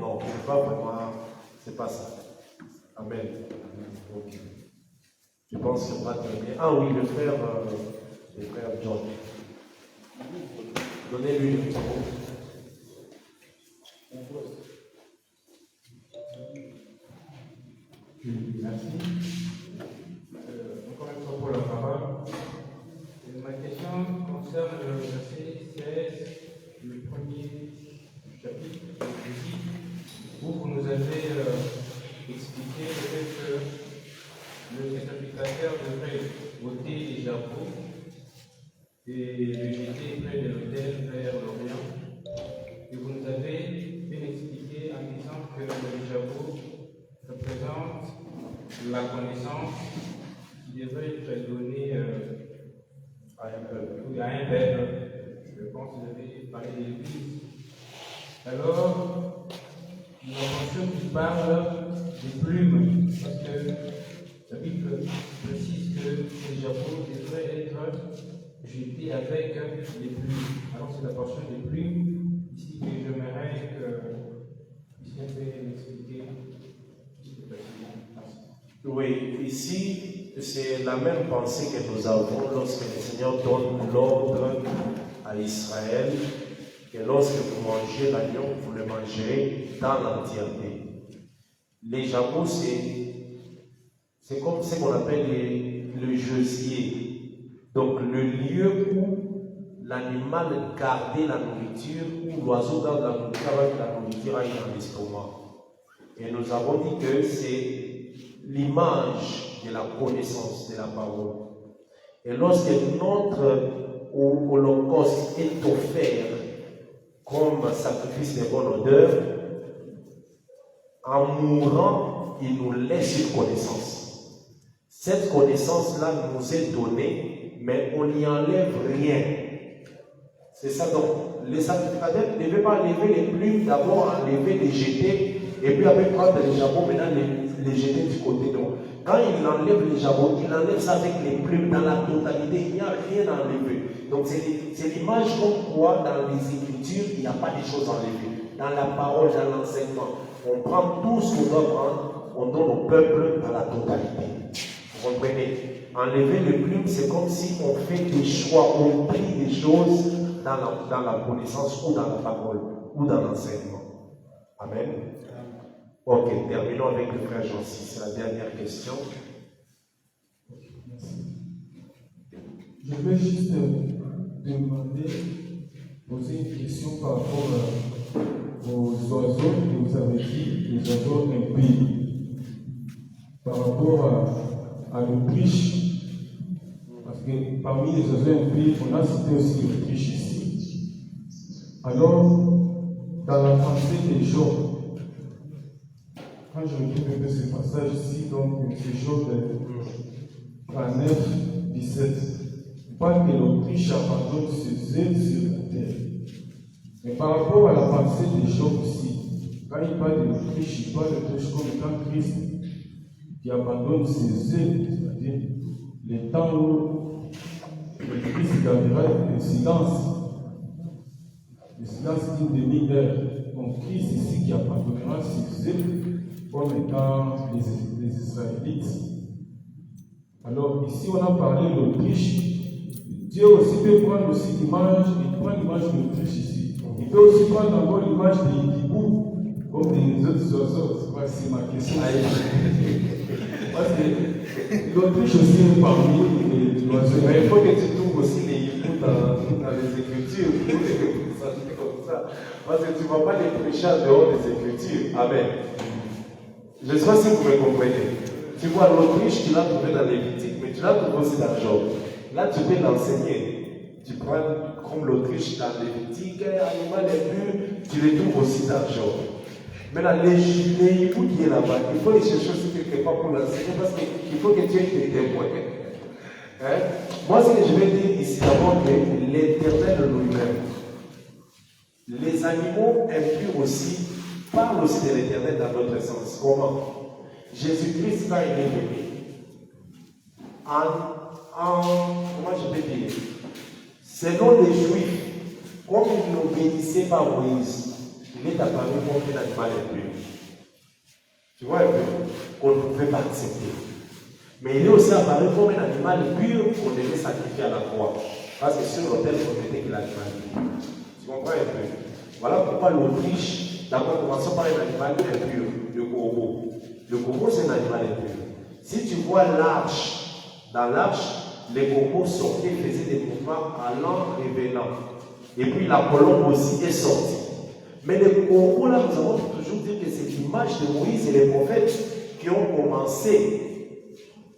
non, c'est pas vraiment, c'est pas ça. Amen. Ok. Je pense qu'on va terminer. Ah oui, le frère John. Donnez-lui le micro. Merci. Encore une fois pour la parole. Ma question concerne le verset 16 du premier chapitre de Lévitique, où vous nous avez expliqué le fait que le sacrificateur devrait ôter les jabot et le jeter près de l'autel vers l'Orient. Et vous nous avez bien expliqué en disant que le jabot représente la connaissance qui devrait être donnée à un peuple. Je pense que vous avez parlé de l'Église. Alors, nous avons ceux qui parlent des plumes, parce que La Bible précise que les Japon devraient être jetés avec les plumes. Alors c'est la portion des plumes ici que j'aimerais que Christian puisse m'expliquer. Oui, ici, c'est la même pensée que nous avons lorsque le Seigneur donne l'ordre à Israël que lorsque vous mangez l'agneau, vous le mangerez dans l'entièreté. Les jabots, c'est comme ce qu'on appelle le gesier. Donc, le lieu où l'animal gardait la nourriture, où l'oiseau garde la nourriture aille dans l'estomac. Et nous avons dit que c'est l'image de la connaissance de la parole. Et lorsque notre holocauste est offert comme sacrifice de bonne odeur, en mourant, il nous laisse une connaissance. Cette connaissance-là nous est donnée, mais on n'y enlève rien. C'est ça donc. Les sacrificateurs ne devaient pas enlever les plumes, d'abord enlever, les jeter, et puis après prendre les jabots, maintenant les jeter du côté. Donc, quand il enlève les jabots, il enlève ça avec les plumes dans la totalité, il n'y a rien à enlever. Donc c'est l'image qu'on voit dans les Écritures, il n'y a pas de choses enlevées. Dans la parole, dans l'enseignement, on prend tout ce qu'on doit prendre, on donne au peuple dans la totalité. Vous comprenez? Enlever les plumes, c'est comme si on fait des choix, on prie des choses dans la connaissance ou dans la parole ou dans l'enseignement. Amen. Ok, terminons avec le frère Jean-6. C'est la dernière question. Je vais juste poser une question par rapport aux oiseaux que vous avez dit, les oiseaux impies. Par rapport à l'Autriche, parce que parmi les oiseaux impies, on a cité aussi l'Autriche ici. Alors, dans la pensée des gens, quand je retrouve un peu ce passage ici, donc c'est Job 9, 17, on parle que l'Autriche abandonne ses œufs sur la terre. Mais par rapport à la pensée des Job ici, quand il parle de l'Autriche, il parle de l'Autriche comme étant Christ qui abandonne ses œufs, c'est-à-dire les temps où le Christ gardera le silence d'une demi-heure. Donc Christ ici qui abandonnera ses œufs comme étant les Israélites. Alors ici on a parlé de l'Autriche. Dieu aussi peut prendre aussi l'image, il prend l'image de l'Autriche ici. Il peut aussi prendre encore l'image des hiboux, comme des autres oiseaux. C'est ma question. Parce que l'Autriche aussi est parmi les oiseaux. Mais il faut que tu trouves aussi les hiboux dans les Écritures. Comme ça. Parce que tu ne vas pas les prêcher en dehors des Écritures. Amen. Je ne sais pas si vous me comprenez. Tu vois l'Autriche, tu l'as trouvé dans Lévitique, mais tu l'as trouvé aussi dans Job. Là, tu peux l'enseigner. Tu prends comme l'Autriche dans Lévitique, animal impur, tu les trouves aussi dans Job. Maintenant, les hiboux qui est là-bas, il faut les chercher aussi quelque part pour l'enseigner parce qu'il faut que tu aies des témoins. Hein? Moi, ce que je vais dire ici d'abord, que l'Éternel lui-même, les animaux impurs aussi, parle aussi de l'Éternel dans notre sens. Comment? Jésus-Christ, quand il est venu, comment je peux dire? Selon les Juifs, comme ils n'obéissaient pas à Moïse, il est apparu comme un animal impur. Tu vois un peu? Qu'on ne pouvait pas accepter. Mais il est aussi apparu comme un animal pur qu'on devait sacrifier à la croix. Parce que sur l'autel, on mettait que l'animal pur. Tu comprends un peu? Voilà pourquoi l'Autriche, d'abord commençons par un animal impur, le corbeau. Le corbeau, c'est un animal impur. Si tu vois l'arche, dans l'arche, les corbeaux sortaient, faisaient des mouvements allant, revenant. Et puis la colombe aussi est sortie. Mais le corbeau, là, nous avons toujours dit que c'est l'image de Moïse et les prophètes qui ont commencé.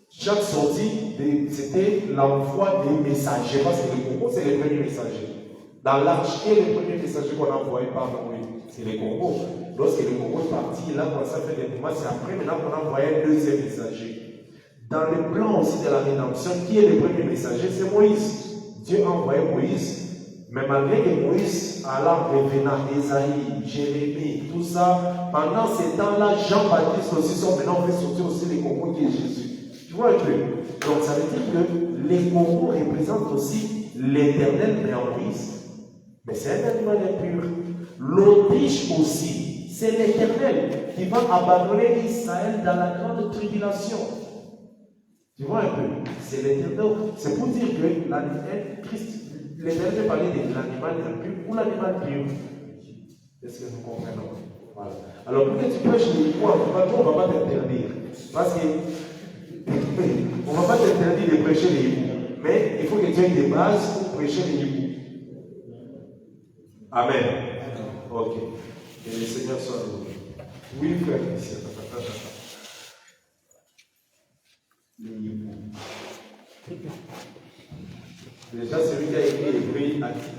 Chaque sortie, c'était l'envoi des messagers. Parce que le corbeau, c'est les premiers messagers. Dans l'arche, et les premiers messagers qu'on a envoyés par Moïse, c'est les corbeaux. Lorsque le corbeau est parti, il a commencé à faire des mouvements. C'est après maintenant qu'on a envoyé un deuxième messager. Dans le plan aussi de la rédemption, qui est le premier messager? C'est Moïse. Dieu a envoyé Moïse. Mais malgré que Moïse, allant, revenant, Esaïe, Jérémie, tout ça, pendant ces temps-là, Jean-Baptiste aussi sont maintenant fait sortir aussi les corbeaux qui est Jésus. Tu vois un peu? Donc ça veut dire que les coraux représentent aussi l'éternel méandrise. Mais c'est un animal impur. L'Autriche aussi, c'est l'Éternel qui va abandonner Israël dans la grande tribulation. Tu vois un peu? C'est l'Éternel. C'est pour dire que l'Éternel parlait de l'animal impur ou l'animal pur. Est-ce que nous comprenons? Voilà. Alors pour que tu prêches les hiboux, on ne va pas t'interdire. Parce que on ne va pas t'interdire de prêcher les hiboux. Mais il faut que tu aies des bases pour prêcher les hiboux. Amen. Ok. Que le Seigneur soit loué. Oui, frère Christian. Les hiboux. Déjà, celui qui a écrit l'Hébreu,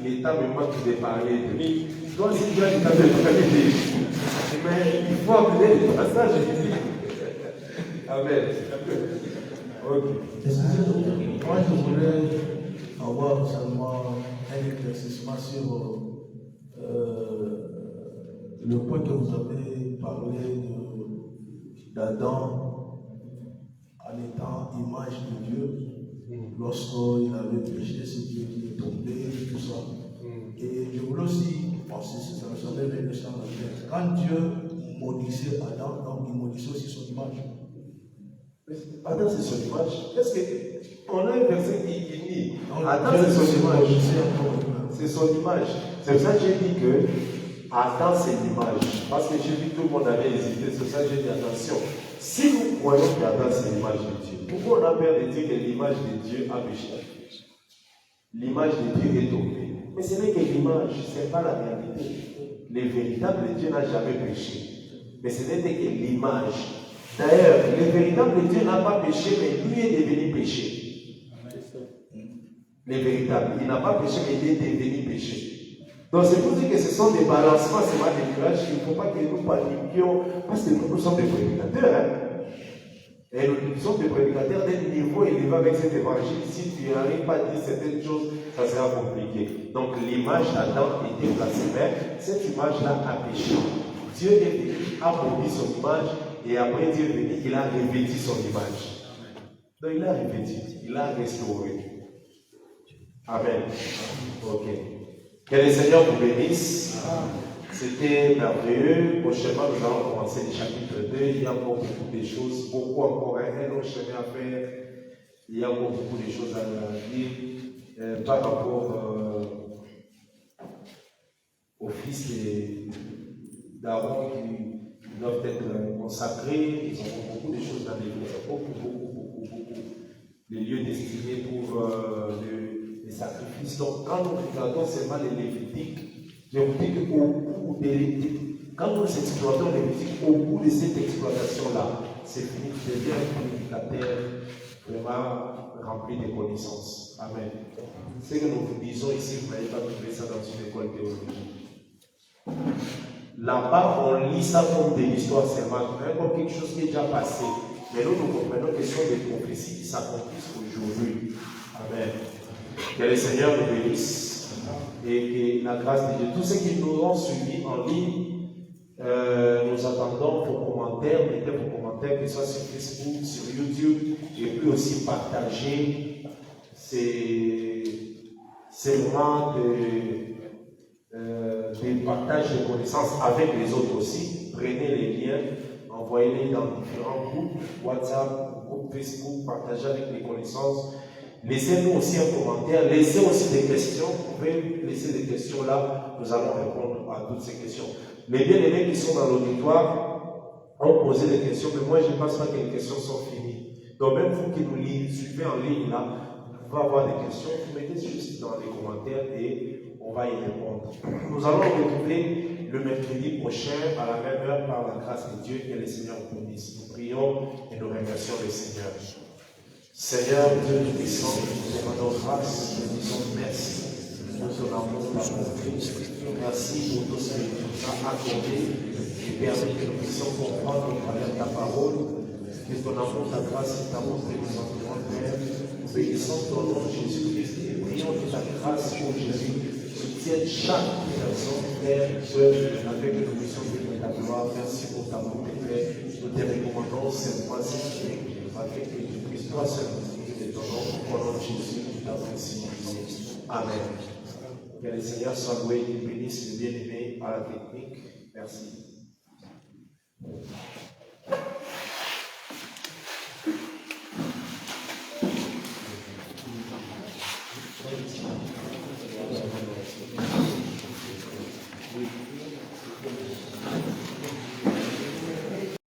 l'État me manque de parler de lui. Toi aussi, tu as dit que tu as parlé de lui. Mais il faut appeler le passage et dire. Amen. Ok. Moi, je voulais avoir seulement un éclaircissement sur le point que vous avez parlé d'Adam en étant image de Dieu. Lorsqu'il avait péché, c'est Dieu qui est tombé, tout ça. Et je voulais aussi penser, ça me semblait venir ça dans la tête. Quand Dieu maudissait Adam, donc il maudissait aussi son image. Adam, c'est son image. Est-ce qu'on a un verset qui dit Adam, c'est son image. C'est son image. C'est pour ça que j'ai dit que Adam, c'est l'image. Parce que j'ai vu que tout le monde avait hésité. C'est pour ça que j'ai dit attention. Si nous croyons qu'Adam, c'est l'image de Dieu, pourquoi on a peur de dire que l'image de Dieu a péché? L'image de Dieu est tombée. Mais ce n'est que l'image, ce n'est pas la réalité. Le véritable Dieu n'a jamais péché. Mais ce n'était que l'image. D'ailleurs, le véritable Dieu n'a pas péché, mais lui est devenu péché. Le véritable, il n'a pas péché, mais il est devenu péché. Donc c'est pour dire que ce sont des balancements, c'est pas des nuages, il ne faut pas que nous paniquions, parce que nous sommes des prédicateurs. Hein? Et nous sommes des prédicateurs d'un niveau élevé avec cet évangile. Si tu n'arrives pas à dire certaines choses, ça sera compliqué. Donc l'image d'Adam était placée, mais cette image-là a péché. Dieu est venu, a maudit son image, et après Dieu est venu, il a revêtu son image. Donc il a revêtu, il a restauré. Amen. Ok. Que le Seigneur vous bénisse. C'était merveilleux. Prochainement, nous allons commencer le chapitre 2. Il y a encore beaucoup de choses, beaucoup encore un long chemin à faire. Il y a encore beaucoup de choses à dire par rapport aux fils d'Aaron qui doivent être consacrés. Ils ont beaucoup de choses à dire. Beaucoup. Les lieux destinés pour les sacrifices. Donc, quand nous regardons seulement les Lévitiques, je vous dis quand nous exploitons les Lévitiques, au bout de cette exploitation-là, c'est fini, tu deviens un prédicateur vraiment rempli de connaissances. Amen. Ce que nous vous disons ici, vous n'avez pas trouvé ça dans une école théologique. Là-bas, on lit ça comme de l'histoire seulement, comme quelque chose qui est déjà passé. Mais nous, nous comprenons que ce sont des prophéties qui s'accomplissent aujourd'hui. Amen. Que le Seigneur nous bénisse et que la grâce de Dieu. Tous ceux qui nous ont suivis en ligne, nous attendons vos commentaires. Mettez vos commentaires, que ce soit sur Facebook, sur YouTube, et puis aussi partager ces moments de partage de connaissances avec les autres aussi. Prenez les liens, envoyez-les dans différents groupes, WhatsApp, groupe Facebook, partagez avec les connaissances. Laissez-nous aussi un commentaire, laissez aussi des questions. Vous pouvez laisser des questions là, nous allons répondre à toutes ces questions. Les bien-aimés qui sont dans l'auditoire ont posé des questions, mais moi je ne pense pas que les questions sont finies. Donc même vous qui nous suivez en ligne là, vous pouvez avoir des questions, vous mettez juste dans les commentaires et on va y répondre. Nous allons nous retrouver le mercredi prochain à la même heure par la grâce de Dieu. Que le Seigneur vous bénisse. Nous prions et nous remercions le Seigneur. Seigneur Dieu Tout-Puissant, nous te rendons grâce, nous disons merci pour ton amour, ta bonté. Merci pour tout ce que tu nous as accordé et permis que nous puissions comprendre au travers de ta parole que ton amour, ta grâce et ta bonté nous entourent, Père. Nous bénissons ton nom, Jésus-Christ, et prions que ta grâce, pour Jésus, soutienne chaque personne, Père, avec que nous puissions bénir ta gloire. Merci pour ta bonté, Père. Nous te recommandons cette fois-ci. matin, que tu puisses toi seul nous de ton nom, au nom de Jésus, nous t'apprécions. Amen. Que le Seigneur soit loué et bénisse le bien-aimé à la technique. Merci.